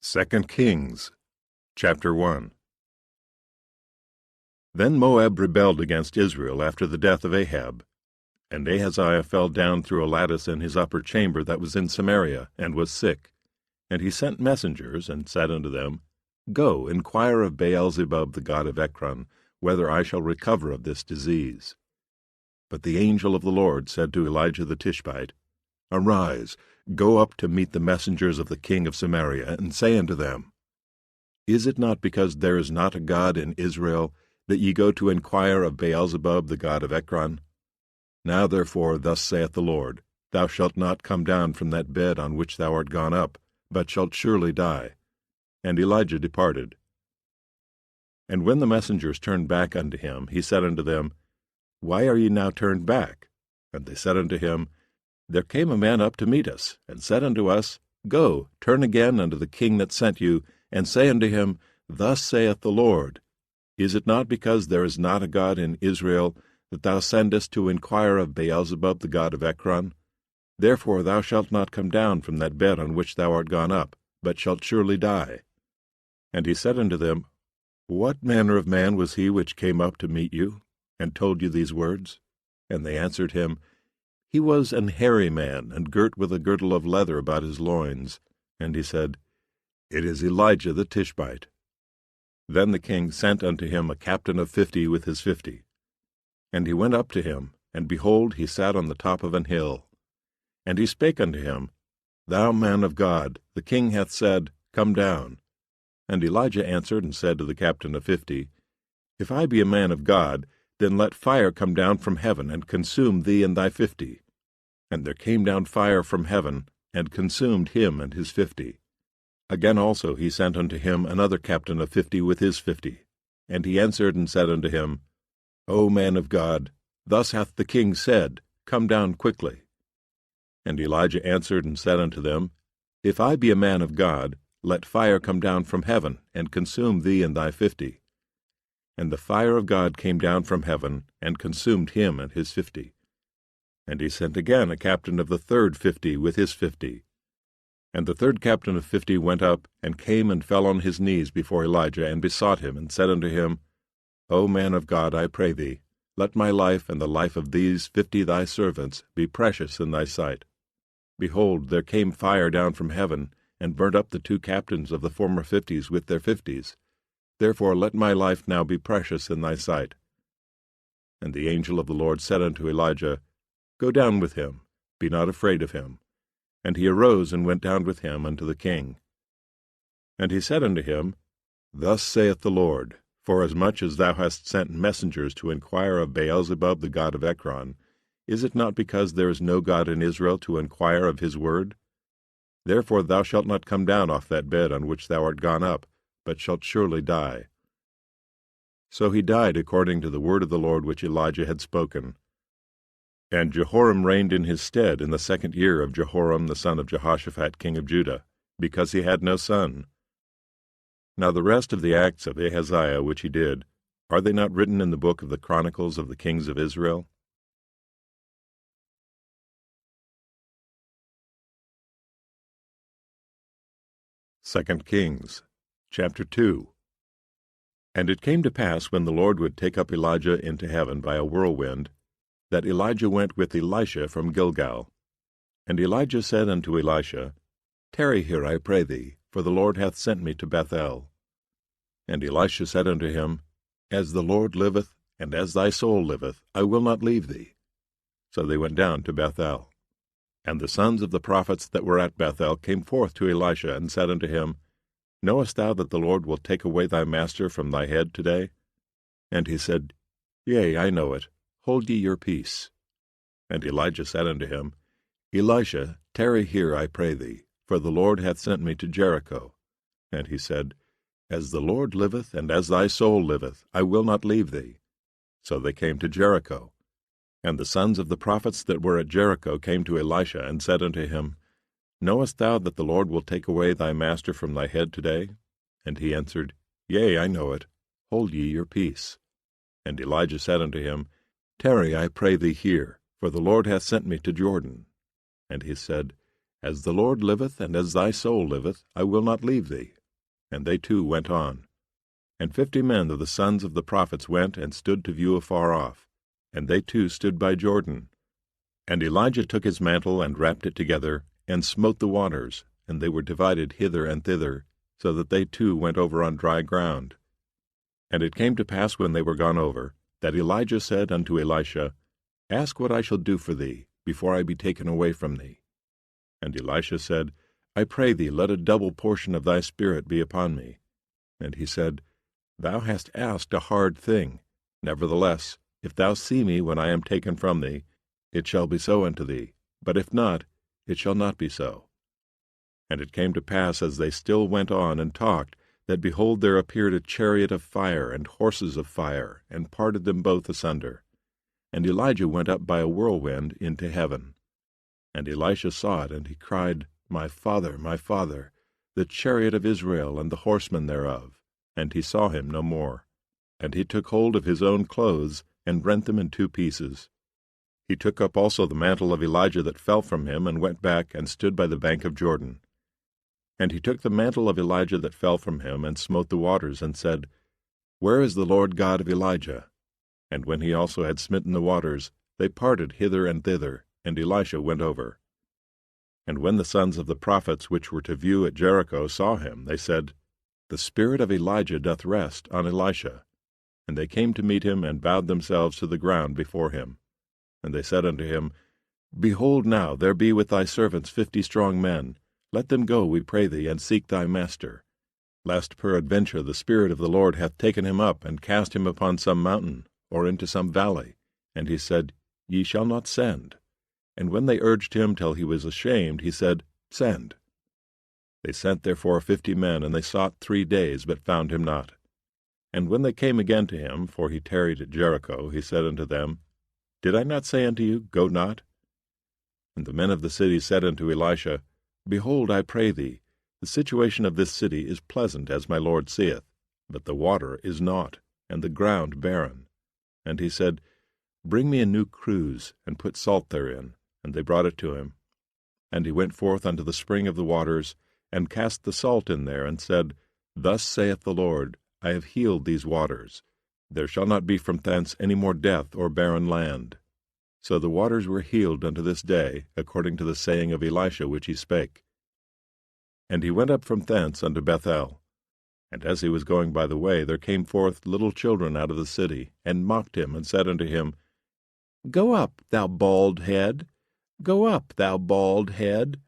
2 Kings, chapter 1. Then Moab rebelled against Israel after the death of Ahab. And Ahaziah fell down through a lattice in his upper chamber that was in Samaria, and was sick. And he sent messengers, and said unto them, Go, inquire of Beelzebub the god of Ekron, whether I shall recover of this disease. But the angel of the Lord said to Elijah the Tishbite, Arise, go up to meet the messengers of the king of Samaria, and say unto them, Is it not because there is not a God in Israel, that ye go to inquire of Beelzebub the god of Ekron? Now therefore thus saith the Lord, Thou shalt not come down from that bed on which thou art gone up, but shalt surely die. And Elijah departed. And when the messengers turned back unto him, he said unto them, Why are ye now turned back? And they said unto him, There came a man up to meet us, and said unto us, Go, turn again unto the king that sent you, and say unto him, Thus saith the Lord, Is it not because there is not a God in Israel, that thou sendest to inquire of Beelzebub the god of Ekron? Therefore thou shalt not come down from that bed on which thou art gone up, but shalt surely die. And he said unto them, What manner of man was he which came up to meet you, and told you these words? And they answered him, He was an hairy man, and girt with a girdle of leather about his loins. And he said, It is Elijah the Tishbite. Then the king sent unto him a captain of 50 with his 50. And he went up to him, and behold, he sat on the top of an hill. And he spake unto him, Thou man of God, the king hath said, Come down. And Elijah answered and said to the captain of 50, If I be a man of God, then let fire come down from heaven, and consume thee and thy 50. And there came down fire from heaven, and consumed him and his 50. Again also he sent unto him another captain of 50 with his 50. And he answered and said unto him, O man of God, thus hath the king said, Come down quickly. And Elijah answered and said unto them, If I be a man of God, let fire come down from heaven, and consume thee and thy 50. And the fire of God came down from heaven, and consumed him and his 50. And he sent again a captain of the third 50 with his 50. And the third captain of 50 went up, and came and fell on his knees before Elijah, and besought him, and said unto him, O man of God, I pray thee, let my life and the life of these 50 thy servants be precious in thy sight. Behold, there came fire down from heaven, and burnt up the 2 captains of the former 50s with their 50s. Therefore let my life now be precious in thy sight. And the angel of the Lord said unto Elijah, Go down with him, be not afraid of him. And he arose and went down with him unto the king. And he said unto him, Thus saith the Lord, Forasmuch as thou hast sent messengers to inquire of Beelzebub the god of Ekron, is it not because there is no God in Israel to inquire of his word? Therefore thou shalt not come down off that bed on which thou art gone up, but shalt surely die. So he died according to the word of the Lord which Elijah had spoken. And Jehoram reigned in his stead in the 2nd year of Jehoram the son of Jehoshaphat king of Judah, because he had no son. Now the rest of the acts of Ahaziah which he did, are they not written in the book of the Chronicles of the kings of Israel? 2 Kings, chapter 2. And it came to pass, when the Lord would take up Elijah into heaven by a whirlwind, that Elijah went with Elisha from Gilgal. And Elijah said unto Elisha, Tarry here, I pray thee, for the Lord hath sent me to Bethel. And Elisha said unto him, As the Lord liveth, and as thy soul liveth, I will not leave thee. So they went down to Bethel. And the sons of the prophets that were at Bethel came forth to Elisha, and said unto him, Knowest thou that the Lord will take away thy master from thy head today? And he said, Yea, I know it. Hold ye your peace. And Elijah said unto him, Elisha, tarry here, I pray thee, for the Lord hath sent me to Jericho. And he said, As the Lord liveth, and as thy soul liveth, I will not leave thee. So they came to Jericho. And the sons of the prophets that were at Jericho came to Elisha, and said unto him, Knowest thou that the Lord will take away thy master from thy head today? And he answered, Yea, I know it. Hold ye your peace. And Elijah said unto him, Tarry, I pray thee here, for the Lord hath sent me to Jordan. And he said, As the Lord liveth, and as thy soul liveth, I will not leave thee. and they too went on. And 50 men of the sons of the prophets went and stood to view afar off, and they too stood by Jordan. And Elijah took his mantle and wrapped it together, and smote the waters, and they were divided hither and thither, so that they too went over on dry ground. And it came to pass when they were gone over, that Elijah said unto Elisha, Ask what I shall do for thee, before I be taken away from thee. And Elisha said, I pray thee, let a double portion of thy spirit be upon me. And he said, Thou hast asked a hard thing. Nevertheless, if thou see me when I am taken from thee, it shall be so unto thee, but if not, it shall not be so. And it came to pass, as they still went on and talked, that behold, there appeared a chariot of fire and horses of fire, and parted them both asunder. And Elijah went up by a whirlwind into heaven. And Elisha saw it, and he cried, my father, the chariot of Israel and the horsemen thereof. And he saw him no more. And he took hold of his own clothes, and rent them in 2 pieces. He took up also the mantle of Elijah that fell from him, and went back, and stood by the bank of Jordan. And he took the mantle of Elijah that fell from him, and smote the waters, and said, Where is the Lord God of Elijah? And when he also had smitten the waters, they parted hither and thither, and Elisha went over. And when the sons of the prophets which were to view at Jericho saw him, they said, The spirit of Elijah doth rest on Elisha. And they came to meet him, and bowed themselves to the ground before him. And they said unto him, Behold now, there be with thy servants 50 strong men. Let them go, we pray thee, and seek thy master, lest peradventure the Spirit of the Lord hath taken him up, and cast him upon some mountain, or into some valley. And he said, Ye shall not send. And when they urged him till he was ashamed, he said, Send. They sent therefore 50 men, and they sought 3 days, but found him not. And when they came again to him, for he tarried at Jericho, he said unto them, Did I not say unto you, Go not? And the men of the city said unto Elisha, Behold, I pray thee, the situation of this city is pleasant, as my Lord seeth, but the water is naught, and the ground barren. And he said, Bring me a new cruse, and put salt therein. And they brought it to him. And he went forth unto the spring of the waters, and cast the salt in there, and said, Thus saith the Lord, I have healed these waters. There shall not be from thence any more death or barren land. So the waters were healed unto this day, according to the saying of Elisha which he spake. And he went up from thence unto Bethel. And as he was going by the way, there came forth little children out of the city, and mocked him, and said unto him, Go up, thou bald head! Go up, thou bald head!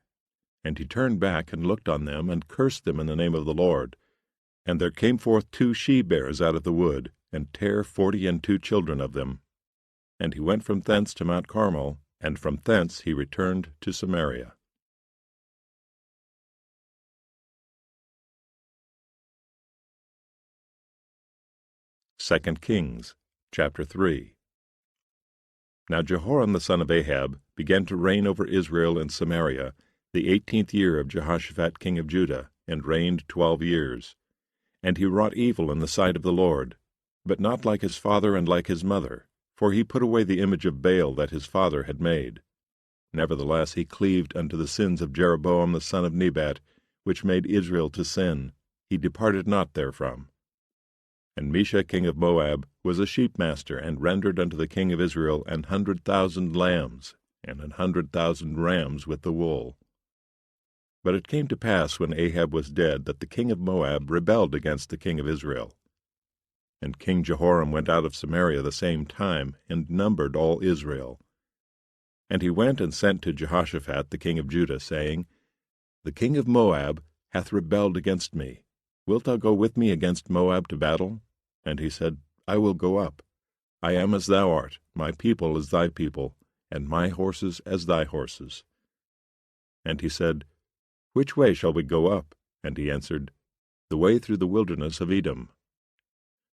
And he turned back, and looked on them, and cursed them in the name of the Lord. And there came forth 2 she-bears out of the wood, and tare 42 children of them. And he went from thence to Mount Carmel, and from thence he returned to Samaria. Second Kings, chapter 3. Now Jehoram the son of Ahab began to reign over Israel in Samaria, the 18th year of Jehoshaphat king of Judah, and reigned 12 years. And he wrought evil in the sight of the Lord, but not like his father and like his mother, for he put away the image of Baal that his father had made. Nevertheless he cleaved unto the sins of Jeroboam the son of Nebat, which made Israel to sin. He departed not therefrom. And Mesha king of Moab was a sheepmaster, and rendered unto the king of Israel 100,000 lambs, and 100,000 rams with the wool. But it came to pass, when Ahab was dead, that the king of Moab rebelled against the king of Israel. And King Jehoram went out of Samaria the same time, and numbered all Israel. And he went and sent to Jehoshaphat the king of Judah, saying, The king of Moab hath rebelled against me. Wilt thou go with me against Moab to battle? And he said, I will go up. I am as thou art, my people as thy people, and my horses as thy horses. And he said, Which way shall we go up? And he answered, The way through the wilderness of Edom.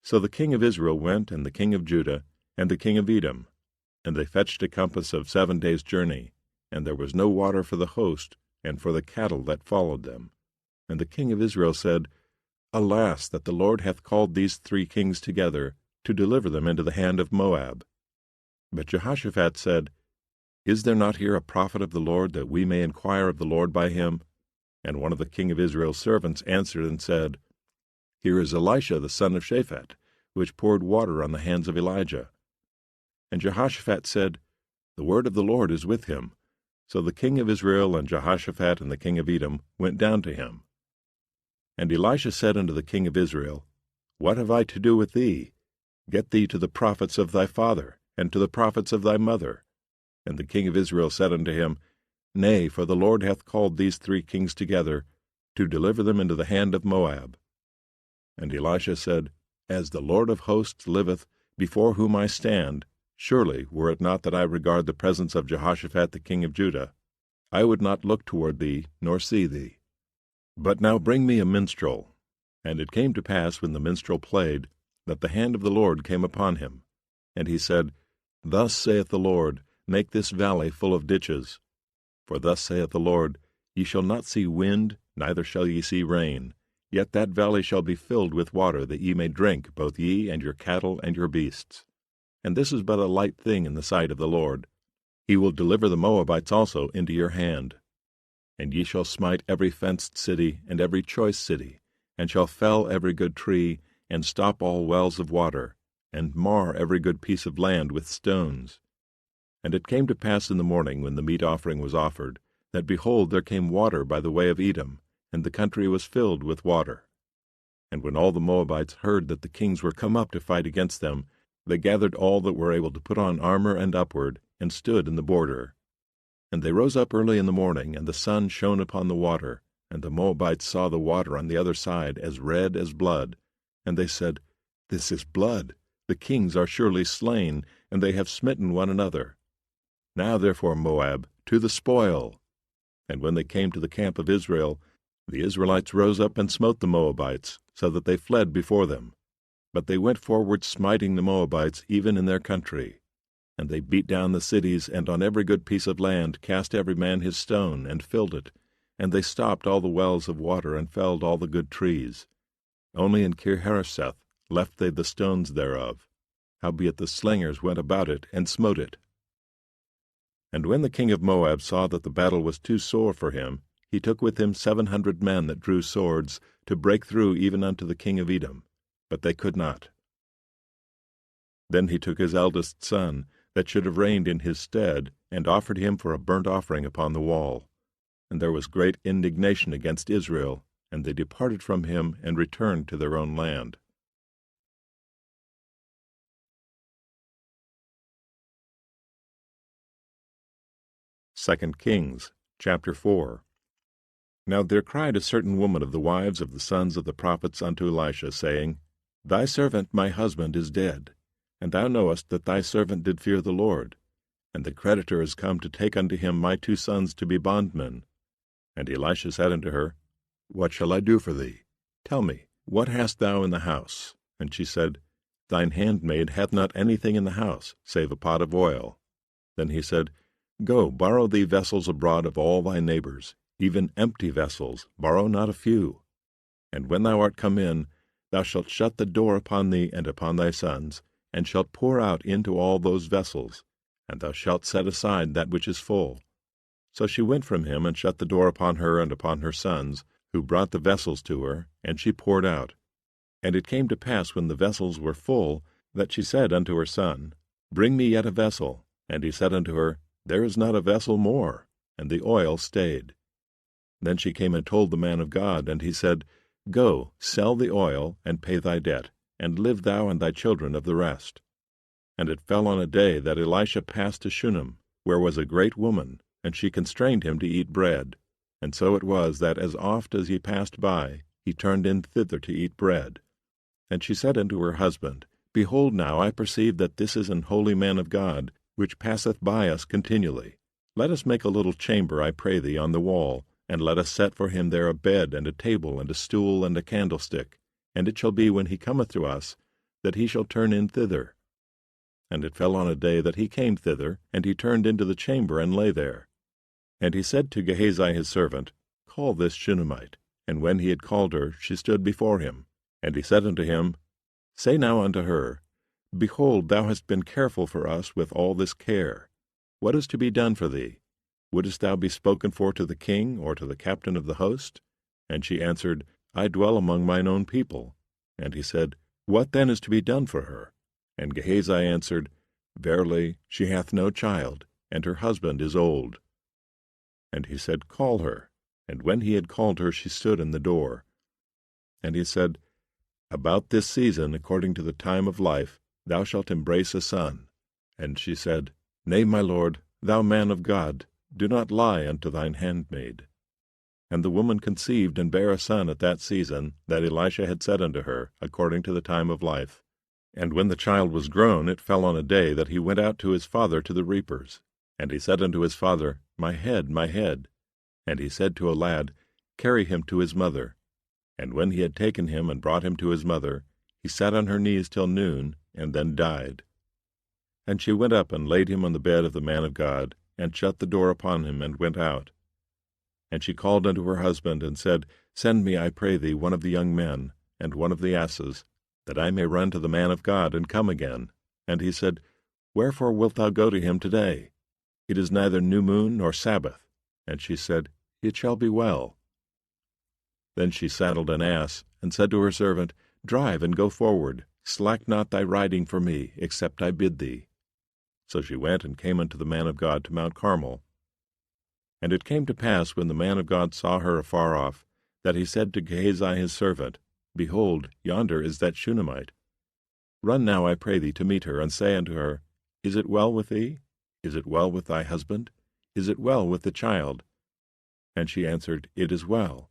So the king of Israel went, and the king of Judah, and the king of Edom. And they fetched a compass of 7 days' journey, and there was no water for the host, and for the cattle that followed them. And the king of Israel said, Alas, that the Lord hath called these 3 kings together, to deliver them into the hand of Moab. But Jehoshaphat said, Is there not here a prophet of the Lord, that we may inquire of the Lord by him? And one of the king of Israel's servants answered and said, Here is Elisha the son of Shaphat, which poured water on the hands of Elijah. And Jehoshaphat said, The word of the Lord is with him. So the king of Israel and Jehoshaphat and the king of Edom went down to him. And Elisha said unto the king of Israel, What have I to do with thee? Get thee to the prophets of thy father, and to the prophets of thy mother. And the king of Israel said unto him, Nay, for the Lord hath called these 3 kings together, to deliver them into the hand of Moab. And Elisha said, As the Lord of hosts liveth, before whom I stand, surely, were it not that I regard the presence of Jehoshaphat the king of Judah, I would not look toward thee, nor see thee. But now bring me a minstrel. And it came to pass, when the minstrel played, that the hand of the Lord came upon him. And he said, Thus saith the Lord, Make this valley full of ditches. For thus saith the Lord, Ye shall not see wind, neither shall ye see rain, yet that valley shall be filled with water, that ye may drink, both ye and your cattle and your beasts. And this is but a light thing in the sight of the Lord. He will deliver the Moabites also into your hand. And ye shall smite every fenced city, and every choice city, and shall fell every good tree, and stop all wells of water, and mar every good piece of land with stones. And it came to pass in the morning, when the meat offering was offered, that, behold, there came water by the way of Edom, and the country was filled with water. And when all the Moabites heard that the kings were come up to fight against them, they gathered all that were able to put on armor and upward, and stood in the border. And they rose up early in the morning, and the sun shone upon the water, and the Moabites saw the water on the other side as red as blood. And they said, This is blood. The kings are surely slain, and they have smitten one another. Now therefore, Moab, to the spoil. And when they came to the camp of Israel, the Israelites rose up and smote the Moabites, so that they fled before them. But they went forward smiting the Moabites even in their country. And they beat down the cities, and on every good piece of land cast every man his stone, and filled it. And they stopped all the wells of water, and felled all the good trees. Only in Kirharaseth left they the stones thereof. Howbeit the slingers went about it, and smote it. And when the king of Moab saw that the battle was too sore for him, he took with him 700 men that drew swords, to break through even unto the king of Edom. But they could not. Then he took his eldest son, that should have reigned in his stead, and offered him for a burnt offering upon the wall. And there was great indignation against Israel, and they departed from him, and returned to their own land. 2 Kings chapter 4. Now there cried a certain woman of the wives of the sons of the prophets unto Elisha, saying, Thy servant my husband is dead, and thou knowest that thy servant did fear the Lord. And the creditor is come to take unto him my 2 sons to be bondmen. And Elisha said unto her, What shall I do for thee? Tell me, what hast thou in the house? And she said, Thine handmaid hath not anything in the house, save a pot of oil. Then he said, Go, borrow thee vessels abroad of all thy neighbors, even empty vessels, borrow not a few. And when thou art come in, thou shalt shut the door upon thee and upon thy sons, and shalt pour out into all those vessels, and thou shalt set aside that which is full. So she went from him, and shut the door upon her and upon her sons, who brought the vessels to her, and she poured out. And it came to pass, when the vessels were full, that she said unto her son, Bring me yet a vessel. And he said unto her, There is not a vessel more. And the oil stayed. Then she came and told the man of God, and he said, Go, sell the oil, and pay thy debt, and live thou and thy children of the rest. And it fell on a day that Elisha passed to Shunem, where was a great woman, and she constrained him to eat bread. And so it was that as oft as he passed by, he turned in thither to eat bread. And she said unto her husband, Behold, now I perceive that this is an holy man of God, which passeth by us continually. Let us make a little chamber, I pray thee, on the wall, and let us set for him there a bed, and a table, and a stool, and a candlestick. And it shall be, when he cometh to us, that he shall turn in thither. And it fell on a day that he came thither, and he turned into the chamber, and lay there. And he said to Gehazi his servant, Call this Shunammite. And when he had called her, she stood before him. And he said unto him, Say now unto her, Behold, thou hast been careful for us with all this care. What is to be done for thee? Wouldest thou be spoken for to the king, or to the captain of the host? And she answered, I dwell among mine own people. And he said, What then is to be done for her? And Gehazi answered, Verily, she hath no child, and her husband is old. And he said, Call her. And when he had called her, she stood in the door. And he said, About this season, according to the time of life, thou shalt embrace a son. And she said, Nay, my lord, thou man of God, do not lie unto thine handmaid. And the woman conceived and bare a son at that season that Elisha had said unto her, according to the time of life. And when the child was grown, it fell on a day that he went out to his father to the reapers. And he said unto his father, My head, my head. And he said to a lad, Carry him to his mother. And when he had taken him and brought him to his mother, he sat on her knees till noon, and then died. And she went up and laid him on the bed of the man of God, and shut the door upon him, and went out. And she called unto her husband, and said, Send me, I pray thee, one of the young men, and one of the asses, that I may run to the man of God, and come again. And he said, Wherefore wilt thou go to him today? It is neither new moon nor Sabbath. And she said, It shall be well. Then she saddled an ass, and said to her servant, Drive, and go forward. Slack not thy riding for me, except I bid thee. So she went and came unto the man of God to Mount Carmel. And it came to pass, when the man of God saw her afar off, that he said to Gehazi his servant, Behold, yonder is that Shunammite. Run now, I pray thee, to meet her, and say unto her, Is it well with thee? Is it well with thy husband? Is it well with the child? And she answered, It is well.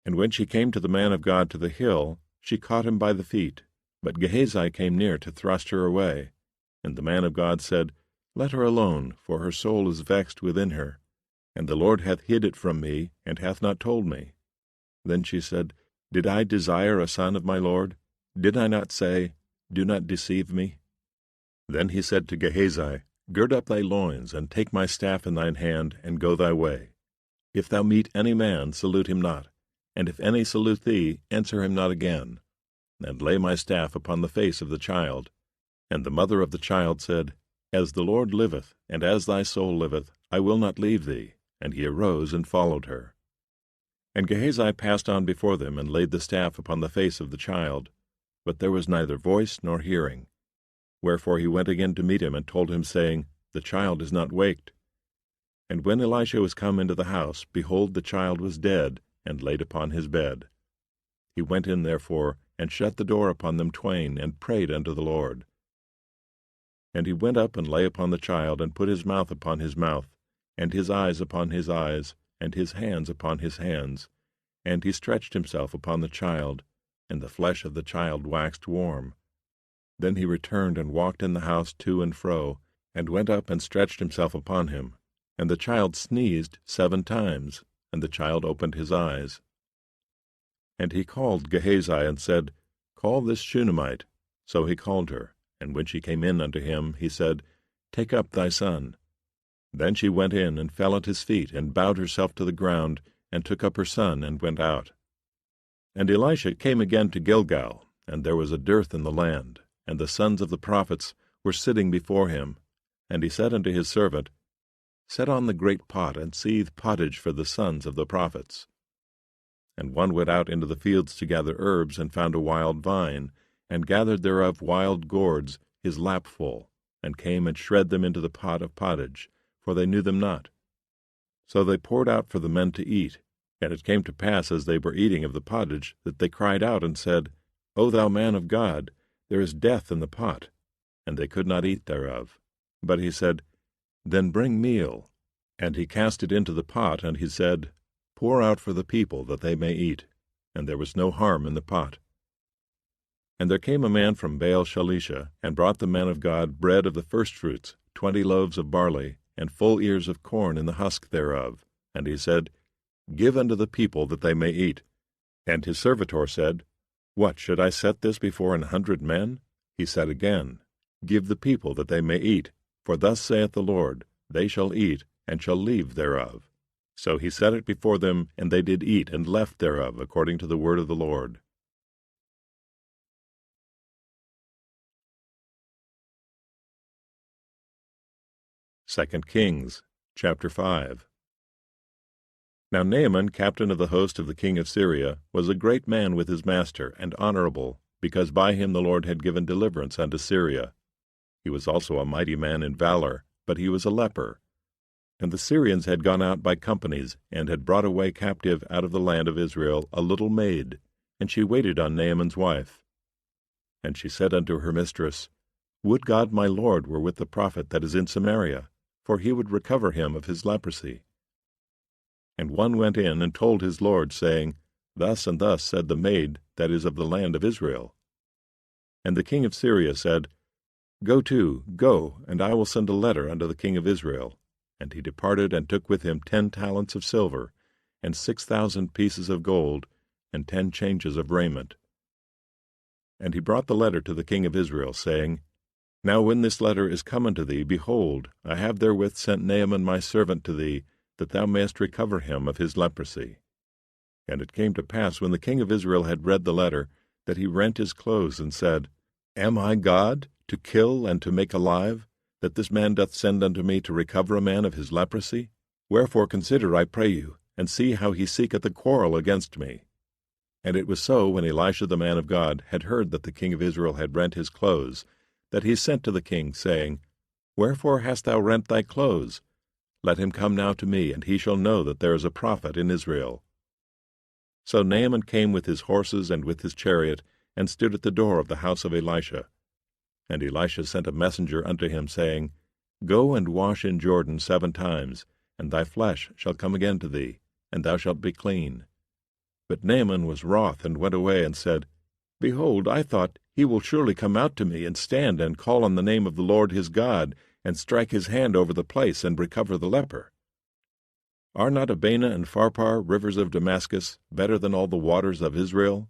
And when she came to the man of God to the hill, she caught him by the feet. But Gehazi came near to thrust her away. And the man of God said, Let her alone, for her soul is vexed within her. And the Lord hath hid it from me, and hath not told me. Then she said, Did I desire a son of my Lord? Did I not say, Do not deceive me? Then he said to Gehazi, Gird up thy loins, and take my staff in thine hand, and go thy way. If thou meet any man, salute him not. And if any salute thee, answer him not again. And lay my staff upon the face of the child. And the mother of the child said, As the Lord liveth, and as thy soul liveth, I will not leave thee. And he arose and followed her. And Gehazi passed on before them, and laid the staff upon the face of the child. But there was neither voice nor hearing. Wherefore he went again to meet him, and told him, saying, The child is not waked. And when Elisha was come into the house, behold, the child was dead, and laid upon his bed. He went in therefore, and shut the door upon them twain, and prayed unto the Lord. And he went up and lay upon the child, and put his mouth upon his mouth, and his eyes upon his eyes, and his hands upon his hands. And he stretched himself upon the child, and the flesh of the child waxed warm. Then he returned and walked in the house to and fro, and went up and stretched himself upon him. And the child sneezed 7 times, and the child opened his eyes. And he called Gehazi, and said, Call this Shunammite. So he called her, and when she came in unto him, he said, Take up thy son. Then she went in, and fell at his feet, and bowed herself to the ground, and took up her son, and went out. And Elisha came again to Gilgal, and there was a dearth in the land, and the sons of the prophets were sitting before him. And he said unto his servant, Set on the great pot, and seethe pottage for the sons of the prophets. And one went out into the fields to gather herbs, and found a wild vine, and gathered thereof wild gourds, his lapful, and came and shred them into the pot of pottage, for they knew them not. So they poured out for the men to eat. And it came to pass, as they were eating of the pottage, that they cried out and said, O thou man of God, there is death in the pot. And they could not eat thereof. But he said, Then bring meal. And he cast it into the pot, and he said, Pour out for the people, that they may eat. And there was no harm in the pot. And there came a man from Baal-shalisha, and brought the man of God bread of the firstfruits, 20 loaves of barley, and full ears of corn in the husk thereof. And he said, Give unto the people, that they may eat. And his servitor said, What, should I set this before 100 men? He said again, Give the people, that they may eat. For thus saith the Lord, They shall eat, and shall leave thereof. So he set it before them, and they did eat, and left thereof, according to the word of the Lord. 2 Kings, chapter 5. Now Naaman, captain of the host of the king of Syria, was a great man with his master, and honorable, because by him the Lord had given deliverance unto Syria. He was also a mighty man in valor, but he was a leper. And the Syrians had gone out by companies, and had brought away captive out of the land of Israel a little maid, and she waited on Naaman's wife. And she said unto her mistress, Would God my Lord were with the prophet that is in Samaria, for he would recover him of his leprosy. And one went in and told his lord, saying, Thus and thus said the maid that is of the land of Israel. And the king of Syria said, Go, and I will send a letter unto the king of Israel. And he departed, and took with him 10 talents of silver, and 6,000 pieces of gold, and 10 changes of raiment. And he brought the letter to the king of Israel, saying, Now when this letter is come unto thee, behold, I have therewith sent Naaman my servant to thee, that thou mayest recover him of his leprosy. And it came to pass, when the king of Israel had read the letter, that he rent his clothes, and said, Am I God, to kill and to make alive, that this man doth send unto me to recover a man of his leprosy? Wherefore consider, I pray you, and see how he seeketh a quarrel against me. And it was so, when Elisha the man of God had heard that the king of Israel had rent his clothes, that he sent to the king, saying, Wherefore hast thou rent thy clothes? Let him come now to me, and he shall know that there is a prophet in Israel. So Naaman came with his horses and with his chariot, and stood at the door of the house of Elisha. And Elisha sent a messenger unto him, saying, Go and wash in Jordan 7 times, and thy flesh shall come again to thee, and thou shalt be clean. But Naaman was wroth, and went away, and said, Behold, I thought, he will surely come out to me, and stand and call on the name of the Lord his God, and strike his hand over the place, and recover the leper. Are not Abana and Pharpar, rivers of Damascus, better than all the waters of Israel?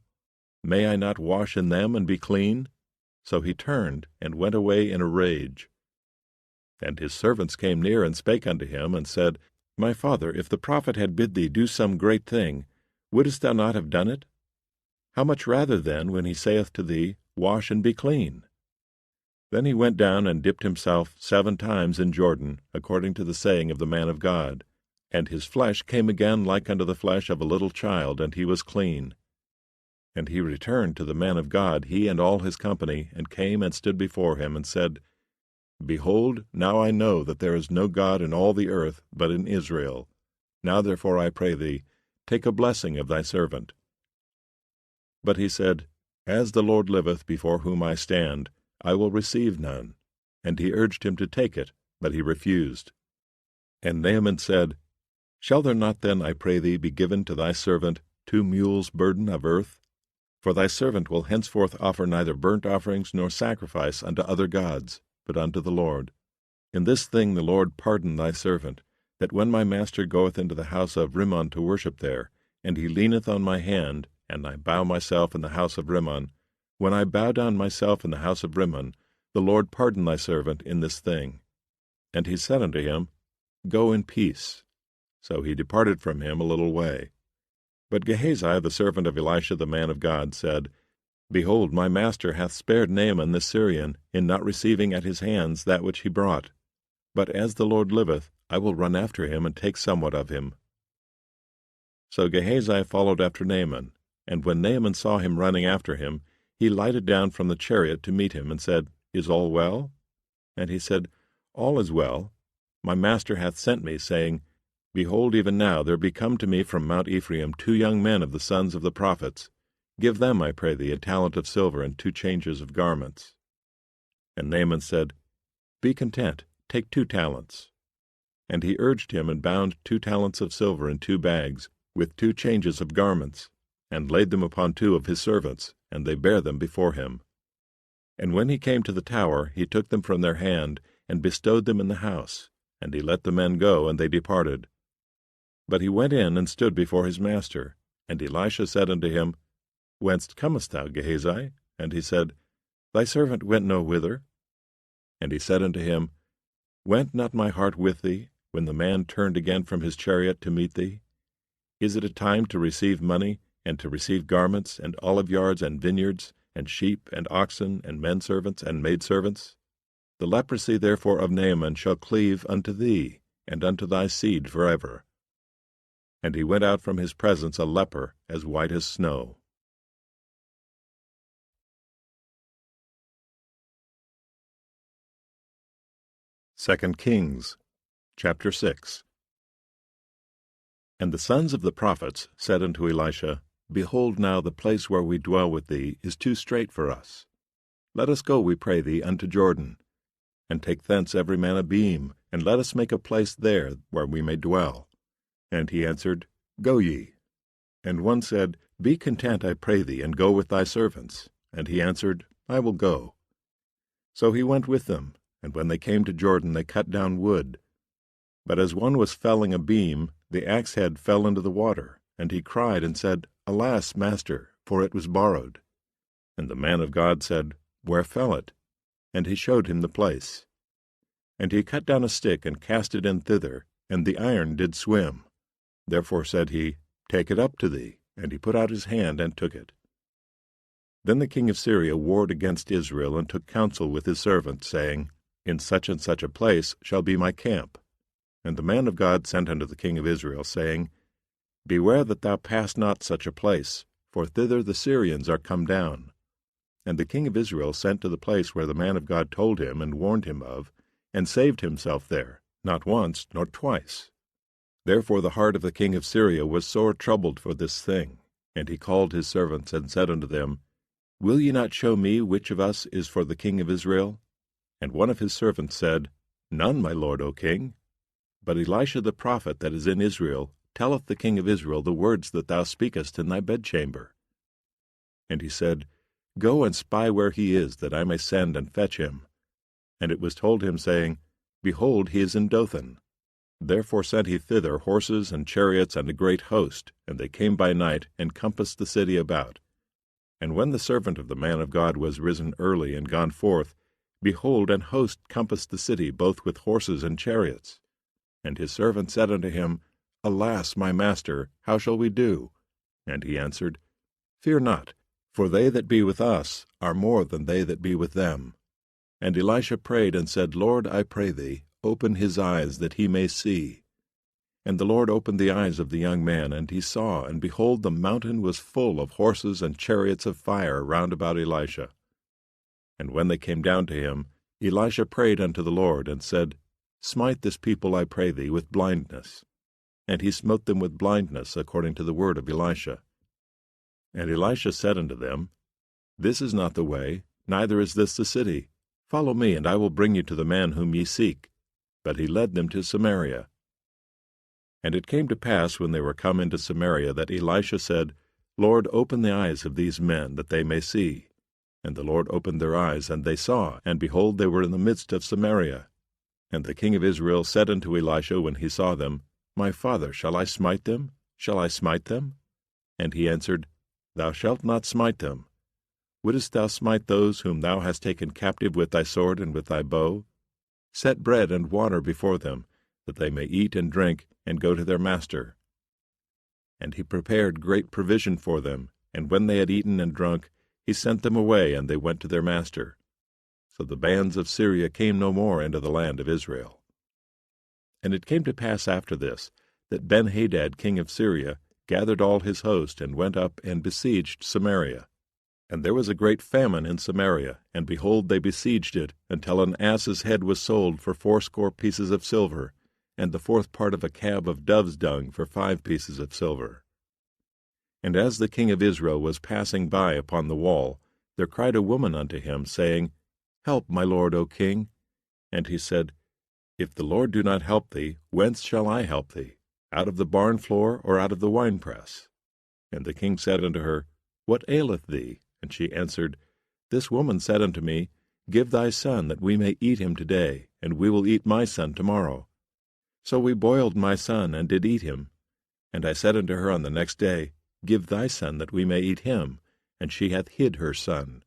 May I not wash in them, and be clean? So he turned, and went away in a rage. And his servants came near, and spake unto him, and said, My father, if the prophet had bid thee do some great thing, wouldest thou not have done it? How much rather then, when he saith to thee, Wash and be clean? Then he went down and dipped himself 7 times in Jordan, according to the saying of the man of God. And his flesh came again like unto the flesh of a little child, and he was clean. And he returned to the man of God, he and all his company, and came and stood before him, and said, Behold, now I know that there is no God in all the earth but in Israel. Now therefore I pray thee, take a blessing of thy servant. But he said, As the Lord liveth, before whom I stand, I will receive none. And he urged him to take it, but he refused. And Naaman said, Shall there not then, I pray thee, be given to thy servant 2 mules' burden of earth? For thy servant will henceforth offer neither burnt offerings nor sacrifice unto other gods, but unto the Lord. In this thing the Lord pardon thy servant, that when my master goeth into the house of Rimmon to worship there, and he leaneth on my hand, and I bow myself in the house of Rimmon, when I bow down myself in the house of Rimmon, the Lord pardon thy servant in this thing. And he said unto him, Go in peace. So he departed from him a little way. But Gehazi, the servant of Elisha the man of God, said, Behold, my master hath spared Naaman the Syrian, in not receiving at his hands that which he brought. But as the Lord liveth, I will run after him, and take somewhat of him. So Gehazi followed after Naaman, and when Naaman saw him running after him, he lighted down from the chariot to meet him, and said, Is all well? And he said, All is well. My master hath sent me, saying, Behold, even now there be come to me from Mount Ephraim 2 young men of the sons of the prophets. Give them, I pray thee, a talent of silver and 2 changes of garments. And Naaman said, Be content, take 2 talents. And he urged him, and bound 2 talents of silver in 2 bags, with 2 changes of garments, and laid them upon 2 of his servants, and they bare them before him. And when he came to the tower, he took them from their hand, and bestowed them in the house, and he let the men go, and they departed. But he went in and stood before his master. And Elisha said unto him, Whence comest thou, Gehazi? And he said, Thy servant went no whither. And he said unto him, Went not my heart with thee, when the man turned again from his chariot to meet thee? Is it a time to receive money, and to receive garments, and oliveyards, and vineyards, and sheep, and oxen, and menservants, and maidservants? The leprosy therefore of Naaman shall cleave unto thee, and unto thy seed forever. and he went out from his presence a leper as white as snow. 2 Kings chapter 6. And the sons of the prophets said unto Elisha, Behold, now the place where we dwell with thee is too strait for us. Let us go, we pray thee, unto Jordan, and take thence every man a beam, and let us make a place there where we may dwell. And he answered, Go ye. And one said, Be content, I pray thee, and go with thy servants. And he answered, I will go. So he went with them, and when they came to Jordan they cut down wood. But as one was felling a beam, the axe head fell into the water, and he cried and said, Alas, master, for it was borrowed. And the man of God said, Where fell it? And he showed him the place. And he cut down a stick and cast it in thither, and the iron did swim. Therefore said he, Take it up to thee. And he put out his hand and took it. Then the king of Syria warred against Israel, and took counsel with his servants, saying, In such and such a place shall be my camp. And the man of God sent unto the king of Israel, saying, Beware that thou pass not such a place, for thither the Syrians are come down. And the king of Israel sent to the place where the man of God told him and warned him of, and saved himself there, not once nor twice. Therefore the heart of the king of Syria was sore troubled for this thing. And he called his servants, and said unto them, Will ye not show me which of us is for the king of Israel? And one of his servants said, None, my lord, O king. But Elisha the prophet that is in Israel telleth the king of Israel the words that thou speakest in thy bedchamber. And he said, Go and spy where he is, that I may send and fetch him. And it was told him, saying, Behold, he is in Dothan. Therefore sent he thither horses and chariots and a great host, and they came by night, and compassed the city about. And when the servant of the man of God was risen early and gone forth, behold, an host compassed the city both with horses and chariots. And his servant said unto him, Alas, my master, how shall we do? And he answered, Fear not, for they that be with us are more than they that be with them. And Elisha prayed and said, Lord, I pray thee, open his eyes that he may see. And the Lord opened the eyes of the young man, and he saw, and behold, the mountain was full of horses and chariots of fire round about Elisha. And when they came down to him, Elisha prayed unto the Lord, and said, Smite this people, I pray thee, with blindness. And he smote them with blindness, according to the word of Elisha. And Elisha said unto them, This is not the way, neither is this the city. Follow me, and I will bring you to the man whom ye seek. But he led them to Samaria. And it came to pass, when they were come into Samaria, that Elisha said, Lord, open the eyes of these men, that they may see. And the Lord opened their eyes, and they saw, and behold, they were in the midst of Samaria. And the king of Israel said unto Elisha when he saw them, My father, shall I smite them? Shall I smite them? And he answered, Thou shalt not smite them. Wouldest thou smite those whom thou hast taken captive with thy sword and with thy bow? Set bread and water before them, that they may eat and drink, and go to their master. And he prepared great provision for them, and when they had eaten and drunk, he sent them away, and they went to their master. So the bands of Syria came no more into the land of Israel. And it came to pass after this, that Ben-Hadad king of Syria gathered all his host, and went up and besieged Samaria. And there was a great famine in Samaria, and behold, they besieged it, until an ass's head was sold for 80 pieces of silver, and the 4th part of a cab of dove's dung for 5 pieces of silver. And as the king of Israel was passing by upon the wall, there cried a woman unto him, saying, Help, my lord, O king. And he said, If the Lord do not help thee, whence shall I help thee? Out of the barn floor, or out of the winepress? And the king said unto her, What aileth thee? And she answered, This woman said unto me, Give thy son, that we may eat him today, and we will eat my son tomorrow. So we boiled my son, and did eat him. And I said unto her on the next day, Give thy son, that we may eat him. And she hath hid her son.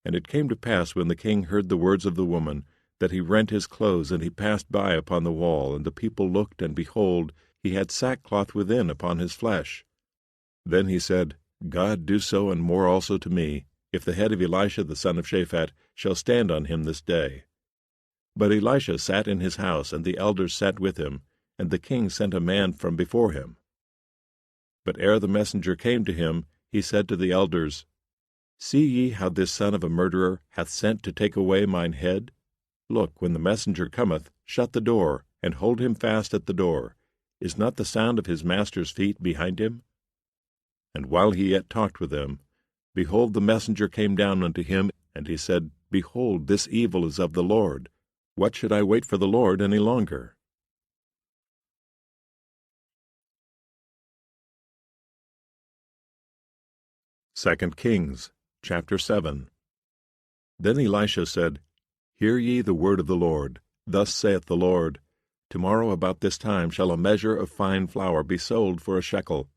And it came to pass, when the king heard the words of the woman, that he rent his clothes, and he passed by upon the wall, and the people looked, and behold, he had sackcloth within upon his flesh. Then he said, God do so and more also to me, if the head of Elisha the son of Shaphat shall stand on him this day. But Elisha sat in his house, and the elders sat with him, and the king sent a man from before him. But ere the messenger came to him, he said to the elders, See ye how this son of a murderer hath sent to take away mine head? Look, when the messenger cometh, shut the door, and hold him fast at the door. Is not the sound of his master's feet behind him? And while he yet talked with them, behold, the messenger came down unto him, and he said, Behold, this evil is of the Lord. What should I wait for the Lord any longer? Second Kings, chapter 7. Then Elisha said, Hear ye the word of the Lord. Thus saith the Lord, Tomorrow about this time shall a measure of fine flour be sold for a shekel,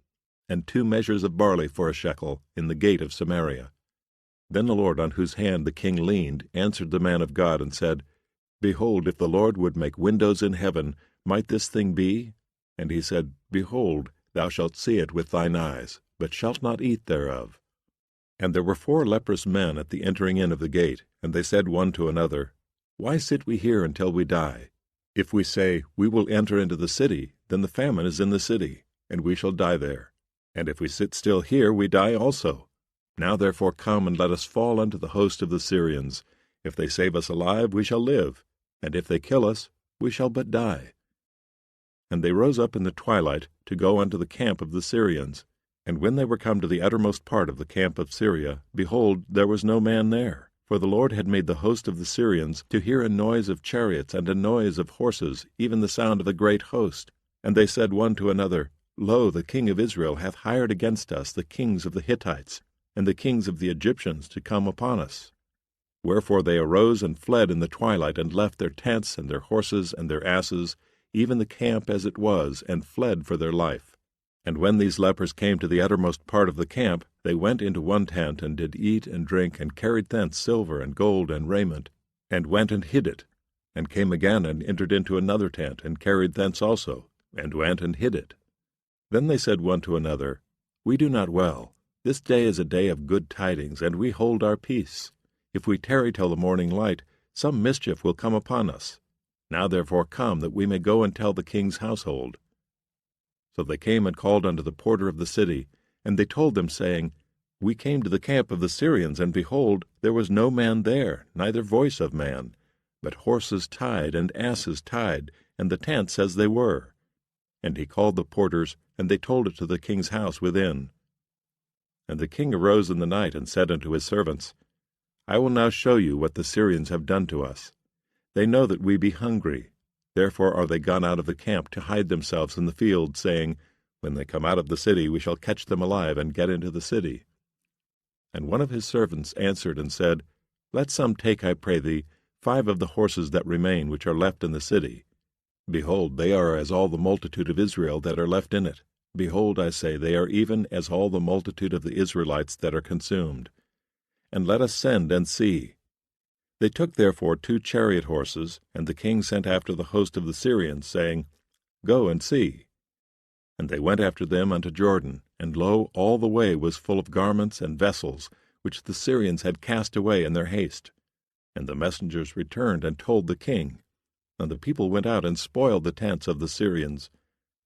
and 2 measures of barley for a shekel, in the gate of Samaria. Then the Lord, on whose hand the king leaned, answered the man of God, and said, Behold, if the Lord would make windows in heaven, might this thing be? And he said, Behold, thou shalt see it with thine eyes, but shalt not eat thereof. And there were 4 leprous men at the entering in of the gate, and they said one to another, Why sit we here until we die? If we say, We will enter into the city, then the famine is in the city, and we shall die there. And if we sit still here, we die also. Now therefore come, and let us fall unto the host of the Syrians. If they save us alive, we shall live, and if they kill us, we shall but die. And they rose up in the twilight to go unto the camp of the Syrians. And when they were come to the uttermost part of the camp of Syria, behold, there was no man there. For the Lord had made the host of the Syrians to hear a noise of chariots and a noise of horses, even the sound of a great host. And they said one to another, Lo, the king of Israel hath hired against us the kings of the Hittites, and the kings of the Egyptians to come upon us. Wherefore they arose and fled in the twilight, and left their tents and their horses and their asses, even the camp as it was, and fled for their life. And when these lepers came to the uttermost part of the camp, they went into one tent, and did eat and drink, and carried thence silver and gold and raiment, and went and hid it, and came again and entered into another tent, and carried thence also, and went and hid it. Then they said one to another, We do not well. This day is a day of good tidings, and we hold our peace. If we tarry till the morning light, some mischief will come upon us. Now therefore come, that we may go and tell the king's household. So they came and called unto the porter of the city, and they told them, saying, We came to the camp of the Syrians, and behold, there was no man there, neither voice of man, but horses tied and asses tied, and the tents as they were. And he called the porters, and they told it to the king's house within. And the king arose in the night, and said unto his servants, I will now show you what the Syrians have done to us. They know that we be hungry. Therefore are they gone out of the camp to hide themselves in the field, saying, When they come out of the city, we shall catch them alive, and get into the city. And one of his servants answered and said, Let some take, I pray thee, 5 of the horses that remain, which are left in the city. Behold, they are as all the multitude of Israel that are left in it. Behold, I say, they are even as all the multitude of the Israelites that are consumed. And let us send and see. They took therefore 2 chariot horses, and the king sent after the host of the Syrians, saying, Go and see. And they went after them unto Jordan, and lo, all the way was full of garments and vessels, which the Syrians had cast away in their haste. And the messengers returned and told the king. And the people went out and spoiled the tents of the Syrians.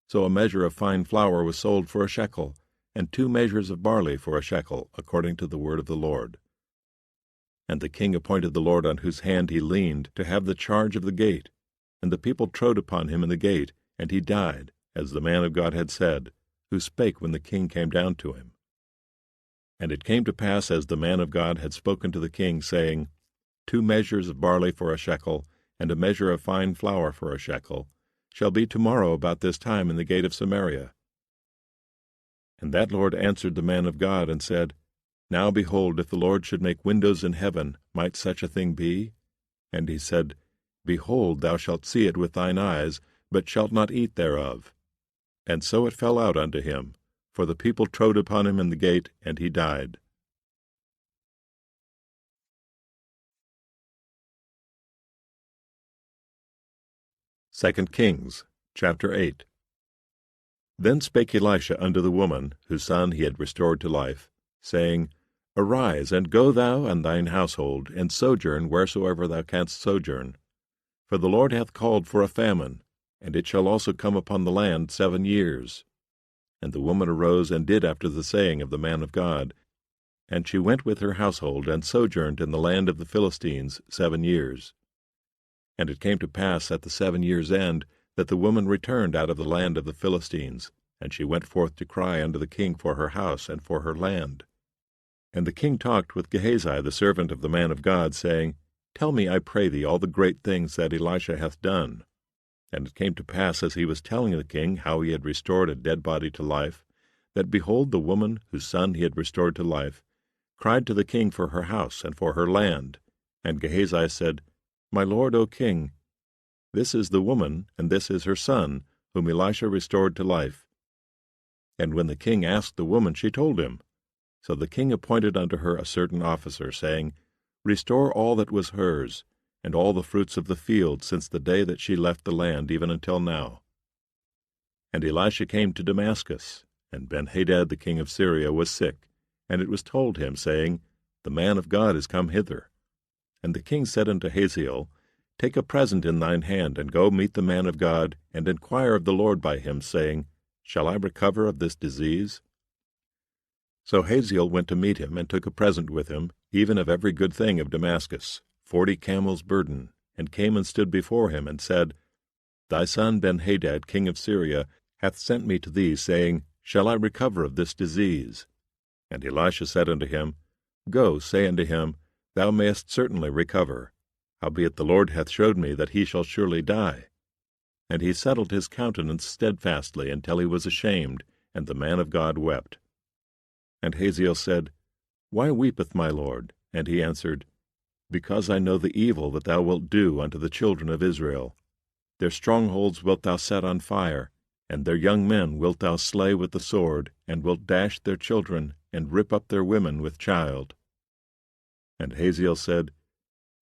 So a measure of fine flour was sold for a shekel, and 2 measures of barley for a shekel, according to the word of the Lord. And the king appointed the Lord on whose hand he leaned to have the charge of the gate. And the people trode upon him in the gate, and he died, as the man of God had said, who spake when the king came down to him. And it came to pass as the man of God had spoken to the king, saying, 2 measures of barley for a shekel, and a measure of fine flour for a shekel, shall be tomorrow about this time in the gate of Samaria. And that Lord answered the man of God, and said, Now behold, if the Lord should make windows in heaven, might such a thing be? And he said, Behold, thou shalt see it with thine eyes, but shalt not eat thereof. And so it fell out unto him, for the people trode upon him in the gate, and he died. Second Kings, chapter 8. Then spake Elisha unto the woman, whose son he had restored to life, saying, Arise, and go thou and thine household, and sojourn wheresoever thou canst sojourn. For the Lord hath called for a famine, and it shall also come upon the land 7 years. And the woman arose and did after the saying of the man of God. And she went with her household, and sojourned in the land of the Philistines 7 years. And it came to pass at the 7 years' end, that the woman returned out of the land of the Philistines, and she went forth to cry unto the king for her house and for her land. And the king talked with Gehazi the servant of the man of God, saying, Tell me, I pray thee, all the great things that Elisha hath done. And it came to pass, as he was telling the king how he had restored a dead body to life, that, behold, the woman, whose son he had restored to life, cried to the king for her house and for her land. And Gehazi said, My lord, O king, this is the woman, and this is her son, whom Elisha restored to life. And when the king asked the woman, she told him. So the king appointed unto her a certain officer, saying, Restore all that was hers, and all the fruits of the field, since the day that she left the land, even until now. And Elisha came to Damascus, and Benhadad the king of Syria was sick, and it was told him, saying, The man of God is come hither. And the king said unto Hazael, Take a present in thine hand, and go meet the man of God, and inquire of the Lord by him, saying, Shall I recover of this disease? So Hazael went to meet him, and took a present with him, even of every good thing of Damascus, 40 camels' burden, and came and stood before him, and said, Thy son Benhadad king of Syria hath sent me to thee, saying, Shall I recover of this disease? And Elisha said unto him, Go, say unto him, Thou mayest certainly recover. Howbeit the Lord hath showed me that he shall surely die. And he settled his countenance steadfastly until he was ashamed, and the man of God wept. And Hazael said, Why weepeth my lord? And he answered, Because I know the evil that thou wilt do unto the children of Israel. Their strongholds wilt thou set on fire, and their young men wilt thou slay with the sword, and wilt dash their children, and rip up their women with child. And Hazael said,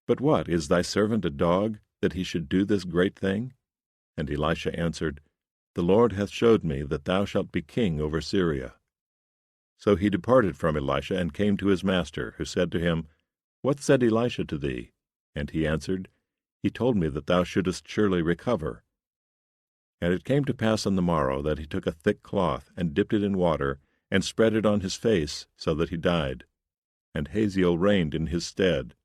But what, is thy servant a dog, that he should do this great thing? And Elisha answered, The Lord hath showed me that thou shalt be king over Syria. So he departed from Elisha, and came to his master, who said to him, What said Elisha to thee? And he answered, He told me that thou shouldest surely recover. And it came to pass on the morrow that he took a thick cloth, and dipped it in water, and spread it on his face, so that he died. And Hazael reigned in his stead.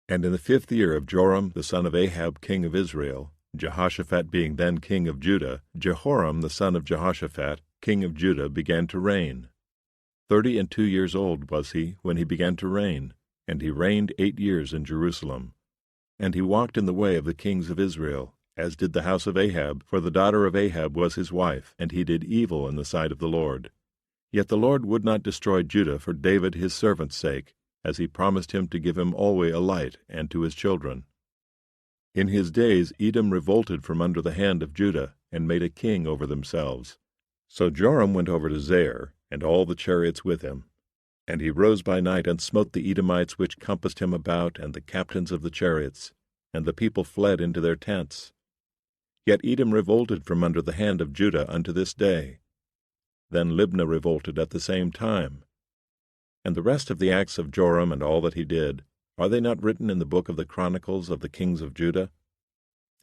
And in the 5th year of Joram the son of Ahab king of Israel, Jehoshaphat being then king of Judah, Jehoram the son of Jehoshaphat king of Judah began to reign. 32 years old was he when he began to reign, and he reigned 8 years in Jerusalem. And he walked in the way of the kings of Israel, as did the house of Ahab, for the daughter of Ahab was his wife, and he did evil in the sight of the Lord. Yet the Lord would not destroy Judah for David his servant's sake, as he promised him to give him alway a light, and to his children. In his days Edom revolted from under the hand of Judah, and made a king over themselves. So Joram went over to Zair, and all the chariots with him. And he rose by night, and smote the Edomites which compassed him about, and the captains of the chariots, and the people fled into their tents. Yet Edom revolted from under the hand of Judah unto this day. Then Libnah revolted at the same time. And the rest of the acts of Joram, and all that he did, are they not written in the book of the Chronicles of the kings of Judah?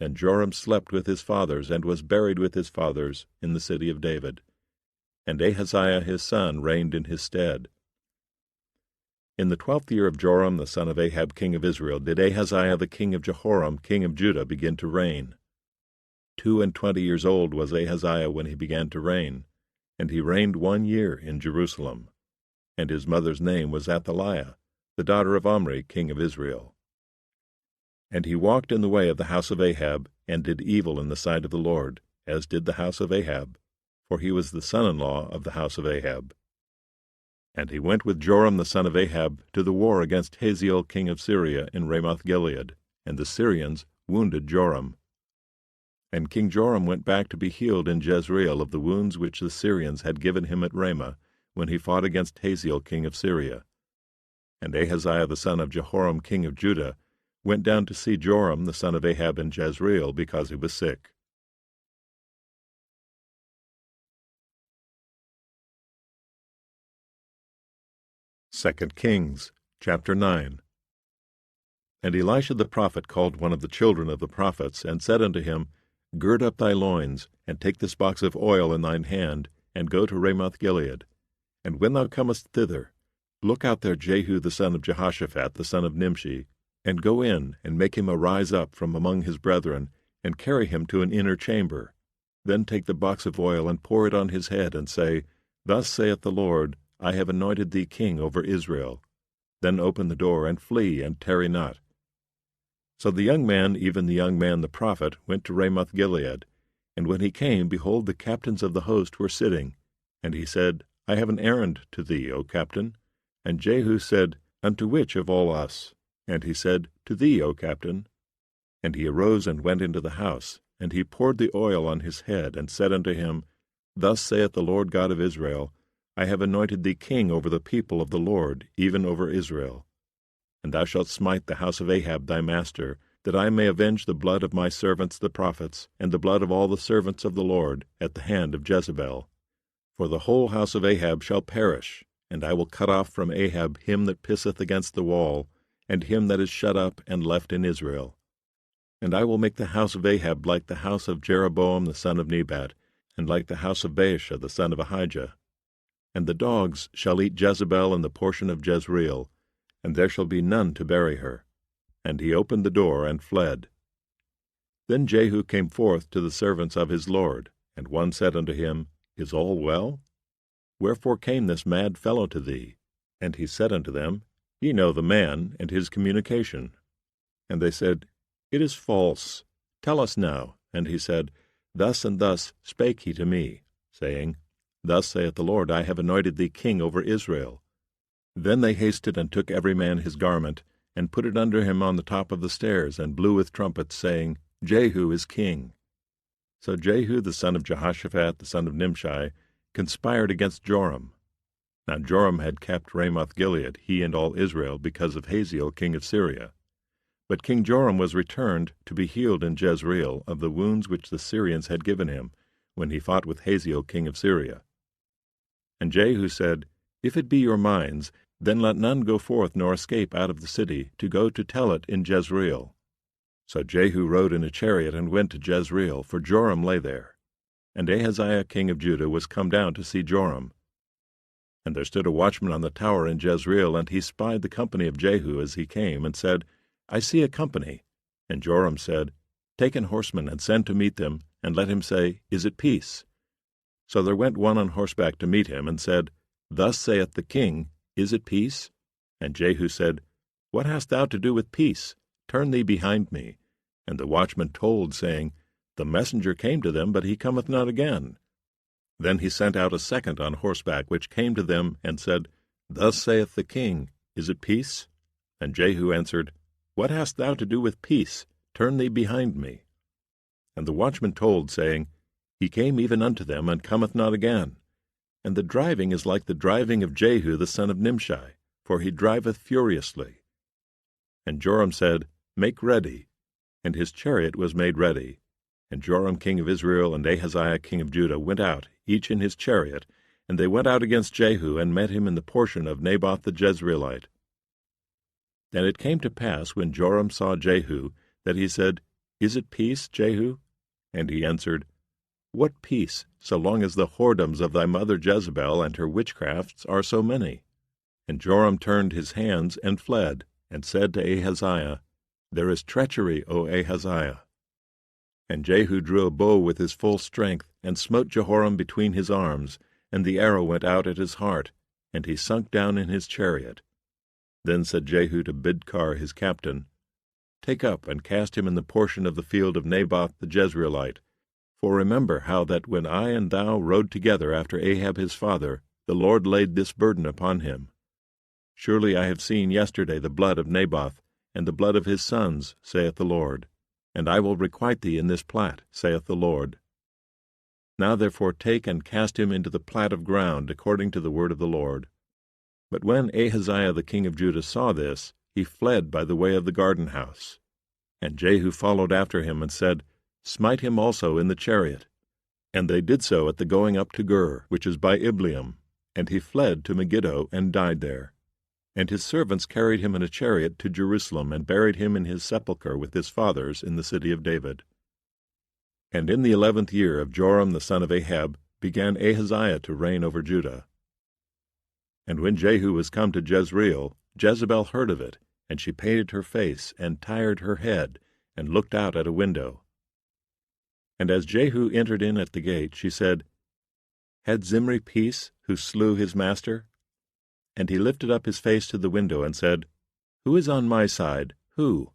And Joram slept with his fathers, and was buried with his fathers in the city of David. And Ahaziah his son reigned in his stead. In the 12th year of Joram the son of Ahab king of Israel did Ahaziah the king of Jehoram king of Judah begin to reign. 22 years old was Ahaziah when he began to reign, and he reigned 1 year in Jerusalem. And his mother's name was Athaliah, the daughter of Omri king of Israel. And he walked in the way of the house of Ahab, and did evil in the sight of the Lord, as did the house of Ahab, for he was the son-in-law of the house of Ahab. And he went with Joram the son of Ahab to the war against Hazael king of Syria in Ramoth-Gilead, and the Syrians wounded Joram. And King Joram went back to be healed in Jezreel of the wounds which the Syrians had given him at Ramah, when he fought against Hazael king of Syria. And Ahaziah the son of Jehoram king of Judah went down to see Joram the son of Ahab in Jezreel, because he was sick. Second Kings chapter 9. And Elisha the prophet called one of the children of the prophets, and said unto him, Gird up thy loins, and take this box of oil in thine hand, and go to Ramoth-Gilead. And when thou comest thither, look out there Jehu the son of Jehoshaphat, the son of Nimshi, and go in, and make him arise up from among his brethren, and carry him to an inner chamber. Then take the box of oil, and pour it on his head, and say, Thus saith the Lord, I have anointed thee king over Israel. Then open the door, and flee, and tarry not. So the young man, even the young man the prophet, went to Ramoth-Gilead. And when he came, behold, the captains of the host were sitting. And he said, I have an errand to thee, O captain. And Jehu said, Unto which of all us? And he said, To thee, O captain. And he arose and went into the house, and he poured the oil on his head, and said unto him, Thus saith the Lord God of Israel, I have anointed thee king over the people of the Lord, even over Israel. And thou shalt smite the house of Ahab thy master, that I may avenge the blood of my servants the prophets, and the blood of all the servants of the Lord, at the hand of Jezebel. For the whole house of Ahab shall perish, and I will cut off from Ahab him that pisseth against the wall, and him that is shut up and left in Israel. And I will make the house of Ahab like the house of Jeroboam the son of Nebat, and like the house of Baasha the son of Ahijah. And the dogs shall eat Jezebel in the portion of Jezreel, and there shall be none to bury her. And he opened the door and fled. Then Jehu came forth to the servants of his lord, and one said unto him, Is all well? Wherefore came this mad fellow to thee? And he said unto them, Ye know the man and his communication. And they said, It is false. Tell us now. And he said, Thus and thus spake he to me, saying, Thus saith the Lord, I have anointed thee king over Israel. Then they hasted and took every man his garment, and put it under him on the top of the stairs, and blew with trumpets, saying, Jehu is king. So Jehu the son of Jehoshaphat the son of Nimshi conspired against Joram. Now Joram had kept Ramoth-Gilead, he and all Israel, because of Hazael king of Syria. But King Joram was returned to be healed in Jezreel of the wounds which the Syrians had given him, when he fought with Hazael king of Syria. And Jehu said, If it be your minds, then let none go forth nor escape out of the city, to go to tell it in Jezreel. So Jehu rode in a chariot and went to Jezreel, for Joram lay there. And Ahaziah king of Judah was come down to see Joram. And there stood a watchman on the tower in Jezreel, and he spied the company of Jehu as he came, and said, I see a company. And Joram said, Take an horseman, and send to meet them, and let him say, Is it peace? So there went one on horseback to meet him, and said, Thus saith the king, Is it peace? And Jehu said, What hast thou to do with peace? Turn thee behind me. And the watchman told, saying, The messenger came to them, but he cometh not again. Then he sent out a second on horseback, which came to them, and said, Thus saith the king, Is it peace? And Jehu answered, What hast thou to do with peace? Turn thee behind me. And the watchman told, saying, He came even unto them, and cometh not again. And the driving is like the driving of Jehu the son of Nimshi, for he driveth furiously. And Joram said, Make ready. And his chariot was made ready. And Joram king of Israel and Ahaziah king of Judah went out, each in his chariot, and they went out against Jehu, and met him in the portion of Naboth the Jezreelite. And it came to pass, when Joram saw Jehu, that he said, Is it peace, Jehu? And he answered, What peace, so long as the whoredoms of thy mother Jezebel and her witchcrafts are so many? And Joram turned his hands and fled, and said to Ahaziah, There is treachery, O Ahaziah. And Jehu drew a bow with his full strength, and smote Jehoram between his arms, and the arrow went out at his heart, and he sunk down in his chariot. Then said Jehu to Bidkar his captain, Take up and cast him in the portion of the field of Naboth the Jezreelite. For remember how that when I and thou rode together after Ahab his father, the Lord laid this burden upon him. Surely I have seen yesterday the blood of Naboth, and the blood of his sons, saith the Lord. And I will requite thee in this plat, saith the Lord. Now therefore take and cast him into the plat of ground, according to the word of the Lord. But when Ahaziah the king of Judah saw this, he fled by the way of the garden house. And Jehu followed after him, and said, Smite him also in the chariot. And they did so at the going up to Gur, which is by Ibleam. And he fled to Megiddo, and died there. And his servants carried him in a chariot to Jerusalem, and buried him in his sepulchre with his fathers in the city of David. And in the 11th year of Joram the son of Ahab began Ahaziah to reign over Judah. And when Jehu was come to Jezreel, Jezebel heard of it, and she painted her face, and tired her head, and looked out at a window. And as Jehu entered in at the gate, she said, Had Zimri peace, who slew his master? And he lifted up his face to the window, and said, Who is on my side? Who?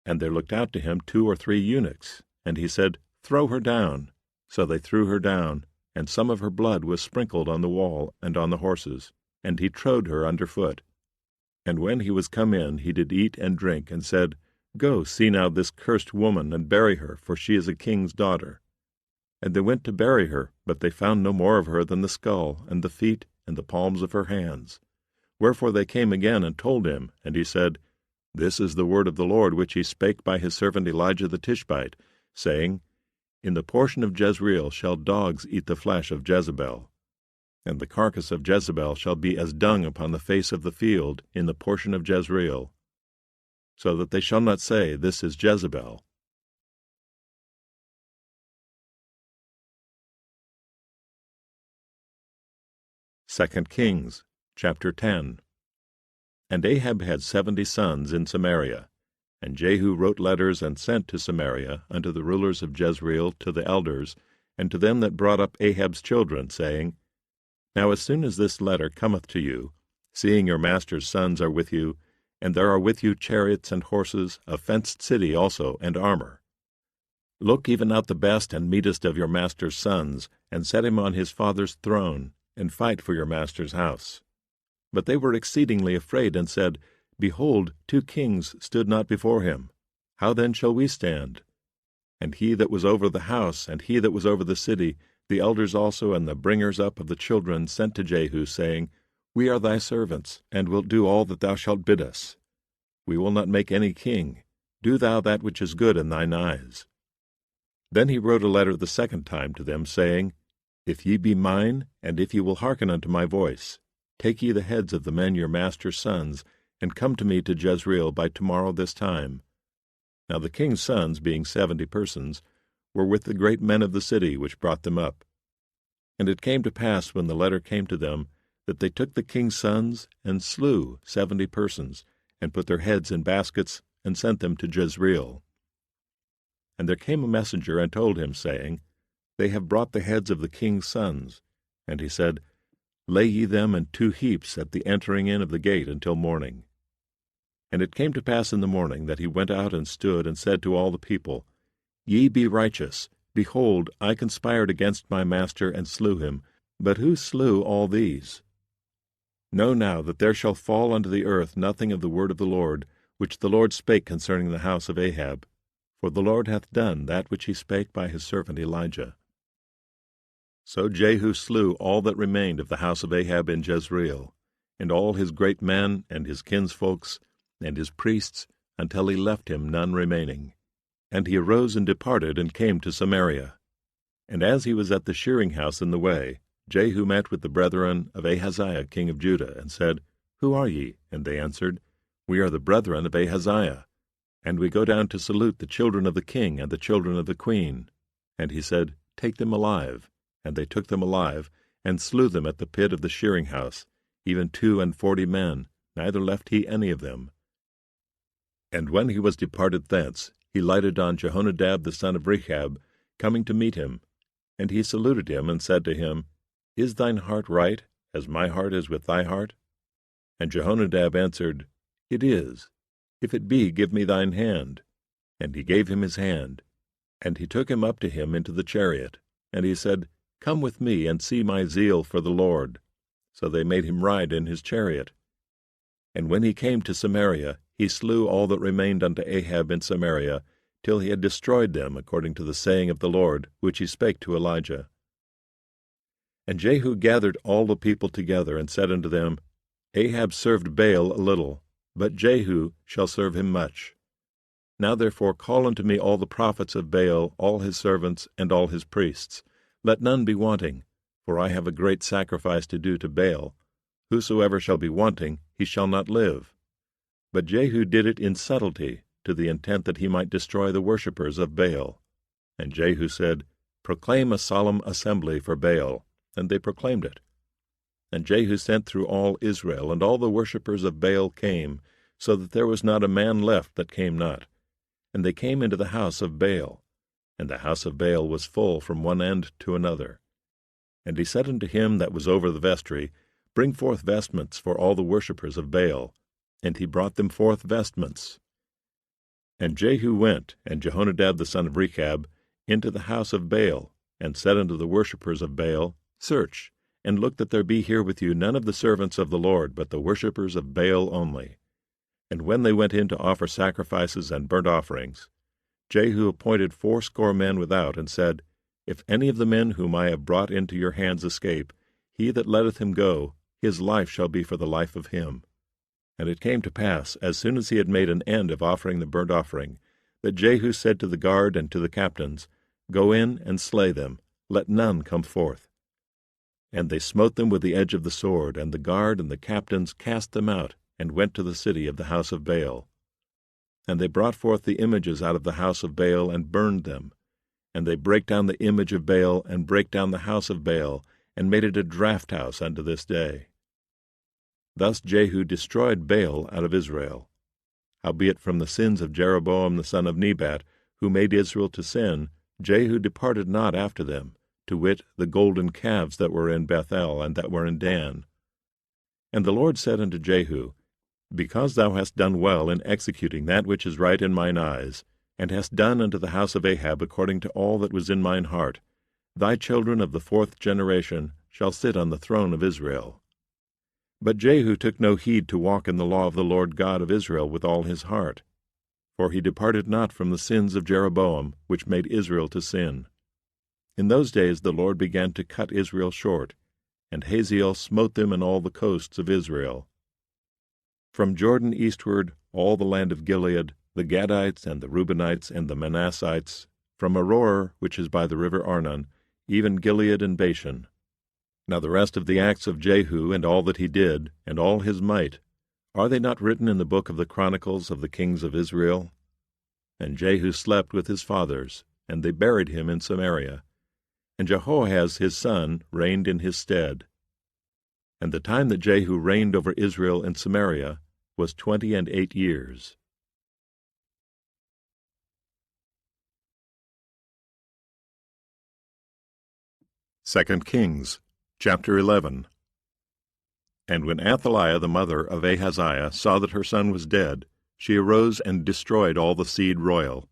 And there looked out to him 2 or 3 eunuchs, and he said, Throw her down. So they threw her down, and some of her blood was sprinkled on the wall and on the horses, and he trode her under foot. And when he was come in, he did eat and drink, and said, Go, see now this cursed woman, and bury her, for she is a king's daughter. And they went to bury her, but they found no more of her than the skull, and the feet, and the palms of her hands. Wherefore they came again and told him, and he said, This is the word of the Lord which he spake by his servant Elijah the Tishbite, saying, In the portion of Jezreel shall dogs eat the flesh of Jezebel, and the carcass of Jezebel shall be as dung upon the face of the field in the portion of Jezreel, so that they shall not say, This is Jezebel. Second Kings, chapter 10. And Ahab had 70 sons in Samaria, and Jehu wrote letters and sent to Samaria unto the rulers of Jezreel, to the elders, and to them that brought up Ahab's children, saying, Now as soon as this letter cometh to you, seeing your master's sons are with you, and there are with you chariots and horses, a fenced city also, and armor, look even out the best and meetest of your master's sons, and set him on his father's throne, and fight for your master's house. But they were exceedingly afraid, and said, Behold, 2 kings stood not before him. How then shall we stand? And he that was over the house, and he that was over the city, the elders also, and the bringers up of the children, sent to Jehu, saying, We are thy servants, and will do all that thou shalt bid us. We will not make any king. Do thou that which is good in thine eyes. Then he wrote a letter the second time to them, saying, If ye be mine, and if ye will hearken unto my voice, take ye the heads of the men your master's sons, and come to me to Jezreel by tomorrow this time. Now the king's sons, being 70 persons, were with the great men of the city which brought them up. And it came to pass, when the letter came to them, that they took the king's sons, and slew 70 persons, and put their heads in baskets, and sent them to Jezreel. And there came a messenger, and told him, saying, They have brought the heads of the king's sons. And he said, Lay ye them in 2 heaps at the entering in of the gate until morning. And it came to pass in the morning that he went out and stood, and said to all the people, Ye be righteous. Behold, I conspired against my master, and slew him. But who slew all these? Know now that there shall fall unto the earth nothing of the word of the Lord, which the Lord spake concerning the house of Ahab. For the Lord hath done that which he spake by his servant Elijah. So Jehu slew all that remained of the house of Ahab in Jezreel, and all his great men, and his kinsfolks, and his priests, until he left him none remaining. And he arose and departed, and came to Samaria. And as he was at the shearing house in the way, Jehu met with the brethren of Ahaziah king of Judah, and said, Who are ye? And they answered, We are the brethren of Ahaziah, and we go down to salute the children of the king and the children of the queen. And he said, Take them alive. And they took them alive, and slew them at the pit of the shearing house, even 42 men, neither left he any of them. And when he was departed thence, he lighted on Jehonadab the son of Rechab, coming to meet him. And he saluted him, and said to him, Is thine heart right, as my heart is with thy heart? And Jehonadab answered, It is. If it be, give me thine hand. And he gave him his hand. And he took him up to him into the chariot. And he said, Come with me, and see my zeal for the Lord. So they made him ride in his chariot. And when he came to Samaria, he slew all that remained unto Ahab in Samaria, till he had destroyed them, according to the saying of the Lord, which he spake to Elijah. And Jehu gathered all the people together, and said unto them, Ahab served Baal a little, but Jehu shall serve him much. Now therefore call unto me all the prophets of Baal, all his servants, and all his priests. Let none be wanting, for I have a great sacrifice to do to Baal. Whosoever shall be wanting, he shall not live. But Jehu did it in subtlety, to the intent that he might destroy the worshippers of Baal. And Jehu said, Proclaim a solemn assembly for Baal. And they proclaimed it. And Jehu sent through all Israel, and all the worshippers of Baal came, so that there was not a man left that came not. And they came into the house of Baal, and the house of Baal was full from one end to another. And he said unto him that was over the vestry, Bring forth vestments for all the worshippers of Baal. And he brought them forth vestments. And Jehu went, and Jehonadab the son of Rechab, into the house of Baal, and said unto the worshippers of Baal, Search, and look that there be here with you none of the servants of the Lord, but the worshippers of Baal only. And when they went in to offer sacrifices and burnt offerings, Jehu appointed 80 men without, and said, If any of the men whom I have brought into your hands escape, he that letteth him go, his life shall be for the life of him. And it came to pass, as soon as he had made an end of offering the burnt offering, that Jehu said to the guard and to the captains, Go in and slay them, let none come forth. And they smote them with the edge of the sword, and the guard and the captains cast them out, and went to the city of the house of Baal. And they brought forth the images out of the house of Baal, and burned them. And they brake down the image of Baal, and brake down the house of Baal, and made it a draught house unto this day. Thus Jehu destroyed Baal out of Israel. Howbeit from the sins of Jeroboam the son of Nebat, who made Israel to sin, Jehu departed not after them, to wit, the golden calves that were in Bethel, and that were in Dan. And the Lord said unto Jehu, Because thou hast done well in executing that which is right in mine eyes, and hast done unto the house of Ahab according to all that was in mine heart, thy children of the 4th generation shall sit on the throne of Israel. But Jehu took no heed to walk in the law of the Lord God of Israel with all his heart. For he departed not from the sins of Jeroboam, which made Israel to sin. In those days the Lord began to cut Israel short, and Hazael smote them in all the coasts of Israel. From Jordan eastward, all the land of Gilead, the Gadites and the Reubenites and the Manassites, from Aroer, which is by the river Arnon, even Gilead and Bashan. Now the rest of the acts of Jehu, and all that he did, and all his might, are they not written in the book of the Chronicles of the kings of Israel? And Jehu slept with his fathers, and they buried him in Samaria. And Jehoahaz his son reigned in his stead. And the time that Jehu reigned over Israel in Samaria was 28 years. 2 Kings, chapter 11. And when Athaliah the mother of Ahaziah saw that her son was dead, she arose and destroyed all the seed royal.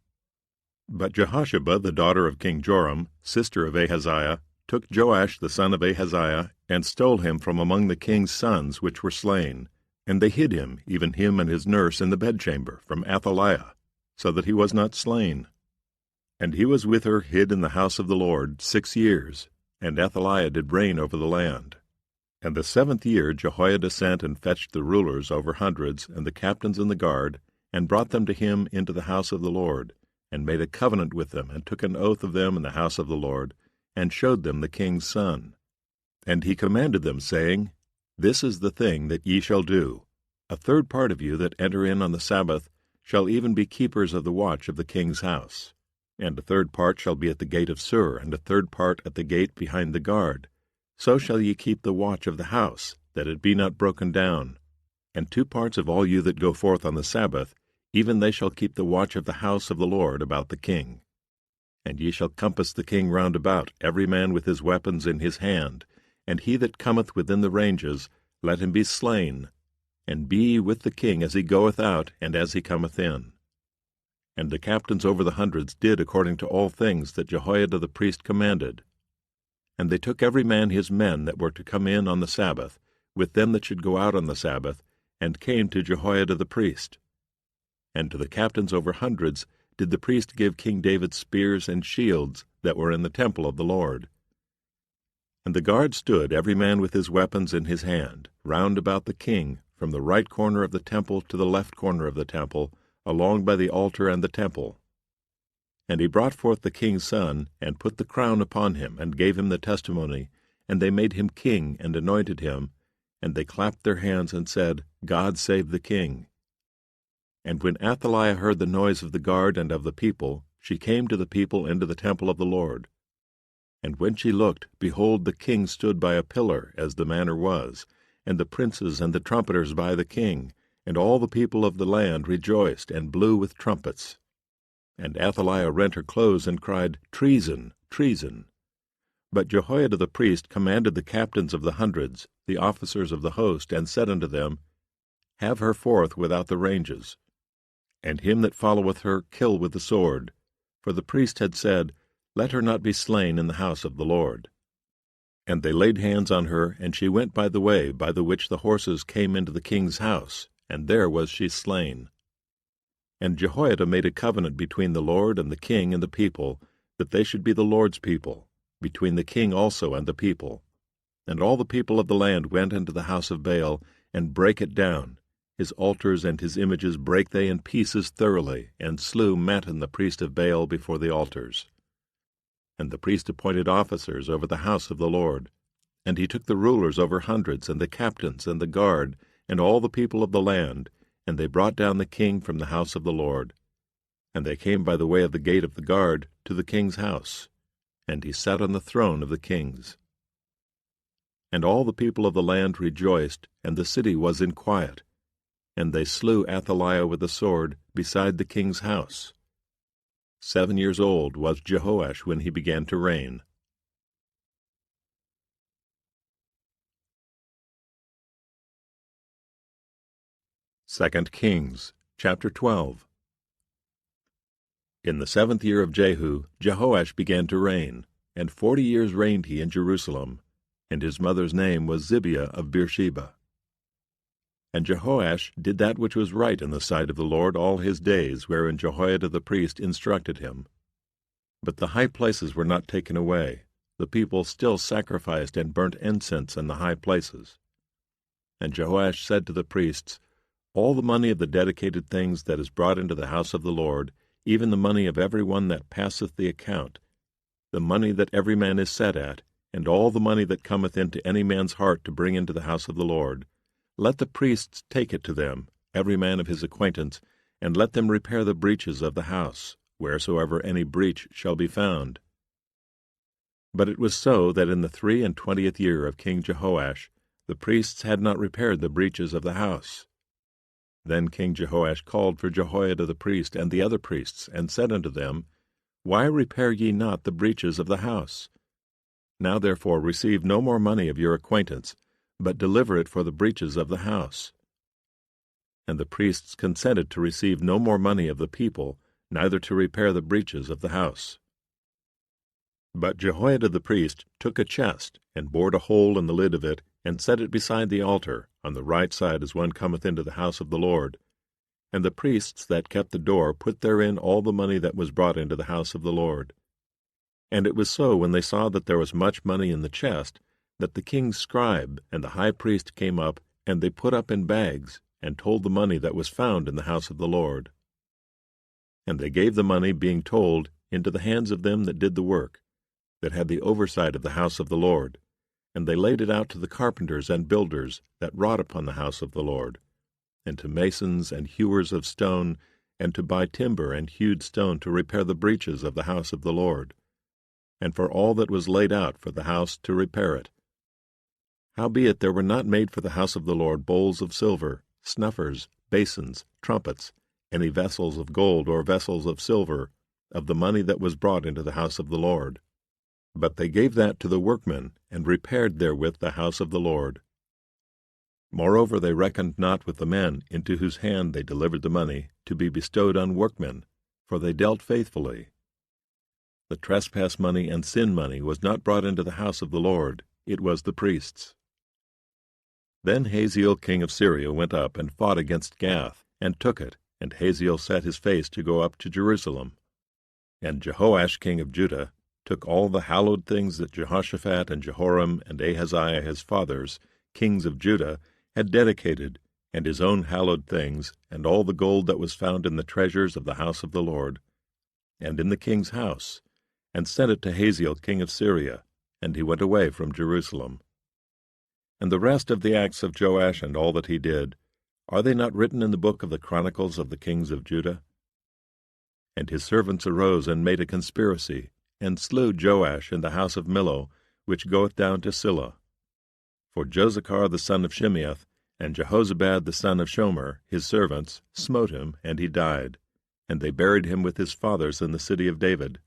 But Jehosheba the daughter of King Joram, sister of Ahaziah, took Joash the son of Ahaziah, and stole him from among the king's sons which were slain. And they hid him, even him and his nurse, in the bedchamber, from Athaliah, so that he was not slain. And he was with her hid in the house of the Lord 6 years, and Athaliah did reign over the land. And the 7th year Jehoiada sent and fetched the rulers over hundreds, and the captains in the guard, and brought them to him into the house of the Lord, and made a covenant with them, and took an oath of them in the house of the Lord, and showed them the king's son. And he commanded them, saying, This is the thing that ye shall do. A 1/3 part of you that enter in on the Sabbath shall even be keepers of the watch of the king's house. And a 1/3 part shall be at the gate of Sur, and a 1/3 part at the gate behind the guard. So shall ye keep the watch of the house, that it be not broken down. And 2 parts of all you that go forth on the Sabbath, even they shall keep the watch of the house of the Lord about the king. And ye shall compass the king round about, every man with his weapons in his hand, and he that cometh within the ranges, let him be slain, and be ye with the king as he goeth out, and as he cometh in. And the captains over the hundreds did according to all things that Jehoiada the priest commanded. And they took every man his men that were to come in on the Sabbath, with them that should go out on the Sabbath, and came to Jehoiada the priest. And to the captains over hundreds did the priest give King David spears and shields that were in the temple of the Lord. And the guard stood, every man with his weapons in his hand, round about the king, from the right corner of the temple to the left corner of the temple, along by the altar and the temple. And he brought forth the king's son, and put the crown upon him, and gave him the testimony, and they made him king, and anointed him, and they clapped their hands, and said, God save the king. And when Athaliah heard the noise of the guard and of the people, she came to the people into the temple of the Lord. And when she looked, behold, the king stood by a pillar, as the manner was, and the princes and the trumpeters by the king, and all the people of the land rejoiced, and blew with trumpets. And Athaliah rent her clothes, and cried, Treason, treason! But Jehoiada the priest commanded the captains of the hundreds, the officers of the host, and said unto them, Have her forth without the ranges, and him that followeth her kill with the sword. For the priest had said, Let her not be slain in the house of the Lord. And they laid hands on her, and she went by the way by the which the horses came into the king's house, and there was she slain. And Jehoiada made a covenant between the Lord and the king and the people, that they should be the Lord's people, between the king also and the people. And all the people of the land went into the house of Baal, and brake it down. His altars and his images brake they in pieces thoroughly, and slew Mattan the priest of Baal before the altars. And the priest appointed officers over the house of the Lord. And he took the rulers over hundreds, and the captains, and the guard, and all the people of the land, and they brought down the king from the house of the Lord. And they came by the way of the gate of the guard to the king's house, and he sat on the throne of the kings. And all the people of the land rejoiced, and the city was in quiet. And they slew Athaliah with the sword beside the king's house. 7 years old was Jehoash when he began to reign. 2 Kings chapter 12. In the 7th year of Jehu, Jehoash began to reign, and 40 years reigned he in Jerusalem, and his mother's name was Zibiah of Beersheba. And Jehoash did that which was right in the sight of the Lord all his days, wherein Jehoiada the priest instructed him. But the high places were not taken away. The people still sacrificed and burnt incense in the high places. And Jehoash said to the priests, All the money of the dedicated things that is brought into the house of the Lord, even the money of every one that passeth the account, the money that every man is set at, and all the money that cometh into any man's heart to bring into the house of the Lord, let the priests take it to them, every man of his acquaintance, and let them repair the breaches of the house, wheresoever any breach shall be found. But it was so that in the 23 year of King Jehoash, the priests had not repaired the breaches of the house. Then King Jehoash called for Jehoiada the priest and the other priests, and said unto them, Why repair ye not the breaches of the house? Now therefore receive no more money of your acquaintance, but deliver it for the breaches of the house. And the priests consented to receive no more money of the people, neither to repair the breaches of the house. But Jehoiada the priest took a chest, and bored a hole in the lid of it, and set it beside the altar, on the right side as one cometh into the house of the Lord. And the priests that kept the door put therein all the money that was brought into the house of the Lord. And it was so, when they saw that there was much money in the chest, that the king's scribe and the high priest came up, and they put up in bags, and told the money that was found in the house of the Lord. And they gave the money, being told, into the hands of them that did the work, that had the oversight of the house of the Lord, and they laid it out to the carpenters and builders that wrought upon the house of the Lord, and to masons and hewers of stone, and to buy timber and hewed stone to repair the breaches of the house of the Lord, and for all that was laid out for the house to repair it. Howbeit there were not made for the house of the Lord bowls of silver, snuffers, basins, trumpets, any vessels of gold or vessels of silver, of the money that was brought into the house of the Lord. But they gave that to the workmen, and repaired therewith the house of the Lord. Moreover they reckoned not with the men into whose hand they delivered the money, to be bestowed on workmen, for they dealt faithfully. The trespass money and sin money was not brought into the house of the Lord, it was the priests. Then Hazael king of Syria went up and fought against Gath, and took it, and Hazael set his face to go up to Jerusalem. And Jehoash king of Judah took all the hallowed things that Jehoshaphat and Jehoram and Ahaziah his fathers, kings of Judah, had dedicated, and his own hallowed things, and all the gold that was found in the treasures of the house of the Lord, and in the king's house, and sent it to Hazael king of Syria, and he went away from Jerusalem. And the rest of the acts of Joash and all that he did, are they not written in the book of the Chronicles of the kings of Judah? And his servants arose and made a conspiracy, and slew Joash in the house of Millo, which goeth down to Silla. For Josachar the son of Shimeath, and Jehozabad the son of Shomer, his servants, smote him, and he died. And they buried him with his fathers in the city of David.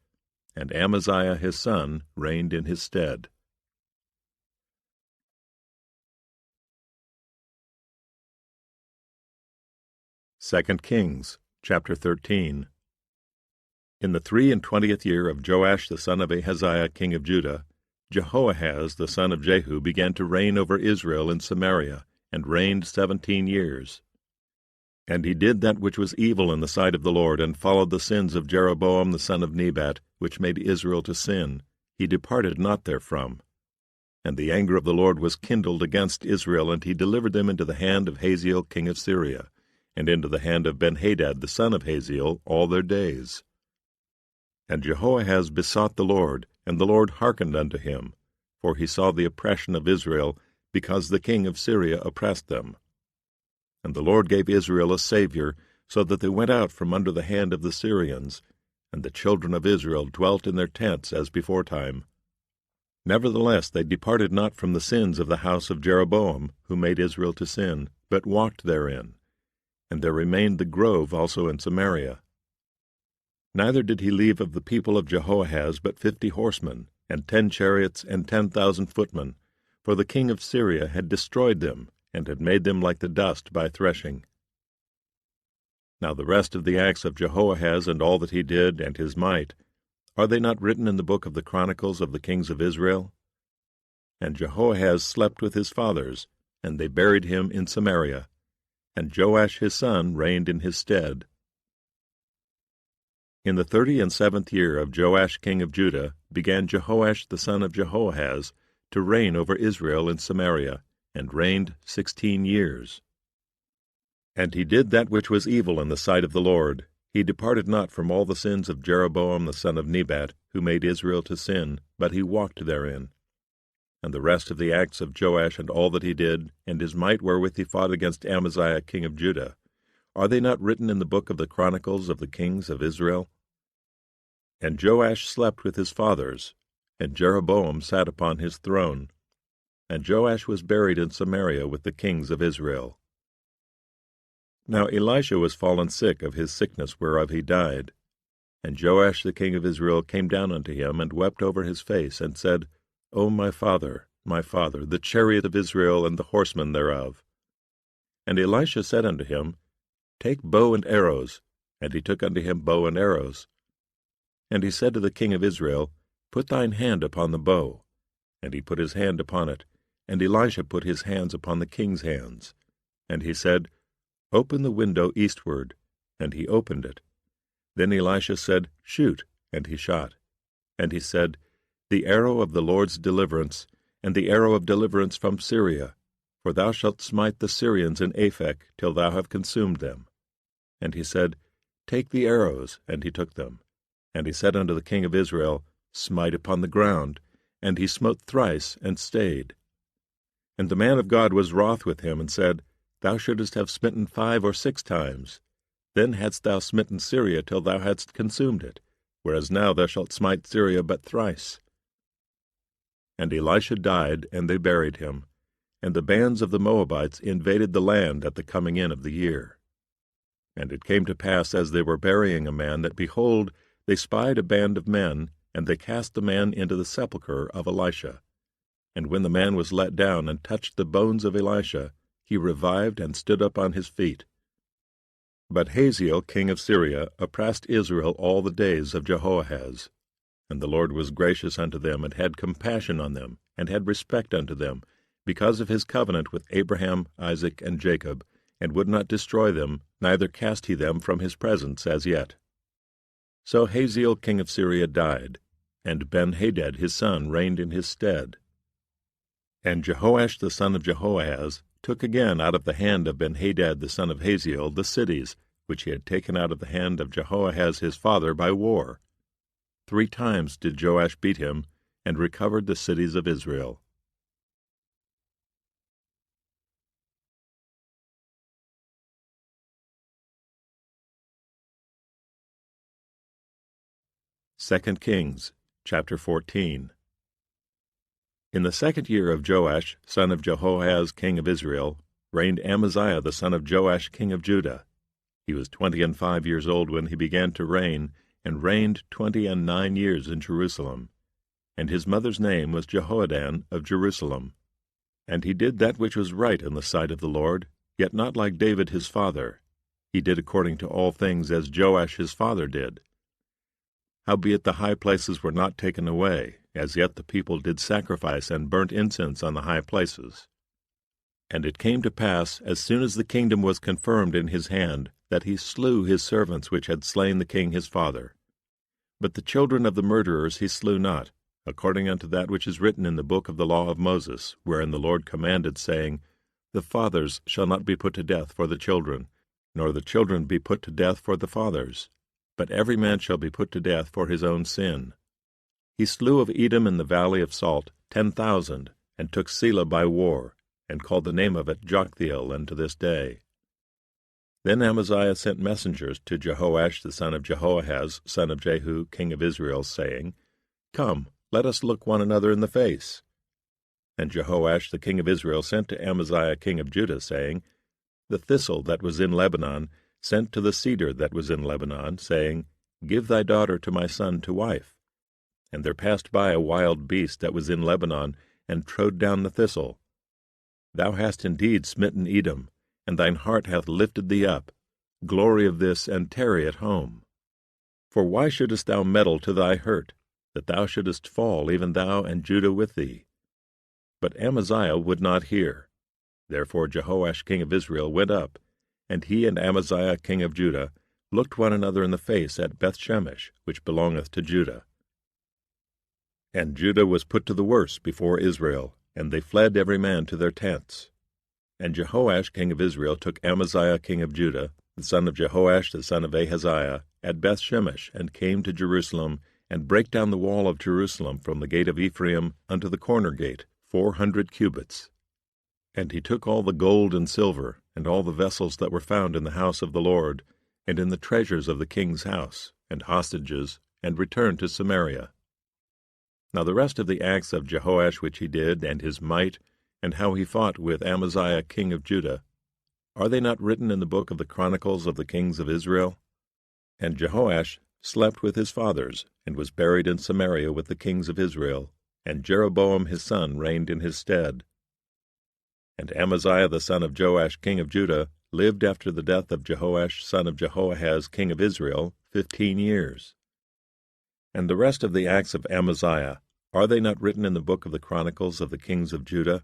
And Amaziah his son reigned in his stead. 2 Kings chapter 13. In the 23 year of Joash the son of Ahaziah king of Judah, Jehoahaz the son of Jehu began to reign over Israel in Samaria, and reigned 17 years. And he did that which was evil in the sight of the Lord, and followed the sins of Jeroboam the son of Nebat, which made Israel to sin. He departed not therefrom. And the anger of the Lord was kindled against Israel, and he delivered them into the hand of Hazael king of Syria, and into the hand of Benhadad the son of Hazael all their days. And Jehoahaz besought the Lord, and the Lord hearkened unto him, for he saw the oppression of Israel, because the king of Syria oppressed them. And the Lord gave Israel a Saviour, so that they went out from under the hand of the Syrians, and the children of Israel dwelt in their tents as beforetime. Nevertheless they departed not from the sins of the house of Jeroboam, who made Israel to sin, but walked therein. And there remained the grove also in Samaria. Neither did he leave of the people of Jehoahaz but 50 horsemen, and 10 chariots, and 10,000 footmen, for the king of Syria had destroyed them, and had made them like the dust by threshing. Now the rest of the acts of Jehoahaz, and all that he did, and his might, are they not written in the book of the Chronicles of the kings of Israel? And Jehoahaz slept with his fathers, and they buried him in Samaria, and Joash his son reigned in his stead. In the 37th year of Joash king of Judah began Jehoash the son of Jehoahaz to reign over Israel in Samaria, and reigned 16 years. And he did that which was evil in the sight of the Lord. He departed not from all the sins of Jeroboam the son of Nebat, who made Israel to sin, but he walked therein. And the rest of the acts of Joash, and all that he did, and his might wherewith he fought against Amaziah king of Judah, are they not written in the book of the Chronicles of the kings of Israel? And Joash slept with his fathers, and Jeroboam sat upon his throne. And Joash was buried in Samaria with the kings of Israel. Now Elisha was fallen sick of his sickness whereof he died. And Joash the king of Israel came down unto him, and wept over his face, and said, O my father, the chariot of Israel, and the horsemen thereof. And Elisha said unto him, Take bow and arrows. And he took unto him bow and arrows. And he said to the king of Israel, Put thine hand upon the bow. And he put his hand upon it, and Elisha put his hands upon the king's hands. And he said, Open the window eastward. And he opened it. Then Elisha said, Shoot. And he shot. And he said, The arrow of the Lord's deliverance, and the arrow of deliverance from Syria, for thou shalt smite the Syrians in Aphek till thou have consumed them. And he said, Take the arrows. And he took them. And he said unto the king of Israel, Smite upon the ground. And he smote thrice, and stayed. And the man of God was wroth with him, and said, Thou shouldest have smitten 5 or 6 times. Then hadst thou smitten Syria till thou hadst consumed it, whereas now thou shalt smite Syria but thrice. And Elisha died, and they buried him. And the bands of the Moabites invaded the land at the coming in of the year. And it came to pass, as they were burying a man, that, behold, they spied a band of men, and they cast the man into the sepulchre of Elisha. And when the man was let down, and touched the bones of Elisha, he revived, and stood up on his feet. But Hazael king of Syria oppressed Israel all the days of Jehoahaz. And the Lord was gracious unto them, and had compassion on them, and had respect unto them, because of his covenant with Abraham, Isaac, and Jacob, and would not destroy them, neither cast he them from his presence as yet. So Hazael king of Syria died, and Benhadad his son reigned in his stead. And Jehoash the son of Jehoahaz took again out of the hand of Benhadad the son of Hazael the cities, which he had taken out of the hand of Jehoahaz his father by war. 3 times did Joash beat him, and recovered the cities of Israel. 2 Kings chapter 14. In the 2nd year of Joash, son of Jehoahaz, king of Israel, reigned Amaziah the son of Joash, king of Judah. He was 25 years old when he began to reign, and reigned 29 years in Jerusalem. And his mother's name was Jehoaddan of Jerusalem. And he did that which was right in the sight of the Lord, yet not like David his father. He did according to all things as Joash his father did. Howbeit the high places were not taken away, as yet the people did sacrifice and burnt incense on the high places. And it came to pass, as soon as the kingdom was confirmed in his hand, that he slew his servants which had slain the king his father. But the children of the murderers he slew not, according unto that which is written in the book of the law of Moses, wherein the Lord commanded, saying, The fathers shall not be put to death for the children, nor the children be put to death for the fathers, but every man shall be put to death for his own sin. He slew of Edom in the valley of Salt 10,000, and took Selah by war, and called the name of it Joktheel unto this day. Then Amaziah sent messengers to Jehoash the son of Jehoahaz, son of Jehu, king of Israel, saying, Come, let us look one another in the face. And Jehoash the king of Israel sent to Amaziah king of Judah, saying, The thistle that was in Lebanon sent to the cedar that was in Lebanon, saying, Give thy daughter to my son to wife. And there passed by a wild beast that was in Lebanon, and trode down the thistle. Thou hast indeed smitten Edom, and thine heart hath lifted thee up. Glory of this, and tarry at home. For why shouldest thou meddle to thy hurt, that thou shouldest fall, even thou and Judah with thee? But Amaziah would not hear. Therefore Jehoash king of Israel went up, and he and Amaziah king of Judah looked one another in the face at Bethshemesh, which belongeth to Judah. And Judah was put to the worse before Israel, and they fled every man to their tents. And Jehoash king of Israel took Amaziah king of Judah, the son of Jehoash the son of Ahaziah, at Bethshemesh, and came to Jerusalem, and brake down the wall of Jerusalem from the gate of Ephraim unto the corner gate, 400 cubits. And he took all the gold and silver, and all the vessels that were found in the house of the Lord, and in the treasures of the king's house, and hostages, and returned to Samaria. Now the rest of the acts of Jehoash which he did, and his might, and how he fought with Amaziah king of Judah, are they not written in the book of the Chronicles of the kings of Israel? And Jehoash slept with his fathers, and was buried in Samaria with the kings of Israel, and Jeroboam his son reigned in his stead. And Amaziah the son of Joash king of Judah lived after the death of Jehoash son of Jehoahaz king of Israel 15 years. And the rest of the acts of Amaziah, are they not written in the book of the Chronicles of the kings of Judah?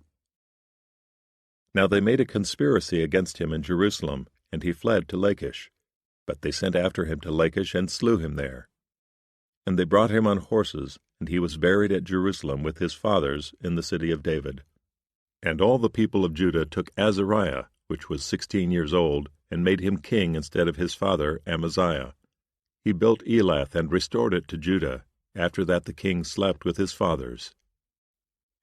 Now they made a conspiracy against him in Jerusalem, and he fled to Lachish. But they sent after him to Lachish, and slew him there. And they brought him on horses, and he was buried at Jerusalem with his fathers in the city of David. And all the people of Judah took Azariah, which was 16 years old, and made him king instead of his father Amaziah. He built Elath and restored it to Judah. After that the king slept with his fathers.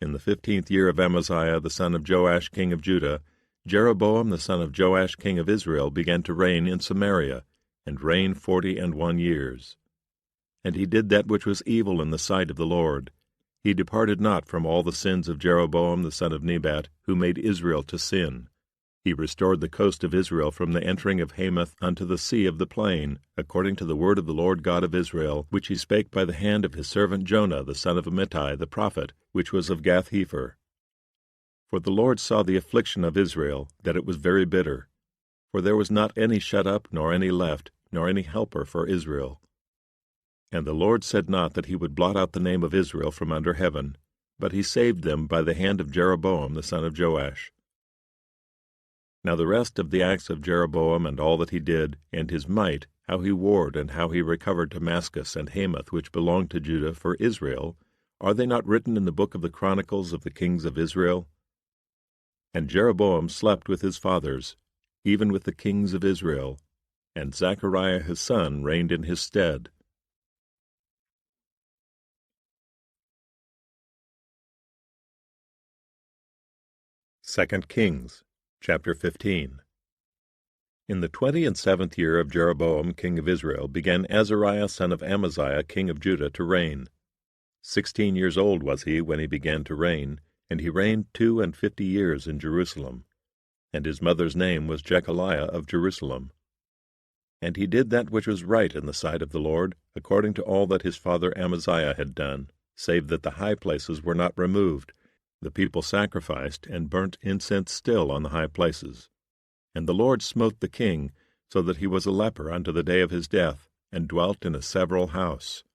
In the 15th year of Amaziah the son of Joash king of Judah, Jeroboam the son of Joash king of Israel began to reign in Samaria, and reigned 41 years. And he did that which was evil in the sight of the Lord. He departed not from all the sins of Jeroboam the son of Nebat, who made Israel to sin. He restored the coast of Israel from the entering of Hamath unto the sea of the plain, according to the word of the Lord God of Israel, which he spake by the hand of his servant Jonah the son of Amittai the prophet, which was of Gath-hepher. For the Lord saw the affliction of Israel, that it was very bitter. For there was not any shut up, nor any left, nor any helper for Israel. And the Lord said not that he would blot out the name of Israel from under heaven, but he saved them by the hand of Jeroboam the son of Joash. Now the rest of the acts of Jeroboam, and all that he did, and his might, how he warred, and how he recovered Damascus and Hamath, which belonged to Judah, for Israel, are they not written in the book of the Chronicles of the kings of Israel? And Jeroboam slept with his fathers, even with the kings of Israel, and Zechariah his son reigned in his stead. 2 Kings chapter 15. In the 27th year of Jeroboam king of Israel began Azariah son of Amaziah king of Judah to reign. 16 years old was he when he began to reign, and he reigned 52 years in Jerusalem. And his mother's name was Jechaliah of Jerusalem. And he did that which was right in the sight of the Lord, according to all that his father Amaziah had done, save that the high places were not removed. The people sacrificed and burnt incense still on the high places. And the Lord smote the king, so that he was a leper unto the day of his death, and dwelt in a several house.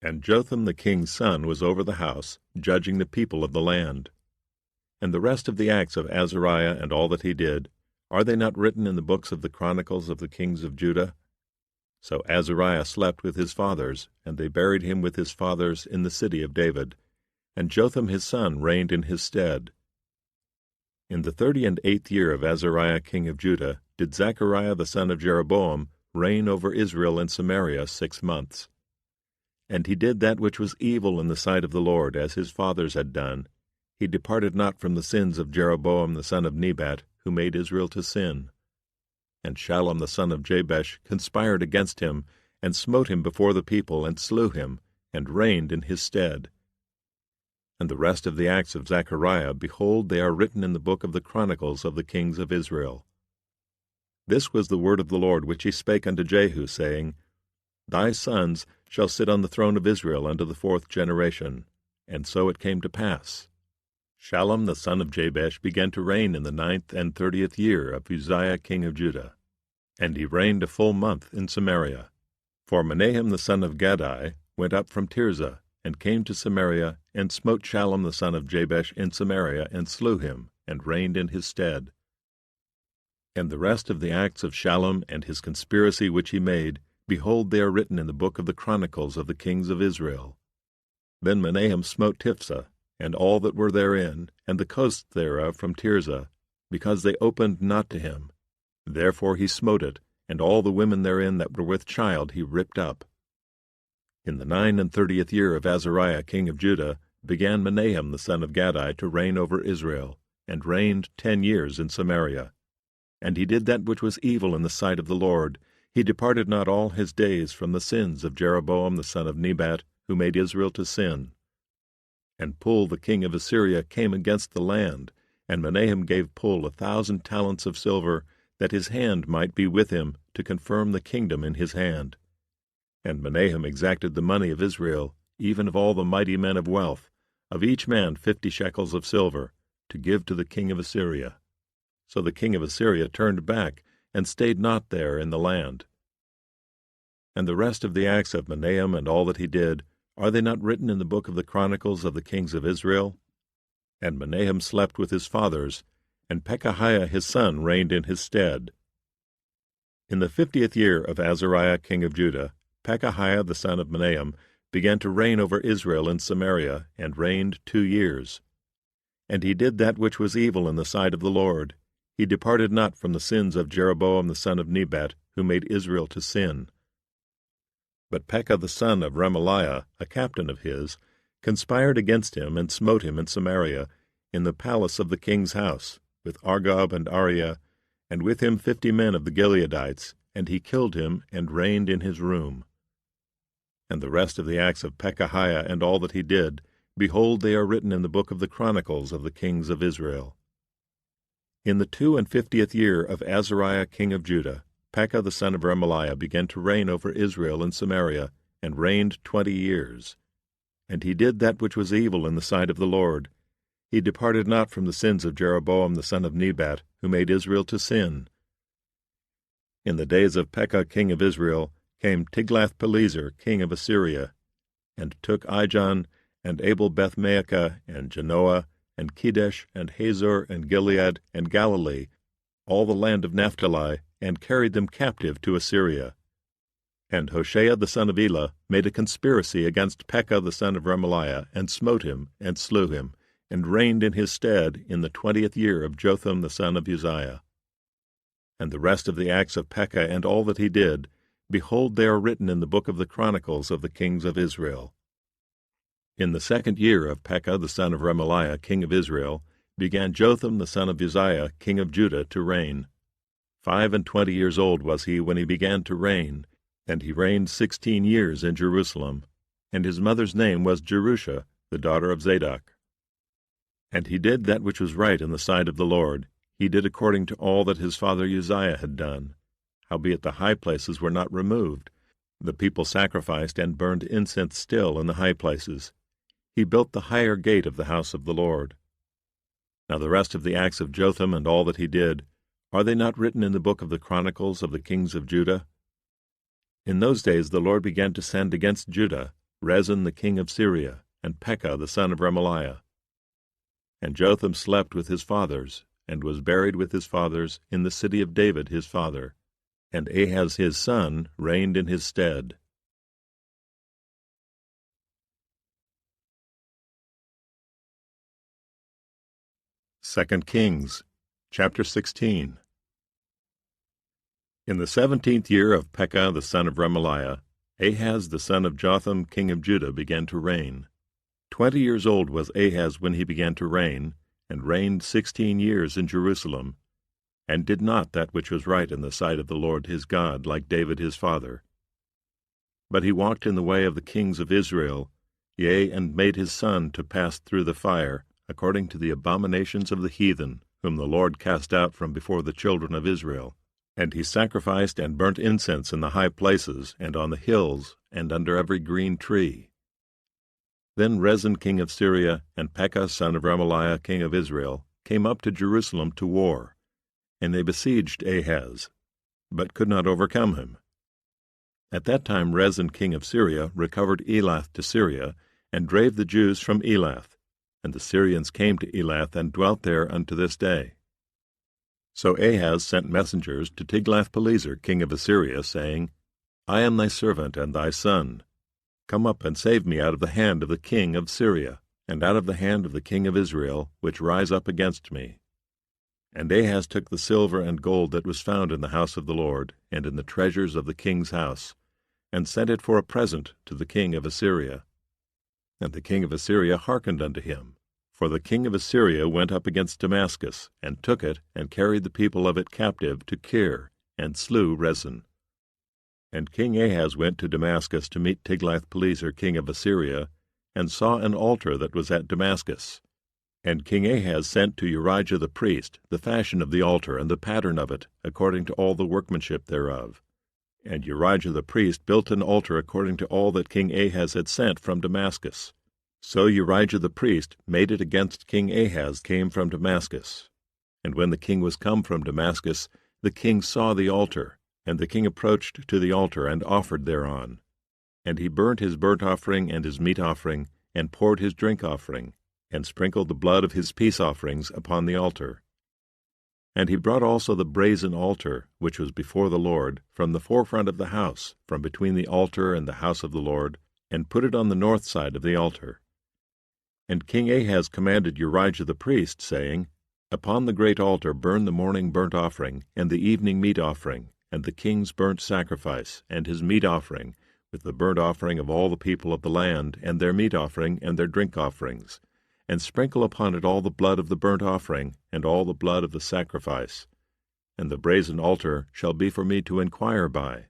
And Jotham the king's son was over the house, judging the people of the land. And the rest of the acts of Azariah and all that he did, are they not written in the books of the chronicles of the kings of Judah? So Azariah slept with his fathers, and they buried him with his fathers in the city of David. And Jotham his son reigned in his stead. In the 38th year of Azariah king of Judah did Zechariah the son of Jeroboam reign over Israel in Samaria 6 months. And he did that which was evil in the sight of the Lord, as his fathers had done. He departed not from the sins of Jeroboam the son of Nebat, who made Israel to sin. And Shallum the son of Jabesh conspired against him, and smote him before the people, and slew him, and reigned in his stead. And the rest of the acts of Zechariah, behold, they are written in the book of the chronicles of the kings of Israel. This was the word of the Lord which he spake unto Jehu, saying, Thy sons shall sit on the throne of Israel unto the 4th generation. And so it came to pass. Shallum the son of Jabesh began to reign in the 9th and 30th year of Uzziah king of Judah. And he reigned a full month in Samaria. For Menahem the son of Gadai went up from Tirzah, and came to Samaria, and smote Shallum the son of Jabesh in Samaria, and slew him, and reigned in his stead. And the rest of the acts of Shallum and his conspiracy which he made, behold, they are written in the book of the chronicles of the kings of Israel. Then Menahem smote Tiphsah, and all that were therein, and the coasts thereof from Tirzah, because they opened not to him. Therefore he smote it, and all the women therein that were with child he ripped up. In the 39th year of Azariah king of Judah began Menahem the son of Gadai to reign over Israel, and reigned 10 years in Samaria. And he did that which was evil in the sight of the Lord. He departed not all his days from the sins of Jeroboam the son of Nebat, who made Israel to sin. And Pul the king of Assyria came against the land, and Menahem gave Pul 1,000 talents of silver, that his hand might be with him, to confirm the kingdom in his hand. And Menahem exacted the money of Israel, even of all the mighty men of wealth, of each man 50 shekels of silver, to give to the king of Assyria. So the king of Assyria turned back, and stayed not there in the land. And the rest of the acts of Menahem and all that he did, are they not written in the book of the chronicles of the kings of Israel? And Menahem slept with his fathers, and Pekahiah his son reigned in his stead. In the 50th year of Azariah king of Judah, Pekahiah the son of Menahem began to reign over Israel in Samaria, and reigned 2 years. And he did that which was evil in the sight of the Lord. He departed not from the sins of Jeroboam the son of Nebat, who made Israel to sin. But Pekah the son of Remaliah, a captain of his, conspired against him, and smote him in Samaria, in the palace of the king's house, with Argob and Ariah, and with him 50 men of the Gileadites, and he killed him, and reigned in his room. And the rest of the acts of Pekahiah and all that he did, behold, they are written in the book of the chronicles of the kings of Israel. In the 52nd year of Azariah king of Judah, Pekah the son of Remaliah began to reign over Israel in Samaria, and reigned 20 years. And he did that which was evil in the sight of the Lord. He departed not from the sins of Jeroboam the son of Nebat, who made Israel to sin. In the days of Pekah king of Israel came Tiglath-Pileser king of Assyria, and took Ijon, and Abel-Beth-Maachah, and Genoa, and Kedesh, and Hazor, and Gilead, and Galilee, all the land of Naphtali, and carried them captive to Assyria. And Hoshea the son of Elah made a conspiracy against Pekah the son of Remaliah, and smote him, and slew him, and reigned in his stead in the 20th year of Jotham the son of Uzziah. And the rest of the acts of Pekah and all that he did, behold, they are written in the book of the chronicles of the kings of Israel. In the 2nd year of Pekah the son of Remaliah king of Israel began Jotham the son of Uzziah king of Judah to reign. 25 years old was he when he began to reign, and he reigned 16 years in Jerusalem. And his mother's name was Jerusha, the daughter of Zadok. And he did that which was right in the sight of the Lord. He did according to all that his father Uzziah had done. Howbeit the high places were not removed. The people sacrificed and burned incense still in the high places. He built the higher gate of the house of the Lord. Now the rest of the acts of Jotham and all that he did, are they not written in the book of the Chronicles of the kings of Judah? In those days the Lord began to send against Judah Rezin the king of Syria, and Pekah the son of Remaliah. And Jotham slept with his fathers, and was buried with his fathers in the city of David his father. And Ahaz his son reigned in his stead. Second Kings, chapter 16. In the 17th year of Pekah the son of Remaliah, Ahaz the son of Jotham king of Judah began to reign. 20 years old was Ahaz when he began to reign, and reigned 16 years in Jerusalem, and did not that which was right in the sight of the Lord his God, like David his father. But he walked in the way of the kings of Israel, yea, and made his son to pass through the fire, according to the abominations of the heathen, whom the Lord cast out from before the children of Israel. And he sacrificed and burnt incense in the high places, and on the hills, and under every green tree. Then Rezin king of Syria, and Pekah son of Remaliah king of Israel, came up to Jerusalem to war, and they besieged Ahaz, but could not overcome him. At that time Rezin king of Syria recovered Elath to Syria, and drave the Jews from Elath, and the Syrians came to Elath, and dwelt there unto this day. So Ahaz sent messengers to Tiglath-Pileser king of Assyria, saying, I am thy servant and thy son. Come up and save me out of the hand of the king of Syria, and out of the hand of the king of Israel, which rise up against me. And Ahaz took the silver and gold that was found in the house of the Lord, and in the treasures of the king's house, and sent it for a present to the king of Assyria. And the king of Assyria hearkened unto him. For the king of Assyria went up against Damascus, and took it, and carried the people of it captive to Kir, and slew Rezin. And King Ahaz went to Damascus to meet Tiglath-Pileser king of Assyria, and saw an altar that was at Damascus. And King Ahaz sent to Urijah the priest the fashion of the altar and the pattern of it, according to all the workmanship thereof. And Urijah the priest built an altar according to all that King Ahaz had sent from Damascus. So Urijah the priest made it against King Ahaz came from Damascus. And when the king was come from Damascus, the king saw the altar, and the king approached to the altar and offered thereon. And he burnt his burnt offering and his meat offering, and poured his drink offering, and sprinkled the blood of his peace offerings upon the altar. And he brought also the brazen altar, which was before the Lord, from the forefront of the house, from between the altar and the house of the Lord, and put it on the north side of the altar. And King Ahaz commanded Urijah the priest, saying, Upon the great altar burn the morning burnt offering, and the evening meat offering, and the king's burnt sacrifice, and his meat offering, with the burnt offering of all the people of the land, and their meat offering, and their drink offerings, and sprinkle upon it all the blood of the burnt offering, and all the blood of the sacrifice. And the brazen altar shall be for me to inquire by.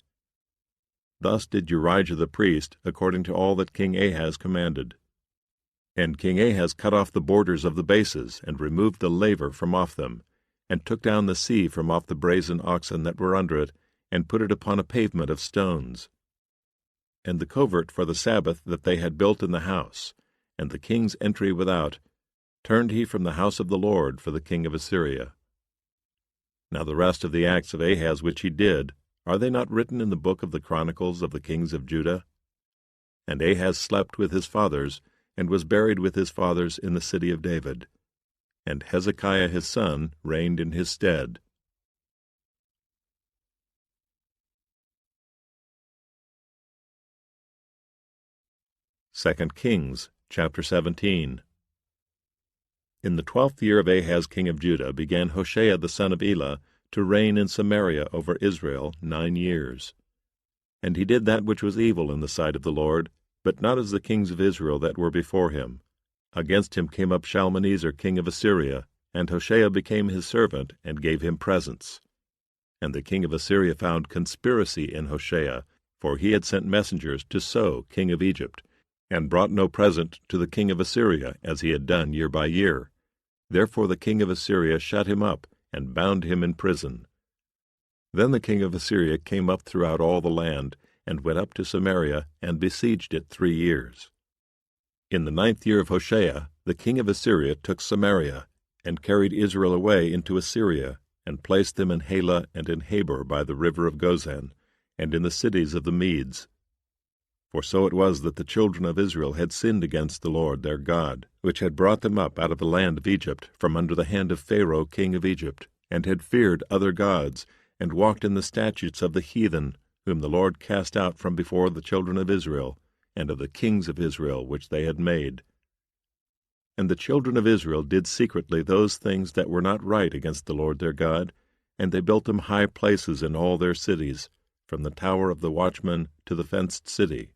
Thus did Urijah the priest, according to all that King Ahaz commanded. And King Ahaz cut off the borders of the bases, and removed the laver from off them, and took down the sea from off the brazen oxen that were under it, and put it upon a pavement of stones. And the covert for the Sabbath that they had built in the house, and the king's entry without, turned he from the house of the Lord for the king of Assyria. Now the rest of the acts of Ahaz which he did, are they not written in the book of the Chronicles of the kings of Judah? And Ahaz slept with his fathers, and was buried with his fathers in the city of David. And Hezekiah his son reigned in his stead. Second Kings, chapter 17. In the 12th year of Ahaz king of Judah began Hoshea the son of Elah to reign in Samaria over Israel 9 years. And he did that which was evil in the sight of the Lord, but not as the kings of Israel that were before him. Against him came up Shalmaneser king of Assyria, and Hoshea became his servant, and gave him presents. And the king of Assyria found conspiracy in Hoshea, for he had sent messengers to So, king of Egypt, and brought no present to the king of Assyria, as he had done year by year. Therefore the king of Assyria shut him up, and bound him in prison. Then the king of Assyria came up throughout all the land, and went up to Samaria, and besieged it 3 years. In the 9th year of Hoshea, the king of Assyria took Samaria, and carried Israel away into Assyria, and placed them in Halah and in Habor by the river of Gozan, and in the cities of the Medes. For so it was that the children of Israel had sinned against the Lord their God, which had brought them up out of the land of Egypt, from under the hand of Pharaoh king of Egypt, and had feared other gods, and walked in the statutes of the heathen, whom the Lord cast out from before the children of Israel, and of the kings of Israel which they had made. And the children of Israel did secretly those things that were not right against the Lord their God, and they built them high places in all their cities, from the tower of the watchman to the fenced city.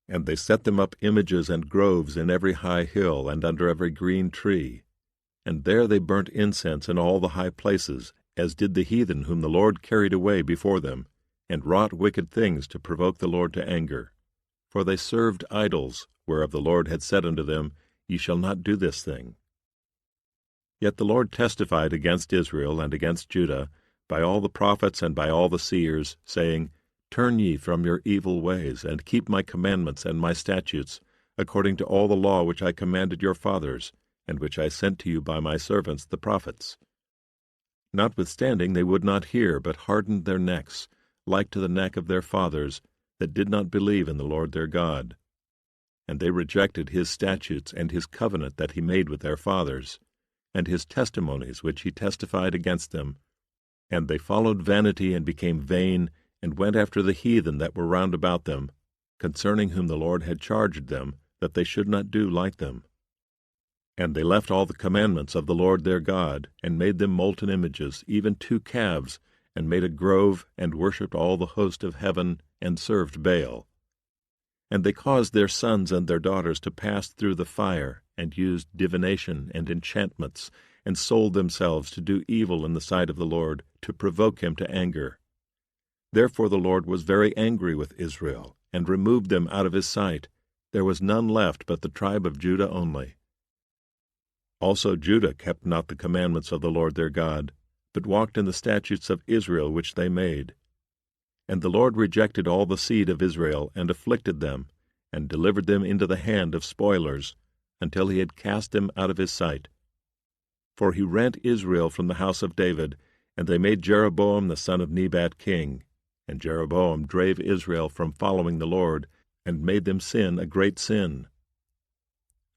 And they set them up images and groves in every high hill and under every green tree. And there they burnt incense in all the high places, as did the heathen whom the Lord carried away before them, and wrought wicked things to provoke the Lord to anger. For they served idols, whereof the Lord had said unto them, Ye shall not do this thing. Yet the Lord testified against Israel and against Judah, by all the prophets and by all the seers, saying, Turn ye from your evil ways, and keep my commandments and my statutes, according to all the law which I commanded your fathers, and which I sent to you by my servants the prophets. Notwithstanding they would not hear, but hardened their necks, like to the neck of their fathers, that did not believe in the Lord their God. And they rejected his statutes and his covenant that he made with their fathers, and his testimonies which he testified against them. And they followed vanity and became vain, and went after the heathen that were round about them, concerning whom the Lord had charged them, that they should not do like them. And they left all the commandments of the Lord their God, and made them molten images, even 2 calves, and made a grove, and worshipped all the host of heaven, and served Baal. And they caused their sons and their daughters to pass through the fire, and used divination and enchantments, and sold themselves to do evil in the sight of the Lord, to provoke him to anger. Therefore the Lord was very angry with Israel, and removed them out of his sight. There was none left but the tribe of Judah only. Also Judah kept not the commandments of the Lord their God, but walked in the statutes of Israel which they made. And the Lord rejected all the seed of Israel, and afflicted them, and delivered them into the hand of spoilers, until he had cast them out of his sight. For he rent Israel from the house of David, and they made Jeroboam the son of Nebat king. And Jeroboam drave Israel from following the Lord, and made them sin a great sin.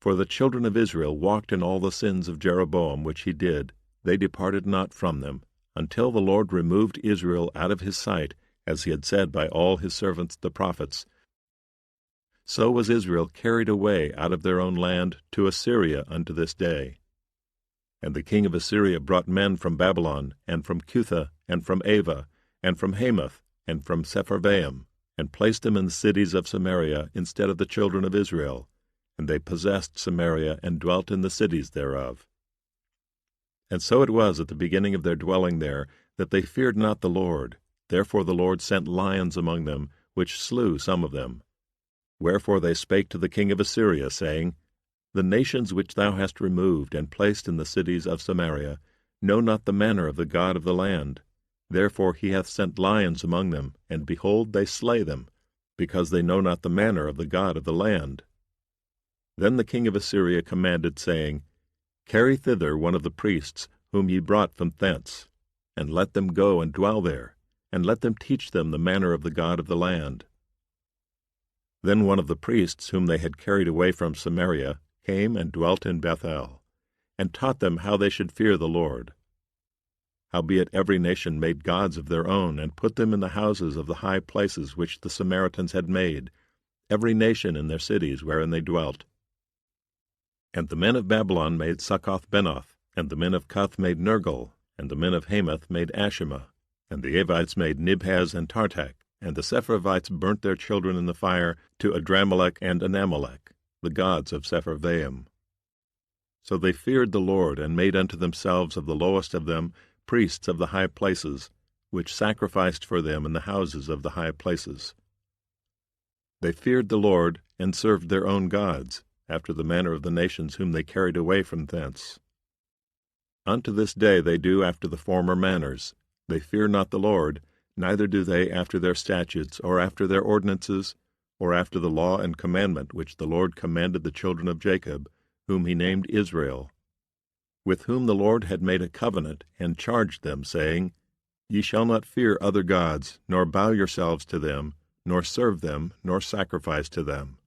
For the children of Israel walked in all the sins of Jeroboam which he did, they departed not from them, until the Lord removed Israel out of his sight, as he had said by all his servants the prophets. So was Israel carried away out of their own land to Assyria unto this day. And the king of Assyria brought men from Babylon, and from Cutha, and from Ava, and from Hamath, and from Sepharvaim, and placed them in the cities of Samaria instead of the children of Israel. And they possessed Samaria, and dwelt in the cities thereof. And so it was at the beginning of their dwelling there, that they feared not the Lord. Therefore the Lord sent lions among them, which slew some of them. Wherefore they spake to the king of Assyria, saying, The nations which thou hast removed and placed in the cities of Samaria know not the manner of the God of the land. Therefore he hath sent lions among them, and behold, they slay them, because they know not the manner of the God of the land. Then the king of Assyria commanded, saying, Carry thither one of the priests, whom ye brought from thence, and let them go and dwell there, and let them teach them the manner of the God of the land. Then one of the priests whom they had carried away from Samaria came and dwelt in Bethel, and taught them how they should fear the Lord. Howbeit every nation made gods of their own, and put them in the houses of the high places which the Samaritans had made, every nation in their cities wherein they dwelt. And the men of Babylon made Succoth-Benoth, and the men of Cuth made Nergal, and the men of Hamath made Ashima, and the Avites made Nibhaz and Tartak, and the Sepharvites burnt their children in the fire to Adramelech and Anamelech, the gods of Sepharvaim. So they feared the Lord, and made unto themselves of the lowest of them priests of the high places, which sacrificed for them in the houses of the high places. They feared the Lord, and served their own gods, after the manner of the nations whom they carried away from thence. Unto this day they do after the former manners. They fear not the Lord, neither do they after their statutes, or after their ordinances, or after the law and commandment which the Lord commanded the children of Jacob, whom he named Israel, with whom the Lord had made a covenant, and charged them, saying, Ye shall not fear other gods, nor bow yourselves to them, nor serve them, nor sacrifice to them.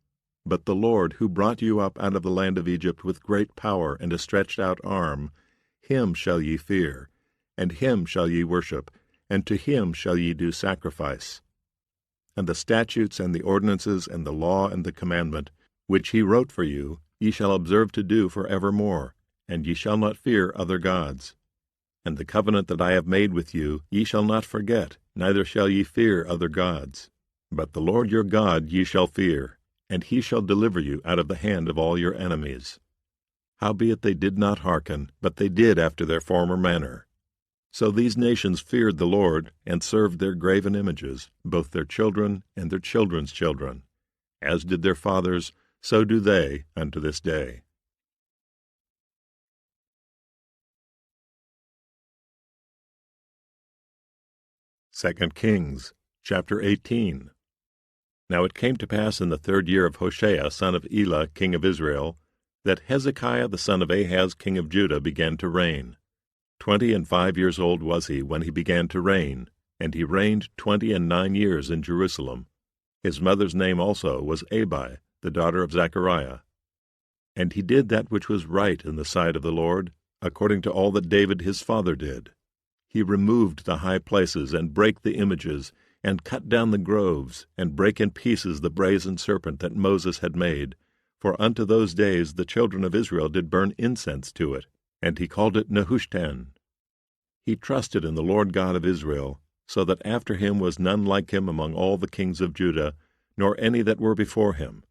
But the Lord, who brought you up out of the land of Egypt with great power and a stretched out arm, him shall ye fear, and him shall ye worship, and to him shall ye do sacrifice. And the statutes and the ordinances and the law and the commandment, which he wrote for you, ye shall observe to do for evermore, and ye shall not fear other gods. And the covenant that I have made with you ye shall not forget, neither shall ye fear other gods. But the Lord your God ye shall fear, and he shall deliver you out of the hand of all your enemies. Howbeit they did not hearken, but they did after their former manner. So these nations feared the Lord, and served their graven images, both their children and their children's children. As did their fathers, so do they unto this day. Second Kings, chapter 18. Now it came to pass in the 3rd year of Hoshea, son of Elah, king of Israel, that Hezekiah the son of Ahaz, king of Judah, began to reign. 25 years old was he when he began to reign, and he reigned 29 years in Jerusalem. His mother's name also was Abi, the daughter of Zechariah. And he did that which was right in the sight of the Lord, according to all that David his father did. He removed the high places, and brake the images, and cut down the groves, and brake in pieces the brazen serpent that Moses had made. For unto those days the children of Israel did burn incense to it, and he called it Nehushtan. He trusted in the Lord God of Israel, so that after him was none like him among all the kings of Judah, nor any that were before him.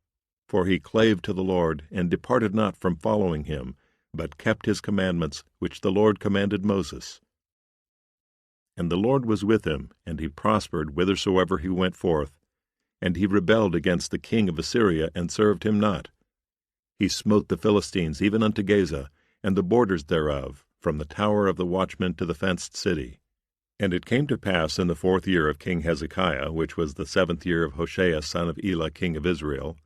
For he clave to the Lord, and departed not from following him, but kept his commandments, which the Lord commanded Moses. And the Lord was with him, and he prospered whithersoever he went forth. And he rebelled against the king of Assyria, and served him not. He smote the Philistines even unto Gaza, and the borders thereof, from the tower of the watchman to the fenced city. And it came to pass in the 4th year of King Hezekiah, which was the 7th year of Hoshea son of Elah king of Israel,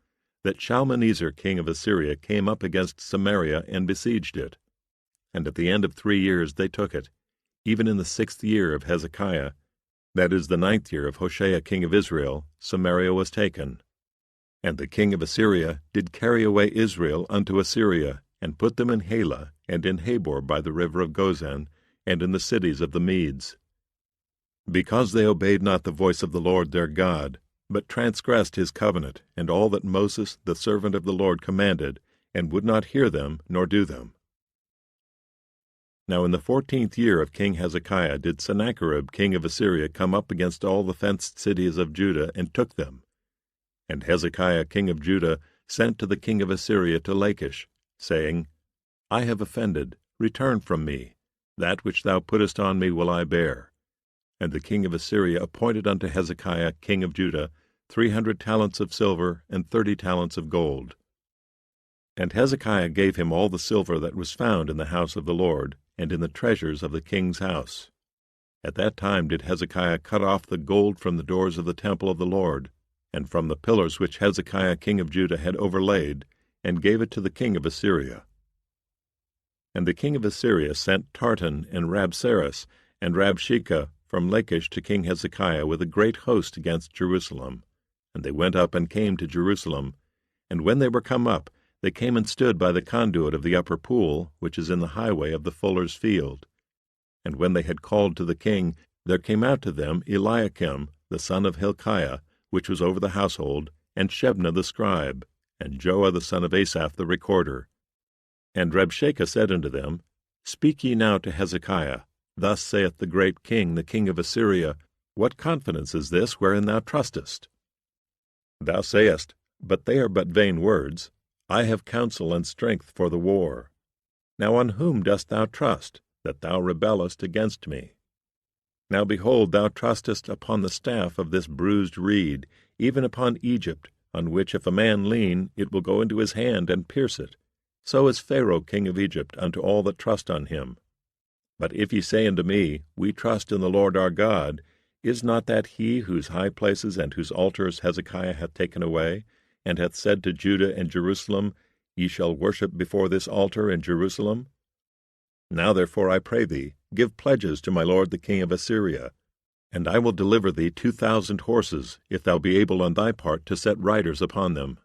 that Shalmaneser king of Assyria came up against Samaria, and besieged it. And at the end of 3 years they took it. Even in the 6th year of Hezekiah, that is the 9th year of Hoshea king of Israel, Samaria was taken. And the king of Assyria did carry away Israel unto Assyria, and put them in Halah, and in Habor by the river of Gozan, and in the cities of the Medes. Because they obeyed not the voice of the Lord their God, but transgressed his covenant, and all that Moses the servant of the Lord commanded, and would not hear them, nor do them. Now in the 14th year of King Hezekiah did Sennacherib king of Assyria come up against all the fenced cities of Judah, and took them. And Hezekiah king of Judah sent to the king of Assyria to Lachish, saying, I have offended, return from me. That which thou puttest on me will I bear. And the king of Assyria appointed unto Hezekiah king of Judah 300 talents of silver, and 30 talents of gold. And Hezekiah gave him all the silver that was found in the house of the Lord, and in the treasures of the king's house. At that time did Hezekiah cut off the gold from the doors of the temple of the Lord, and from the pillars which Hezekiah king of Judah had overlaid, and gave it to the king of Assyria. And the king of Assyria sent Tartan and Rabsaris and Rabshakeh from Lachish to King Hezekiah with a great host against Jerusalem. And they went up and came to Jerusalem. And when they were come up, they came and stood by the conduit of the upper pool, which is in the highway of the fuller's field. And when they had called to the king, there came out to them Eliakim, the son of Hilkiah, which was over the household, and Shebna the scribe, and Joah the son of Asaph the recorder. And Rabshakeh said unto them, Speak ye now to Hezekiah, Thus saith the great king, the king of Assyria, What confidence is this wherein thou trustest? Thou sayest, But they are but vain words. I have counsel and strength for the war. Now on whom dost thou trust, that thou rebellest against me? Now behold, thou trustest upon the staff of this bruised reed, even upon Egypt, on which if a man lean, it will go into his hand and pierce it. So is Pharaoh king of Egypt unto all that trust on him. But if ye say unto me, We trust in the Lord our God, is not that he whose high places and whose altars Hezekiah hath taken away, and hath said to Judah and Jerusalem, Ye shall worship before this altar in Jerusalem? Now therefore I pray thee, give pledges to my lord the king of Assyria, and I will deliver thee 2,000 horses, if thou be able on thy part to set riders upon them.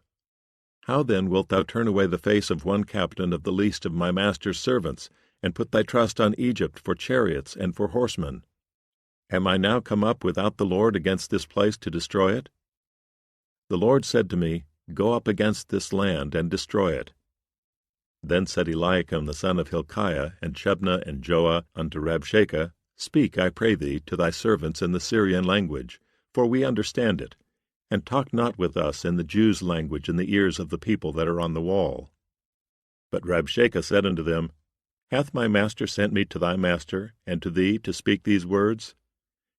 How then wilt thou turn away the face of one captain of the least of my master's servants, and put thy trust on Egypt for chariots and for horsemen? Am I now come up without the Lord against this place to destroy it? The Lord said to me, Go up against this land, and destroy it. Then said Eliakim the son of Hilkiah, and Shebna, and Joah unto Rabshakeh, Speak, I pray thee, to thy servants in the Syrian language, for we understand it, and talk not with us in the Jews' language in the ears of the people that are on the wall. But Rabshakeh said unto them, Hath my master sent me to thy master, and to thee, to speak these words?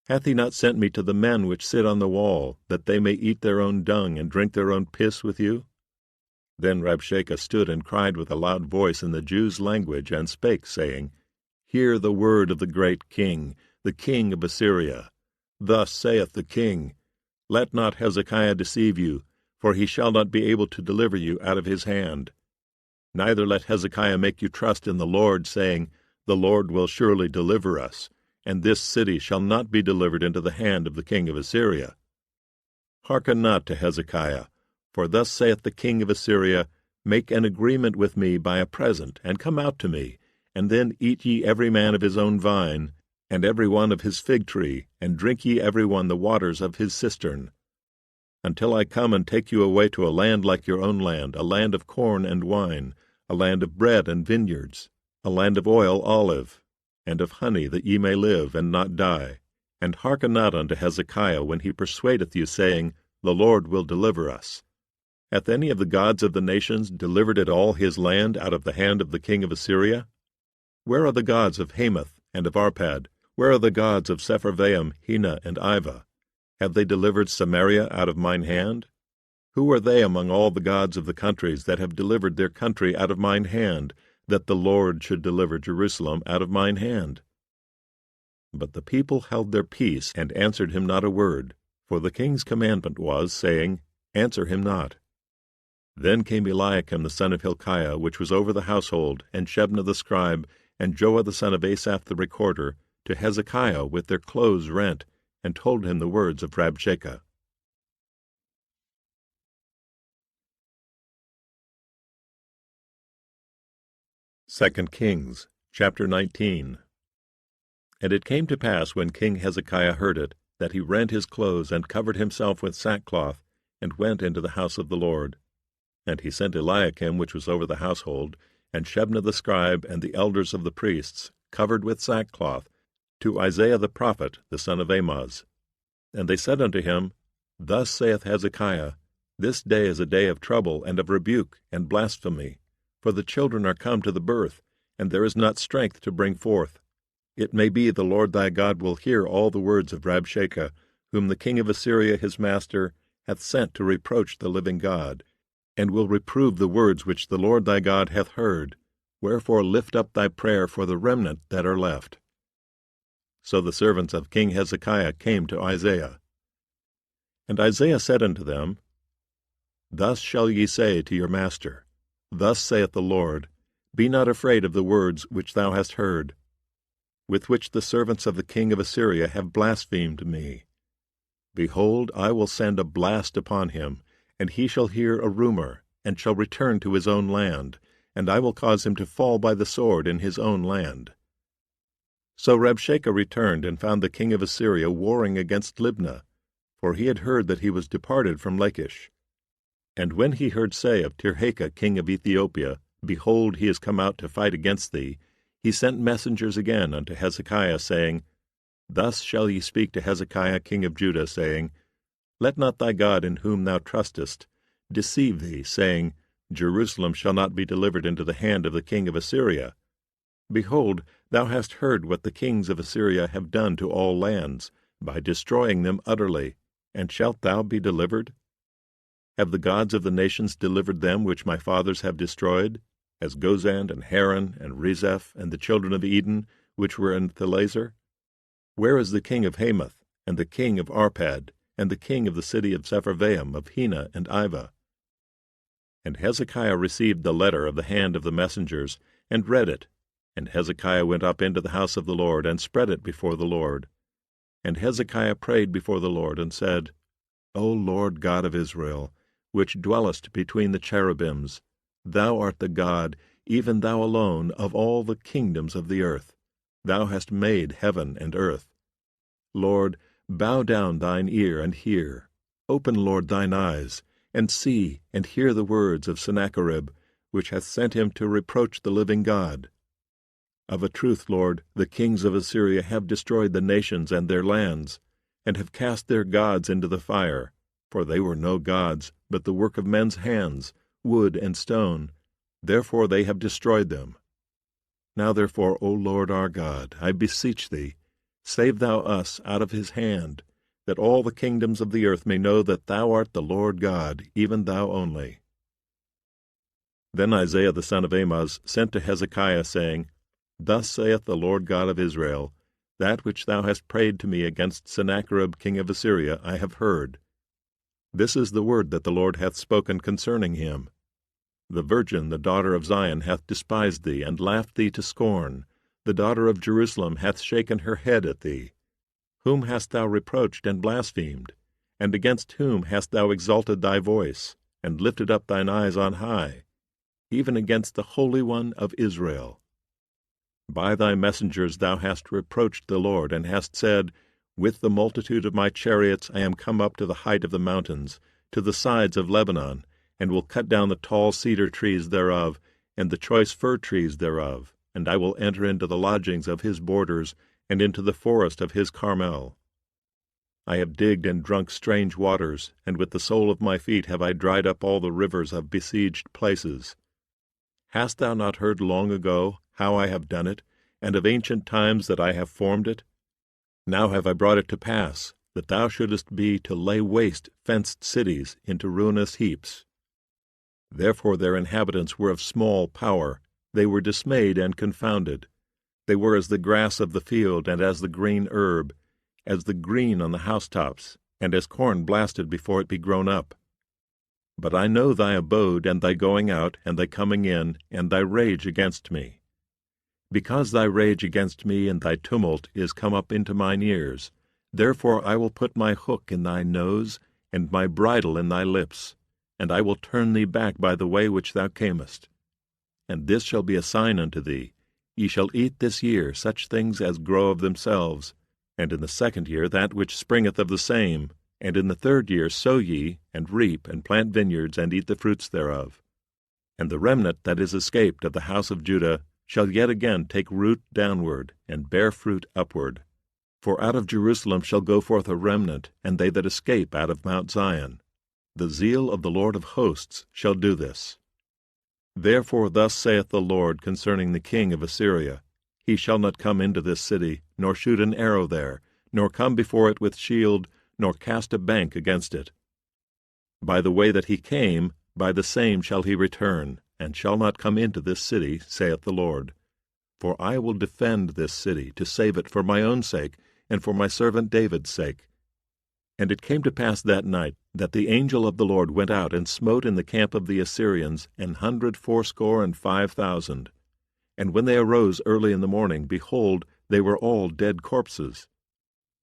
Hath he not sent me to the men which sit on the wall, that they may eat their own dung and drink their own piss with you? Then Rabshakeh stood and cried with a loud voice in the Jews' language, and spake, saying, Hear the word of the great king, the king of Assyria. Thus saith the king, Let not Hezekiah deceive you, for he shall not be able to deliver you out of his hand. Neither let Hezekiah make you trust in the Lord, saying, The Lord will surely deliver us, and this city shall not be delivered into the hand of the king of Assyria. Hearken not to Hezekiah, for thus saith the king of Assyria, Make an agreement with me by a present, and come out to me, and then eat ye every man of his own vine, and every one of his fig tree, and drink ye every one the waters of his cistern, until I come and take you away to a land like your own land, a land of corn and wine, a land of bread and vineyards, a land of oil olive, and of honey, that ye may live and not die. And hearken not unto Hezekiah when he persuadeth you, saying, The Lord will deliver us. Hath any of the gods of the nations delivered at all his land out of the hand of the king of Assyria? Where are the gods of Hamath and of Arpad? Where are the gods of Sepharvaim, Hena, and Ivah? Have they delivered Samaria out of mine hand? Who are they among all the gods of the countries that have delivered their country out of mine hand, that the Lord should deliver Jerusalem out of mine hand? But the people held their peace, and answered him not a word, for the king's commandment was, saying, Answer him not. Then came Eliakim the son of Hilkiah, which was over the household, and Shebna the scribe, and Joah the son of Asaph the recorder, to Hezekiah with their clothes rent, and told him the words of Rabshakeh. 2 Kings chapter 19. And it came to pass, when King Hezekiah heard it, that he rent his clothes, and covered himself with sackcloth, and went into the house of the Lord. And he sent Eliakim, which was over the household, and Shebna the scribe, and the elders of the priests, covered with sackcloth, to Isaiah the prophet, the son of Amoz. And they said unto him, Thus saith Hezekiah, This day is a day of trouble, and of rebuke, and blasphemy, for the children are come to the birth, and there is not strength to bring forth. It may be the Lord thy God will hear all the words of Rabshakeh, whom the king of Assyria his master hath sent to reproach the living God, and will reprove the words which the Lord thy God hath heard. Wherefore lift up thy prayer for the remnant that are left. So the servants of King Hezekiah came to Isaiah. And Isaiah said unto them, Thus shall ye say to your master, Thus saith the Lord, Be not afraid of the words which thou hast heard, with which the servants of the king of Assyria have blasphemed me. Behold, I will send a blast upon him, and he shall hear a rumor, and shall return to his own land, and I will cause him to fall by the sword in his own land. So Rabshakeh returned, and found the king of Assyria warring against Libnah, for he had heard that he was departed from Lachish. And when he heard say of Tirhakah king of Ethiopia, Behold, he is come out to fight against thee, he sent messengers again unto Hezekiah, saying, Thus shall ye speak to Hezekiah king of Judah, saying, Let not thy God in whom thou trustest deceive thee, saying, Jerusalem shall not be delivered into the hand of the king of Assyria. Behold, thou hast heard what the kings of Assyria have done to all lands, by destroying them utterly, and shalt thou be delivered? Have the gods of the nations delivered them which my fathers have destroyed, as Gozan and Haran and Rezeph and the children of Eden, which were in Thelazer? Where is the king of Hamath, and the king of Arpad, and the king of the city of Sepharvaim, of Hena and Ivah? And Hezekiah received the letter of the hand of the messengers, and read it. And Hezekiah went up into the house of the Lord, and spread it before the Lord. And Hezekiah prayed before the Lord, and said, O Lord God of Israel, which dwellest between the cherubims, thou art the God, even thou alone, of all the kingdoms of the earth. Thou hast made heaven and earth. Lord, bow down thine ear and hear. Open, Lord, thine eyes, and see and hear the words of Sennacherib, which hath sent him to reproach the living God. Of a truth, Lord, the kings of Assyria have destroyed the nations and their lands, and have cast their gods into the fire, for they were no gods, but the work of men's hands, wood and stone. Therefore they have destroyed them. Now therefore, O Lord our God, I beseech thee, save thou us out of his hand, that all the kingdoms of the earth may know that thou art the Lord God, even thou only. Then Isaiah the son of Amoz sent to Hezekiah, saying, Thus saith the Lord God of Israel, That which thou hast prayed to me against Sennacherib king of Assyria I have heard. This is the word that the Lord hath spoken concerning him. The virgin, the daughter of Zion, hath despised thee, and laughed thee to scorn. The daughter of Jerusalem hath shaken her head at thee. Whom hast thou reproached and blasphemed? And against whom hast thou exalted thy voice, and lifted up thine eyes on high? Even against the Holy One of Israel. By thy messengers thou hast reproached the Lord, and hast said, With the multitude of my chariots I am come up to the height of the mountains, to the sides of Lebanon, and will cut down the tall cedar trees thereof, and the choice fir trees thereof, and I will enter into the lodgings of his borders, and into the forest of his Carmel. I have digged and drunk strange waters, and with the sole of my feet have I dried up all the rivers of besieged places. Hast thou not heard long ago how I have done it, and of ancient times that I have formed it? Now have I brought it to pass, that thou shouldest be to lay waste fenced cities into ruinous heaps. Therefore their inhabitants were of small power, they were dismayed and confounded. They were as the grass of the field, and as the green herb, as the green on the housetops, and as corn blasted before it be grown up. But I know thy abode, and thy going out, and thy coming in, and thy rage against me. Because thy rage against me and thy tumult is come up into mine ears, therefore I will put my hook in thy nose, and my bridle in thy lips, and I will turn thee back by the way which thou camest. And this shall be a sign unto thee, Ye shall eat this year such things as grow of themselves, and in the second year that which springeth of the same, and in the third year sow ye, and reap, and plant vineyards, and eat the fruits thereof. And the remnant that is escaped of the house of Judah shall yet again take root downward, and bear fruit upward. For out of Jerusalem shall go forth a remnant, and they that escape out of Mount Zion. The zeal of the Lord of hosts shall do this. Therefore thus saith the Lord concerning the king of Assyria, He shall not come into this city, nor shoot an arrow there, nor come before it with shield, nor cast a bank against it. By the way that he came, by the same shall he return, and shall not come into this city, saith the Lord. For I will defend this city, to save it for my own sake, and for my servant David's sake. And it came to pass that night, that the angel of the Lord went out and smote in the camp of the Assyrians 185,000. And when they arose early in the morning, behold, they were all dead corpses.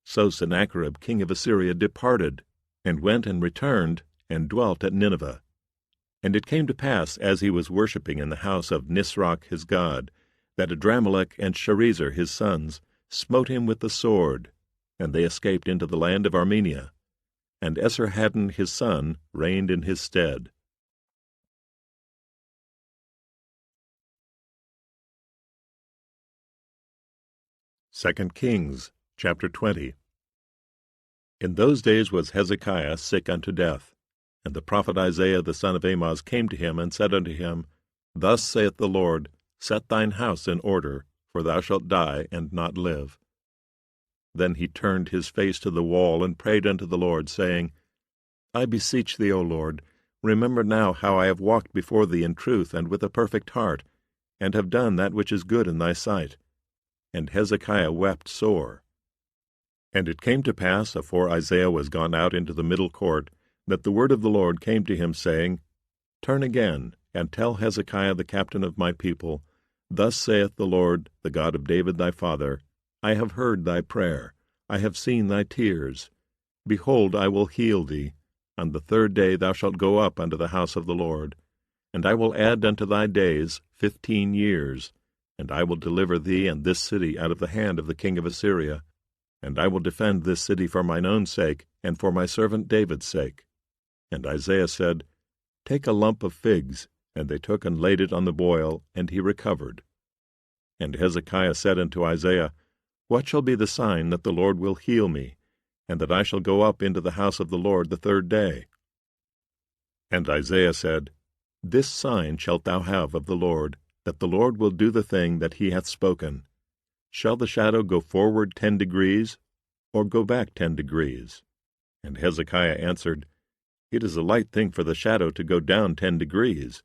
So Sennacherib king of Assyria departed, and went and returned, and dwelt at Nineveh. And it came to pass, as he was worshipping in the house of Nisroch his god, that Adramelech and Sharezer his sons smote him with the sword, and they escaped into the land of Armenia. And Esarhaddon his son reigned in his stead. 2 Kings chapter 20. In those days was Hezekiah sick unto death. And the prophet Isaiah the son of Amoz came to him, and said unto him, Thus saith the Lord, Set thine house in order, for thou shalt die and not live. Then he turned his face to the wall and prayed unto the Lord, saying, I beseech thee, O Lord, remember now how I have walked before thee in truth and with a perfect heart, and have done that which is good in thy sight. And Hezekiah wept sore. And it came to pass, afore Isaiah was gone out into the middle court, that the word of the Lord came to him, saying, Turn again, and tell Hezekiah the captain of my people, Thus saith the Lord, the God of David thy father, I have heard thy prayer, I have seen thy tears. Behold, I will heal thee. On the 3rd day thou shalt go up unto the house of the Lord. And I will add unto thy days 15 years. And I will deliver thee and this city out of the hand of the king of Assyria. And I will defend this city for mine own sake, and for my servant David's sake. And Isaiah said, Take a lump of figs. And they took and laid it on the boil, and he recovered. And Hezekiah said unto Isaiah, What shall be the sign that the Lord will heal me, and that I shall go up into the house of the Lord the 3rd day? And Isaiah said, This sign shalt thou have of the Lord, that the Lord will do the thing that he hath spoken. Shall the shadow go forward 10 degrees, or go back 10 degrees? And Hezekiah answered, It is a light thing for the shadow to go down 10 degrees.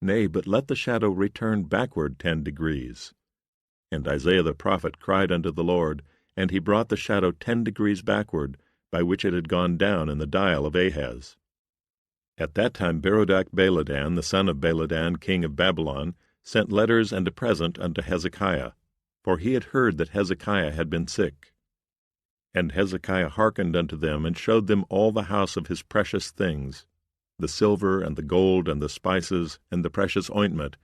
Nay, but let the shadow return backward 10 degrees. And Isaiah the prophet cried unto the Lord, and he brought the shadow 10 degrees backward, by which it had gone down in the dial of Ahaz. At that time Berodach-Baladan, the son of Baladan, king of Babylon, sent letters and a present unto Hezekiah, for he had heard that Hezekiah had been sick. And Hezekiah hearkened unto them, and showed them all the house of his precious things, the silver and the gold and the spices and the precious ointment,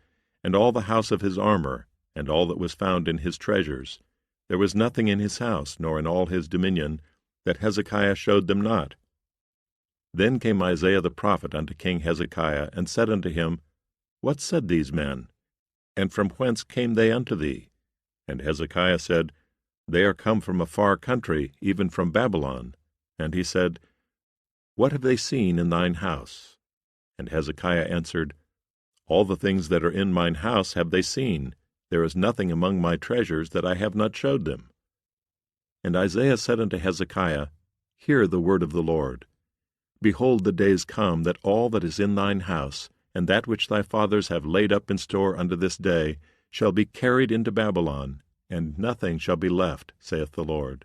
and all the house of his armor, and all that was found in his treasures. There was nothing in his house, nor in all his dominion, that Hezekiah showed them not. Then came Isaiah the prophet unto King Hezekiah, and said unto him, What said these men? And from whence came they unto thee? And Hezekiah said, They are come from a far country, even from Babylon. And he said, What have they seen in thine house? And Hezekiah answered, All the things that are in mine house have they seen. There is nothing among my treasures that I have not showed them. And Isaiah said unto Hezekiah, Hear the word of the Lord. Behold, the days come that all that is in thine house, and that which thy fathers have laid up in store unto this day, shall be carried into Babylon, and nothing shall be left, saith the Lord.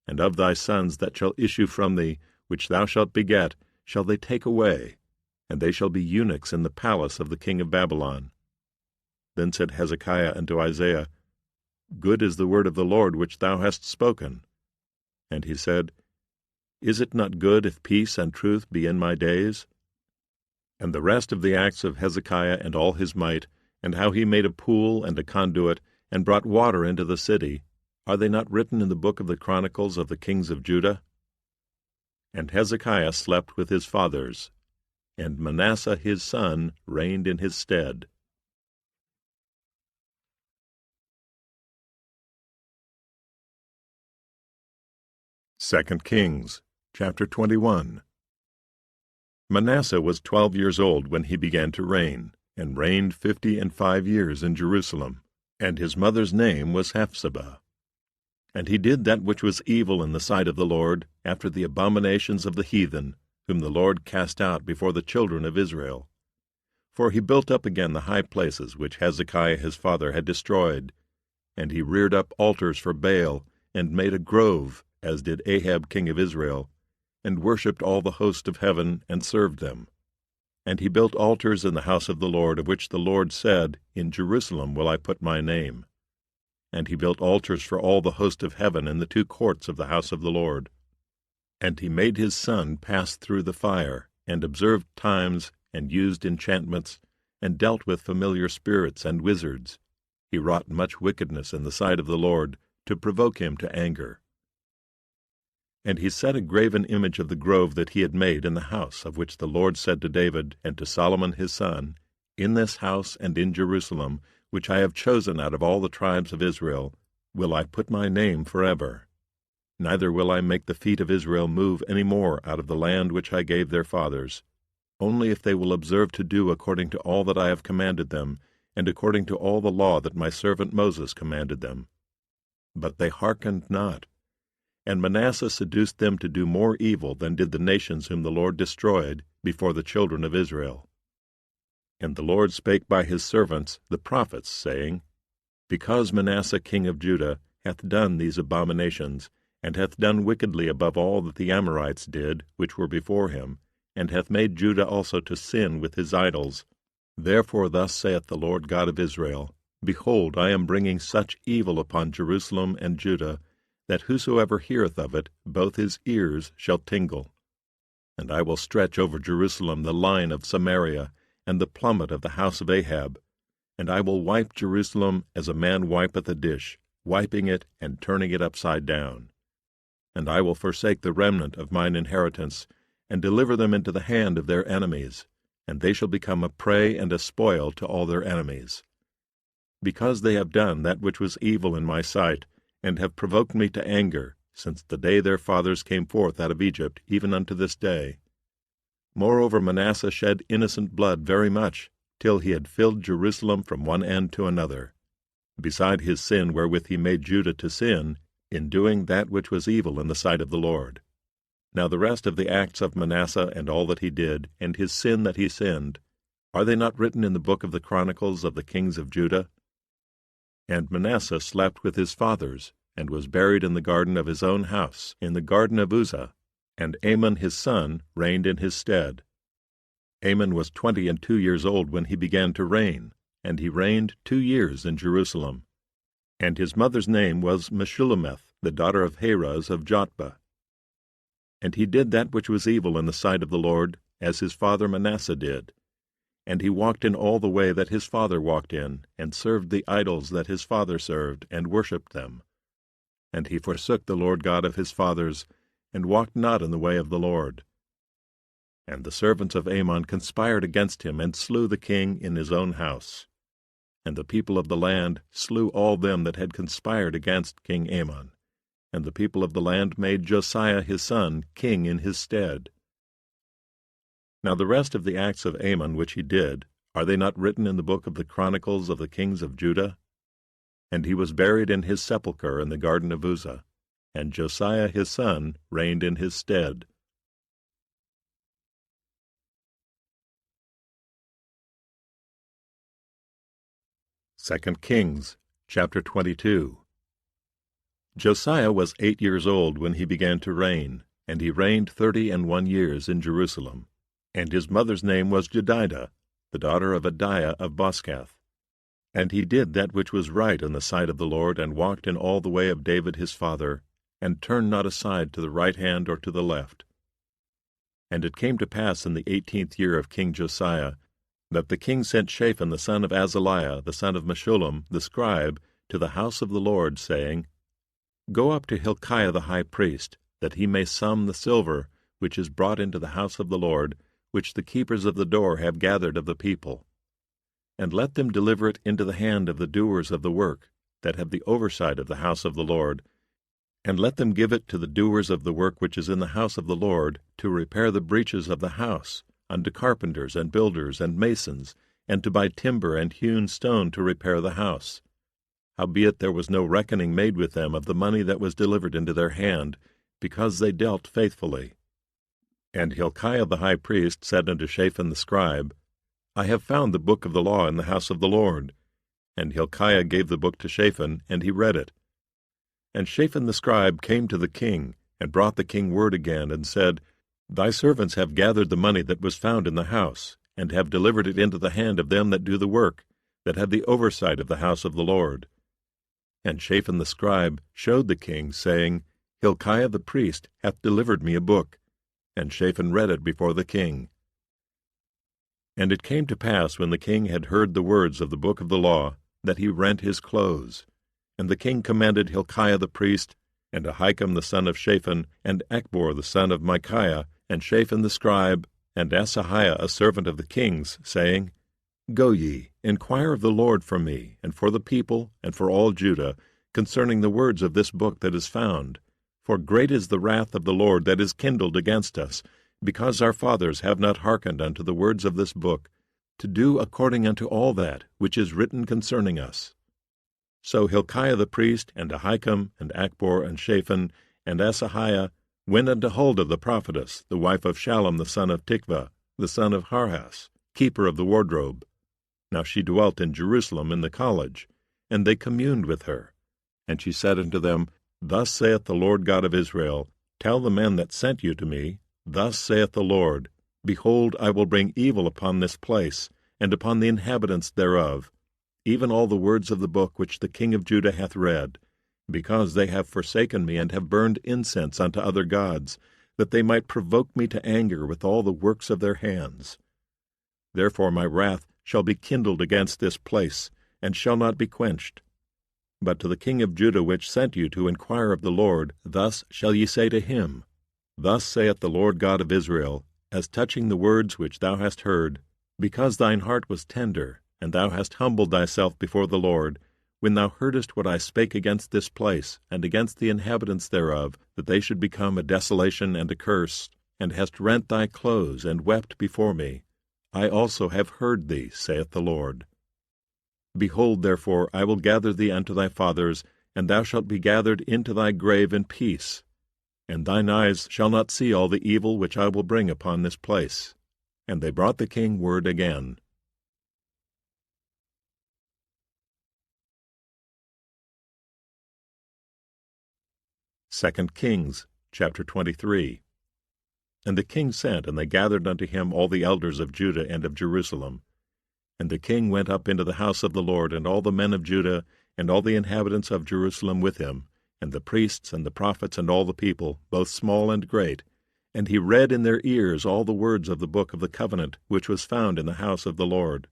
And of thy sons that shall issue from thee, which thou shalt beget, shall they take away, and they shall be eunuchs in the palace of the king of Babylon. Then said Hezekiah unto Isaiah, Good is the word of the Lord which thou hast spoken. And he said, Is it not good if peace and truth be in my days? And the rest of the acts of Hezekiah and all his might, and how he made a pool and a conduit, and brought water into the city, are they not written in the book of the Chronicles of the kings of Judah? And Hezekiah slept with his fathers, and Manasseh his son reigned in his stead. 2 Kings, chapter 21. Manasseh was 12 years old when he began to reign, and reigned 55 years in Jerusalem. And his mother's name was Hephzibah. And he did that which was evil in the sight of the Lord, after the abominations of the heathen, whom the Lord cast out before the children of Israel. For he built up again the high places which Hezekiah his father had destroyed. And he reared up altars for Baal, and made a grove, as did Ahab king of Israel, and worshipped all the host of heaven, and served them. And he built altars in the house of the Lord, of which the Lord said, In Jerusalem will I put my name. And he built altars for all the host of heaven in the 2 courts of the house of the Lord. And he made his son pass through the fire, and observed times, and used enchantments, and dealt with familiar spirits and wizards. He wrought much wickedness in the sight of the Lord, to provoke him to anger. And he set a graven image of the grove that he had made in the house, of which the Lord said to David and to Solomon his son, In this house and in Jerusalem, which I have chosen out of all the tribes of Israel, will I put my name forever. Neither will I make the feet of Israel move any more out of the land which I gave their fathers, only if they will observe to do according to all that I have commanded them, and according to all the law that my servant Moses commanded them. But they hearkened not. And Manasseh seduced them to do more evil than did the nations whom the Lord destroyed before the children of Israel. And the Lord spake by his servants the prophets, saying, Because Manasseh king of Judah hath done these abominations, and hath done wickedly above all that the Amorites did, which were before him, and hath made Judah also to sin with his idols, therefore thus saith the Lord God of Israel, Behold, I am bringing such evil upon Jerusalem and Judah, that whosoever heareth of it, both his ears shall tingle. And I will stretch over Jerusalem the line of Samaria, and the plummet of the house of Ahab. And I will wipe Jerusalem as a man wipeth a dish, wiping it and turning it upside down. And I will forsake the remnant of mine inheritance, and deliver them into the hand of their enemies, and they shall become a prey and a spoil to all their enemies. Because they have done that which was evil in my sight, and have provoked me to anger, since the day their fathers came forth out of Egypt, even unto this day. Moreover, Manasseh shed innocent blood very much, till he had filled Jerusalem from one end to another, beside his sin wherewith he made Judah to sin, in doing that which was evil in the sight of the Lord. Now the rest of the acts of Manasseh, and all that he did, and his sin that he sinned, are they not written in the book of the Chronicles of the kings of Judah? And Manasseh slept with his fathers, and was buried in the garden of his own house, in the garden of Uzzah, and Amon his son reigned in his stead. Amon was 22 years old when he began to reign, and he reigned 2 years in Jerusalem. And his mother's name was Meshullemeth, the daughter of Haraz of Jotbah. And he did that which was evil in the sight of the Lord, as his father Manasseh did. And he walked in all the way that his father walked in, and served the idols that his father served, and worshipped them. And he forsook the Lord God of his fathers, and walked not in the way of the Lord. And the servants of Amon conspired against him, and slew the king in his own house. And the people of the land slew all them that had conspired against King Amon. And the people of the land made Josiah his son king in his stead. Now the rest of the acts of Amon which he did, are they not written in the book of the Chronicles of the kings of Judah? And he was buried in his sepulchre in the garden of Uzzah, and Josiah his son reigned in his stead. Second Kings, chapter 22. Josiah was 8 years old when he began to reign, and he reigned 31 years in Jerusalem. And his mother's name was Jedidah, the daughter of Adiah of Boskath. And he did that which was right in the sight of the Lord, and walked in all the way of David his father, and turned not aside to the right hand or to the left. And it came to pass in the 18th year of King Josiah, that the king sent Shaphan the son of Azaliah, the son of Meshullam, the scribe, to the house of the Lord, saying, Go up to Hilkiah the high priest, that he may sum the silver which is brought into the house of the Lord, which the keepers of the door have gathered of the people. And let them deliver it into the hand of the doers of the work, that have the oversight of the house of the Lord, and let them give it to the doers of the work which is in the house of the Lord, to repair the breaches of the house, unto carpenters and builders and masons, and to buy timber and hewn stone to repair the house. Howbeit there was no reckoning made with them of the money that was delivered into their hand, because they dealt faithfully. And Hilkiah the high priest said unto Shaphan the scribe, I have found the book of the law in the house of the Lord. And Hilkiah gave the book to Shaphan, and he read it. And Shaphan the scribe came to the king, and brought the king word again, and said, Thy servants have gathered the money that was found in the house, and have delivered it into the hand of them that do the work, that have the oversight of the house of the Lord. And Shaphan the scribe showed the king, saying, Hilkiah the priest hath delivered me a book. And Shaphan read it before the king. And it came to pass, when the king had heard the words of the book of the law, that he rent his clothes. And the king commanded Hilkiah the priest, and Ahikam the son of Shaphan, and Achbor the son of Micaiah, and Shaphan the scribe, and Asahiah a servant of the king's, saying, Go ye, inquire of the Lord for me, and for the people, and for all Judah, concerning the words of this book that is found. For great is the wrath of the Lord that is kindled against us, because our fathers have not hearkened unto the words of this book, to do according unto all that which is written concerning us. So Hilkiah the priest, and Ahikam, and Achbor, and Shaphan, and Asahiah went unto Huldah the prophetess, the wife of Shallum the son of Tikvah, the son of Harhas, keeper of the wardrobe. Now she dwelt in Jerusalem in the college, and they communed with her. And she said unto them, Thus saith the Lord God of Israel, Tell the men that sent you to me, Thus saith the Lord, Behold, I will bring evil upon this place, and upon the inhabitants thereof, even all the words of the book which the king of Judah hath read, because they have forsaken me, and have burned incense unto other gods, that they might provoke me to anger with all the works of their hands. Therefore my wrath shall be kindled against this place, and shall not be quenched. But to the king of Judah which sent you to inquire of the Lord, thus shall ye say to him, Thus saith the Lord God of Israel, as touching the words which thou hast heard, because thine heart was tender, and thou hast humbled thyself before the Lord, when thou heardest what I spake against this place, and against the inhabitants thereof, that they should become a desolation and a curse, and hast rent thy clothes, and wept before me, I also have heard thee, saith the Lord. Behold, therefore, I will gather thee unto thy fathers, and thou shalt be gathered into thy grave in peace, and thine eyes shall not see all the evil which I will bring upon this place. And they brought the king word again. 2 Kings chapter 23. And the king sent, and they gathered unto him all the elders of Judah and of Jerusalem. And the king went up into the house of the Lord, and all the men of Judah, and all the inhabitants of Jerusalem with him, and the priests, and the prophets, and all the people, both small and great. And he read in their ears all the words of the book of the covenant, which was found in the house of the Lord.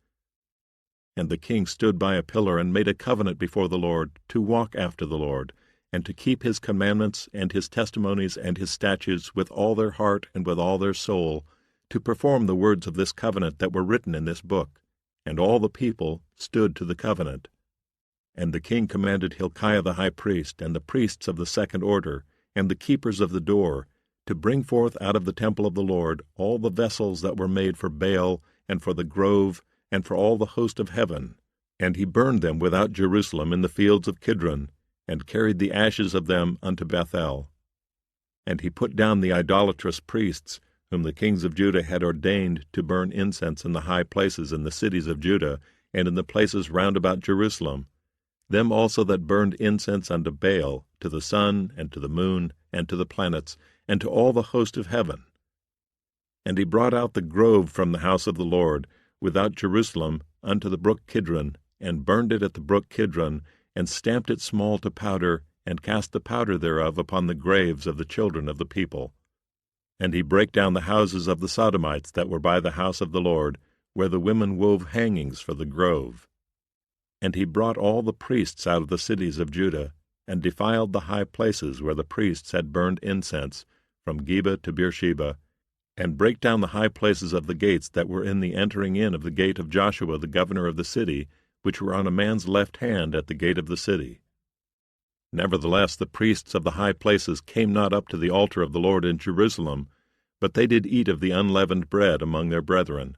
And the king stood by a pillar, and made a covenant before the Lord, to walk after the Lord, and to keep his commandments, and his testimonies, and his statutes, with all their heart and with all their soul, to perform the words of this covenant that were written in this book. And all the people stood to the covenant. And the king commanded Hilkiah the high priest, and the priests of the second order, and the keepers of the door, to bring forth out of the temple of the Lord all the vessels that were made for Baal, and for the grove, and for all the host of heaven. And he burned them without Jerusalem in the fields of Kidron, and carried the ashes of them unto Bethel. And he put down the idolatrous priests, whom the kings of Judah had ordained to burn incense in the high places in the cities of Judah, and in the places round about Jerusalem, them also that burned incense unto Baal, to the sun, and to the moon, and to the planets, and to all the host of heaven. And he brought out the grove from the house of the Lord, without Jerusalem, unto the brook Kidron, and burned it at the brook Kidron, and stamped it small to powder, and cast the powder thereof upon the graves of the children of the people. And he brake down the houses of the Sodomites that were by the house of the Lord, where the women wove hangings for the grove. And he brought all the priests out of the cities of Judah, and defiled the high places where the priests had burned incense, from Geba to Beersheba, and brake down the high places of the gates that were in the entering in of the gate of Joshua the governor of the city, which were on a man's left hand at the gate of the city. Nevertheless the priests of the high places came not up to the altar of the Lord in Jerusalem, but they did eat of the unleavened bread among their brethren.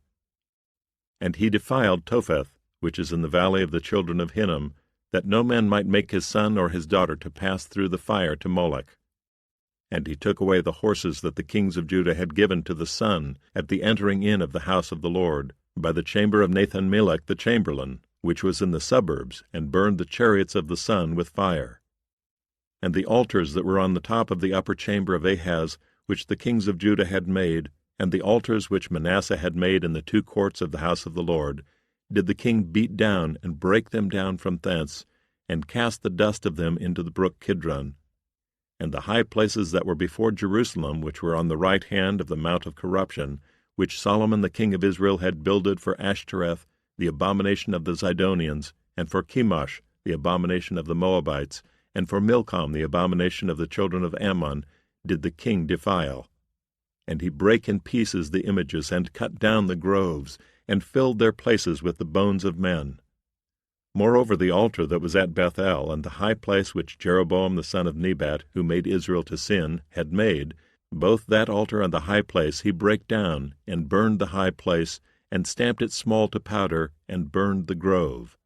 And he defiled Topheth, which is in the valley of the children of Hinnom, that no man might make his son or his daughter to pass through the fire to Molech. And he took away the horses that the kings of Judah had given to the sun at the entering in of the house of the Lord, by the chamber of Nathan-Melech the chamberlain, which was in the suburbs, and burned the chariots of the sun with fire. And the altars that were on the top of the upper chamber of Ahaz, which the kings of Judah had made, and the altars which Manasseh had made in the two courts of the house of the Lord, did the king beat down, and break them down from thence, and cast the dust of them into the brook Kidron. And the high places that were before Jerusalem, which were on the right hand of the mount of corruption, which Solomon the king of Israel had builded for Ashtoreth, the abomination of the Zidonians, and for Chemosh, the abomination of the Moabites, and for Milcom, the abomination of the children of Ammon, did the king defile. And he brake in pieces the images, and cut down the groves, and filled their places with the bones of men. Moreover, the altar that was at Bethel, and the high place which Jeroboam the son of Nebat, who made Israel to sin, had made, both that altar and the high place he brake down, and burned the high place, and stamped it small to powder, and burned the grove.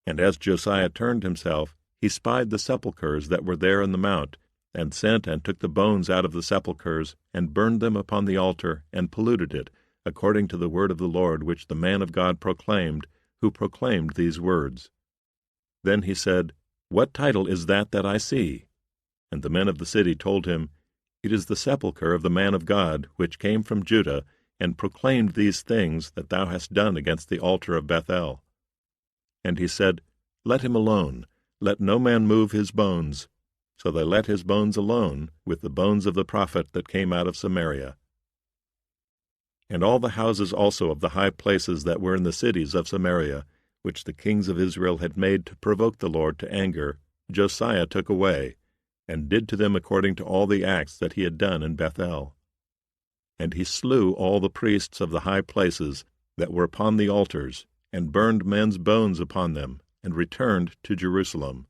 And as Josiah turned himself, he spied the sepulchres that were there in the mount, and sent and took the bones out of the sepulchres, and burned them upon the altar, and polluted it, according to the word of the Lord which the man of God proclaimed, who proclaimed these words. Then he said, What title is that I see? And the men of the city told him, It is the sepulchre of the man of God, which came from Judah, and proclaimed these things that thou hast done against the altar of Bethel. And he said, Let him alone, let no man move his bones. So they let his bones alone, with the bones of the prophet that came out of Samaria. And all the houses also of the high places that were in the cities of Samaria, which the kings of Israel had made to provoke the Lord to anger, Josiah took away, and did to them according to all the acts that he had done in Bethel. And he slew all the priests of the high places that were upon the altars, and burned men's bones upon them, and returned to Jerusalem.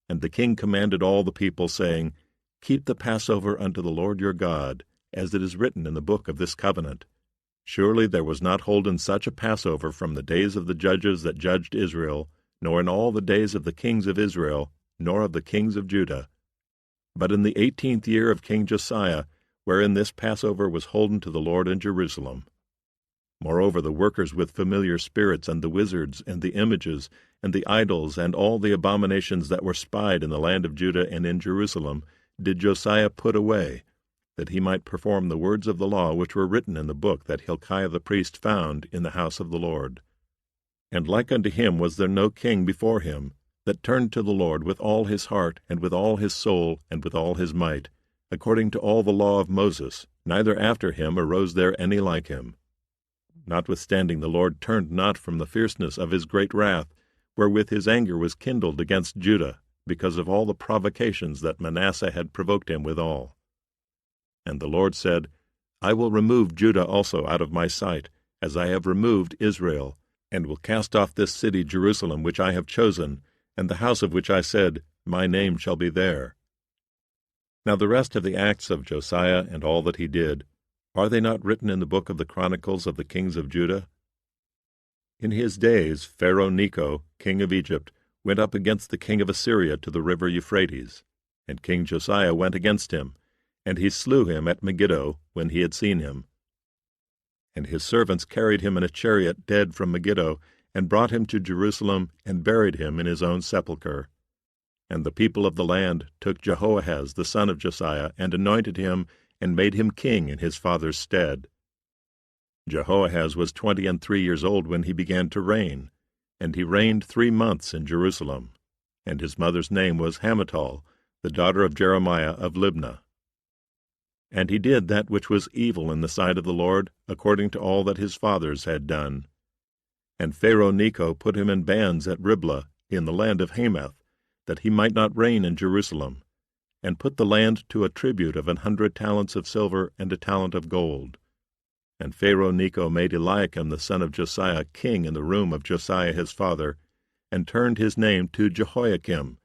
And the king commanded all the people, saying, Keep the Passover unto the Lord your God, as it is written in the book of this covenant. Surely there was not holden such a Passover from the days of the judges that judged Israel, nor in all the days of the kings of Israel, nor of the kings of Judah. But in the 18th year of King Josiah, wherein this Passover was holden to the Lord in Jerusalem. Moreover, the workers with familiar spirits, and the wizards, and the images, and the idols, and all the abominations that were spied in the land of Judah and in Jerusalem, did Josiah put away, that he might perform the words of the law which were written in the book that Hilkiah the priest found in the house of the Lord. And like unto him was there no king before him, that turned to the Lord with all his heart, and with all his soul, and with all his might, according to all the law of Moses, neither after him arose there any like him. Notwithstanding the Lord turned not from the fierceness of his great wrath, wherewith his anger was kindled against Judah, because of all the provocations that Manasseh had provoked him withal. And the Lord said, I will remove Judah also out of my sight, as I have removed Israel, and will cast off this city Jerusalem which I have chosen, and the house of which I said, My name shall be there. Now the rest of the acts of Josiah and all that he did, are they not written in the book of the Chronicles of the kings of Judah? In his days Pharaoh Necho, king of Egypt, went up against the king of Assyria to the river Euphrates, and King Josiah went against him, and he slew him at Megiddo when he had seen him. And his servants carried him in a chariot dead from Megiddo, and brought him to Jerusalem, and buried him in his own sepulchre. And the people of the land took Jehoahaz the son of Josiah, and anointed him, and made him king in his father's stead. Jehoahaz was 23 years old when he began to reign, and he reigned 3 months in Jerusalem. And his mother's name was Hamutal, the daughter of Jeremiah of Libnah. And he did that which was evil in the sight of the Lord, according to all that his fathers had done. And Pharaoh Necho put him in bands at Riblah, in the land of Hamath, that he might not reign in Jerusalem, and put the land to a tribute of 100 talents of silver and a talent of gold. And Pharaoh Necho made Eliakim the son of Josiah king in the room of Josiah his father, and turned his name to Jehoiakim,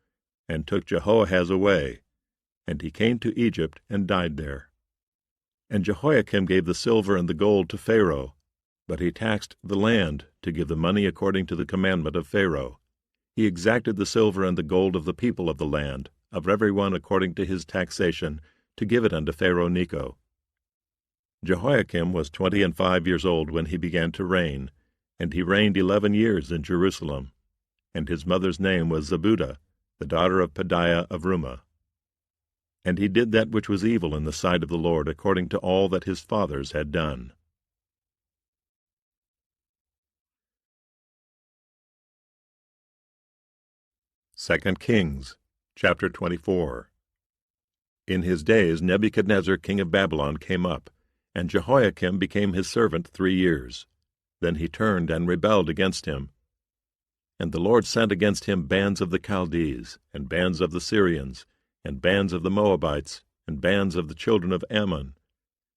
and took Jehoahaz away. And he came to Egypt and died there. And Jehoiakim gave the silver and the gold to Pharaoh, but he taxed the land to give the money according to the commandment of Pharaoh. He exacted the silver and the gold of the people of the land, of every one according to his taxation, to give it unto Pharaoh Necho. Jehoiakim was 25 years old when he began to reign, and he reigned 11 years in Jerusalem. And his mother's name was Zebudah, the daughter of Pedaiah of Rumah. And he did that which was evil in the sight of the Lord, according to all that his fathers had done. Second Kings, chapter 24. In his days Nebuchadnezzar king of Babylon came up, and Jehoiakim became his servant 3 years. Then he turned and rebelled against him. And the Lord sent against him bands of the Chaldees, and bands of the Syrians, and bands of the Moabites, and bands of the children of Ammon,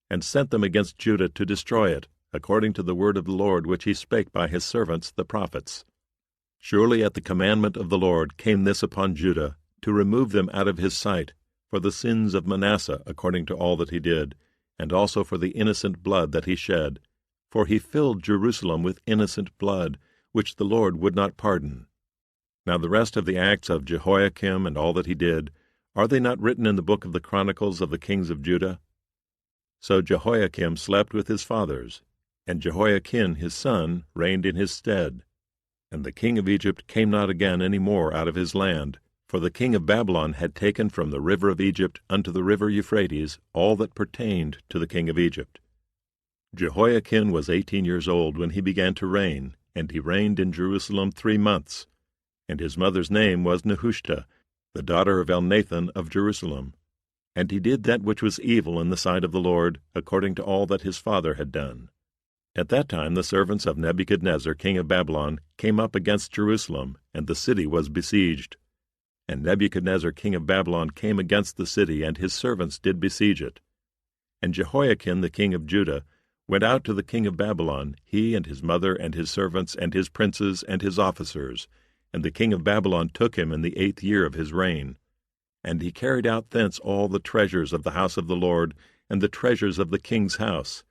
and sent them against Judah to destroy it, according to the word of the Lord which he spake by his servants the prophets. Surely at the commandment of the Lord came this upon Judah, to remove them out of his sight, for the sins of Manasseh according to all that he did, and also for the innocent blood that he shed, for he filled Jerusalem with innocent blood, which the Lord would not pardon. Now the rest of the acts of Jehoiakim and all that he did, are they not written in the book of the Chronicles of the kings of Judah? So Jehoiakim slept with his fathers, and Jehoiakim his son reigned in his stead. And the king of Egypt came not again any more out of his land, for the king of Babylon had taken from the river of Egypt unto the river Euphrates all that pertained to the king of Egypt. Jehoiakim was 18 years old when he began to reign, and he reigned in Jerusalem 3 months. And his mother's name was Nehushta, the daughter of Elnathan of Jerusalem. And he did that which was evil in the sight of the Lord, according to all that his father had done. At that time the servants of Nebuchadnezzar king of Babylon came up against Jerusalem, and the city was besieged. And Nebuchadnezzar king of Babylon came against the city, and his servants did besiege it. And Jehoiakim the king of Judah went out to the king of Babylon, he and his mother and his servants and his princes and his officers, and the king of Babylon took him in the 8th year of his reign. And he carried out thence all the treasures of the house of the Lord, and the treasures of the king's house,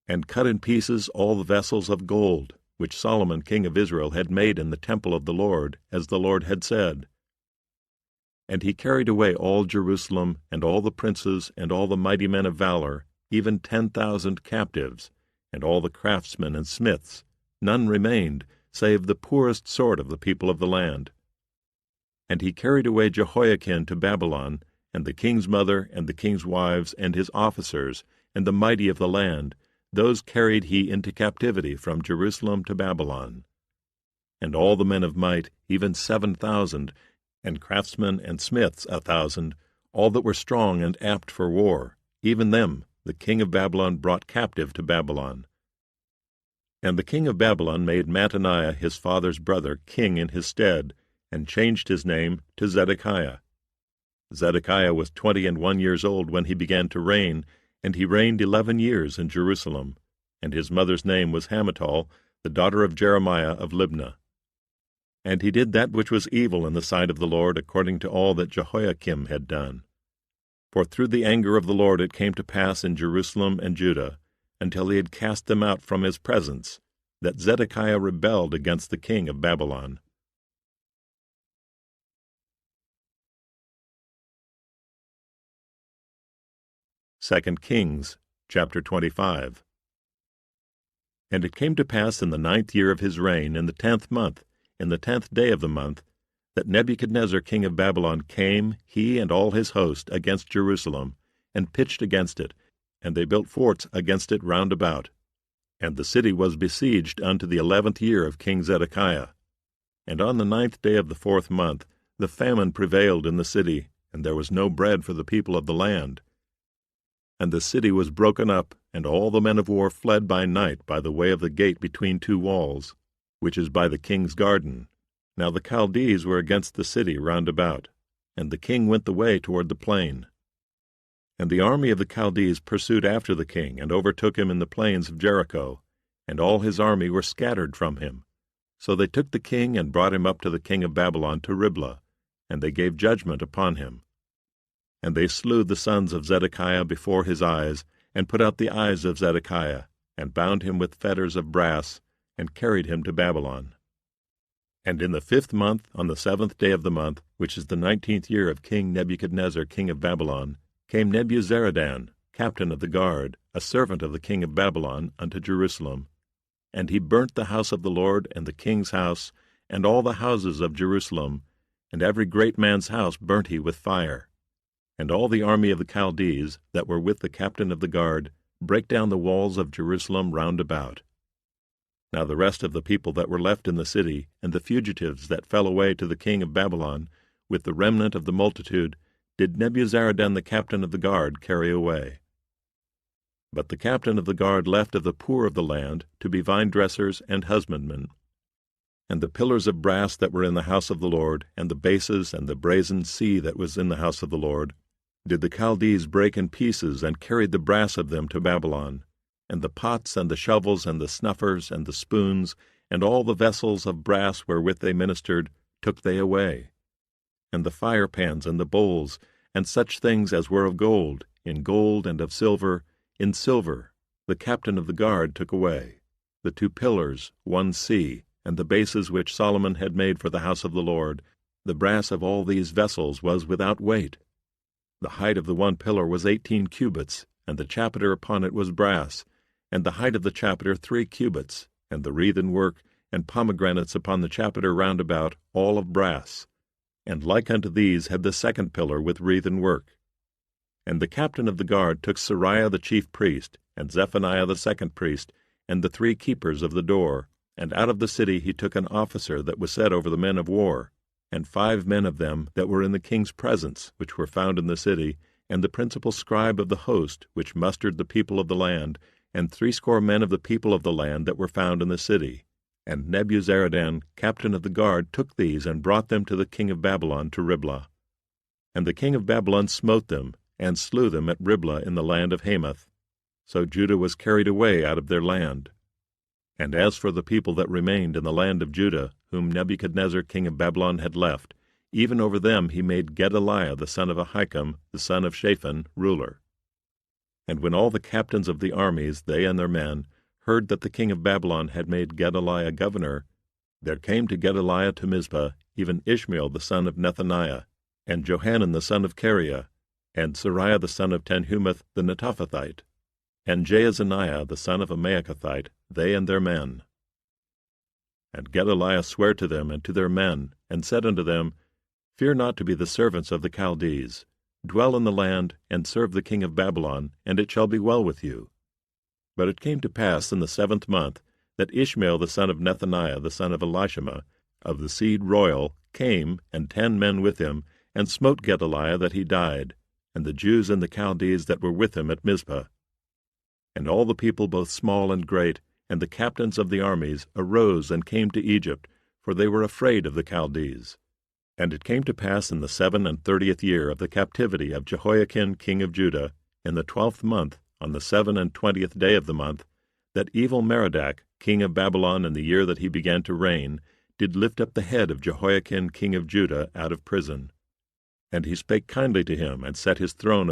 and cut in pieces all the vessels of gold, which Solomon king of Israel had made in the temple of the Lord, as the Lord had said. And he carried away all Jerusalem, and all the princes, and all the mighty men of valor, even 10,000 captives, and all the craftsmen and smiths. None remained, save the poorest sort of the people of the land. And he carried away Jehoiakim to Babylon, and the king's mother, and the king's wives, and his officers, and the mighty of the land, those carried he into captivity from Jerusalem to Babylon. And all the men of might, even 7,000, and craftsmen and smiths 1,000, all that were strong and apt for war, even them the king of Babylon brought captive to Babylon. And the king of Babylon made Mattaniah his father's brother king in his stead, and changed his name to Zedekiah. Zedekiah was 21 years old when he began to reign, and he reigned 11 years in Jerusalem. And his mother's name was Hamutal, the daughter of Jeremiah of Libnah. And he did that which was evil in the sight of the Lord, according to all that Jehoiakim had done. For through the anger of the Lord it came to pass in Jerusalem and Judah, until he had cast them out from his presence, that Zedekiah rebelled against the king of Babylon. Second Kings, chapter 25. And it came to pass in the 9th year of his reign, in the 10th month, in the 10th day of the month, that Nebuchadnezzar king of Babylon came, he and all his host, against Jerusalem, and pitched against it, and they built forts against it round about. And the city was besieged unto the 11th year of King Zedekiah. And on the 9th day of the 4th month the famine prevailed in the city, and there was no bread for the people of the land. And the city was broken up, and all the men of war fled by night by the way of the gate between 2 walls, which is by the king's garden. Now the Chaldees were against the city round about, and the king went the way toward the plain. And the army of the Chaldees pursued after the king, and overtook him in the plains of Jericho, and all his army were scattered from him. So they took the king and brought him up to the king of Babylon to Riblah, and they gave judgment upon him. And they slew the sons of Zedekiah before his eyes, and put out the eyes of Zedekiah, and bound him with fetters of brass, and carried him to Babylon. And in the 5th month, on the 7th day of the month, which is the 19th year of King Nebuchadnezzar king of Babylon, came Nebuzaradan, captain of the guard, a servant of the king of Babylon, unto Jerusalem. And he burnt the house of the Lord, and the king's house, and all the houses of Jerusalem, and every great man's house burnt he with fire. And all the army of the Chaldees, that were with the captain of the guard, brake down the walls of Jerusalem round about. Now the rest of the people that were left in the city, and the fugitives that fell away to the king of Babylon, with the remnant of the multitude, did Nebuzaradan the captain of the guard carry away. But the captain of the guard left of the poor of the land to be vine-dressers and husbandmen. And the pillars of brass that were in the house of the Lord, and the bases and the brazen sea that was in the house of the Lord, did the Chaldees break in pieces, and carried the brass of them to Babylon. And the pots and the shovels and the snuffers and the spoons, and all the vessels of brass wherewith they ministered, took they away. And the firepans and the bowls, and such things as were of gold, in gold, and of silver, in silver, the captain of the guard took away. the 2 pillars, 1 sea, and the bases which Solomon had made for the house of the Lord, the brass of all these vessels was without weight. The height of the 1 pillar was 18 cubits, and the chapiter upon it was brass, and the height of the chapiter 3 cubits, and the wreathen work and pomegranates upon the chapiter round about, all of brass. And like unto these had the 2nd pillar with wreathen work. And the captain of the guard took Seraiah the chief priest, and Zephaniah the 2nd priest, and the 3 keepers of the door, and out of the city he took an officer that was set over the men of war, and 5 men of them that were in the king's presence, which were found in the city, and the principal scribe of the host, which mustered the people of the land, and 60 men of the people of the land that were found in the city. And Nebuzaradan, captain of the guard, took these and brought them to the king of Babylon to Riblah. And the king of Babylon smote them, and slew them at Riblah in the land of Hamath. So Judah was carried away out of their land. And as for the people that remained in the land of Judah, whom Nebuchadnezzar king of Babylon had left, even over them he made Gedaliah the son of Ahikam, the son of Shaphan, ruler. And when all the captains of the armies, they and their men, heard that the king of Babylon had made Gedaliah governor, there came to Gedaliah to Mizpah even Ishmael the son of Nethaniah, and Johanan the son of Kareah, and Seraiah the son of Tanhumeth the Netophathite, and Jaazaniah the son of a Maachathite, they and their men. And Gedaliah sware to them and to their men, and said unto them, Fear not to be the servants of the Chaldees. Dwell in the land, and serve the king of Babylon, and it shall be well with you. But it came to pass in the 7th month, that Ishmael the son of Nethaniah the son of Elishama, of the seed royal, came, and 10 men with him, and smote Gedaliah that he died, and the Jews and the Chaldees that were with him at Mizpah. And all the people, both small and great, and the captains of the armies, arose and came to Egypt, for they were afraid of the Chaldees. And it came to pass in the 37th year of the captivity of Jehoiakim king of Judah, in the 12th month, on the 27th day of the month, that Evil-Merodach king of Babylon, in the year that he began to reign, did lift up the head of Jehoiakim king of Judah out of prison. And he spake kindly to him, and set his throne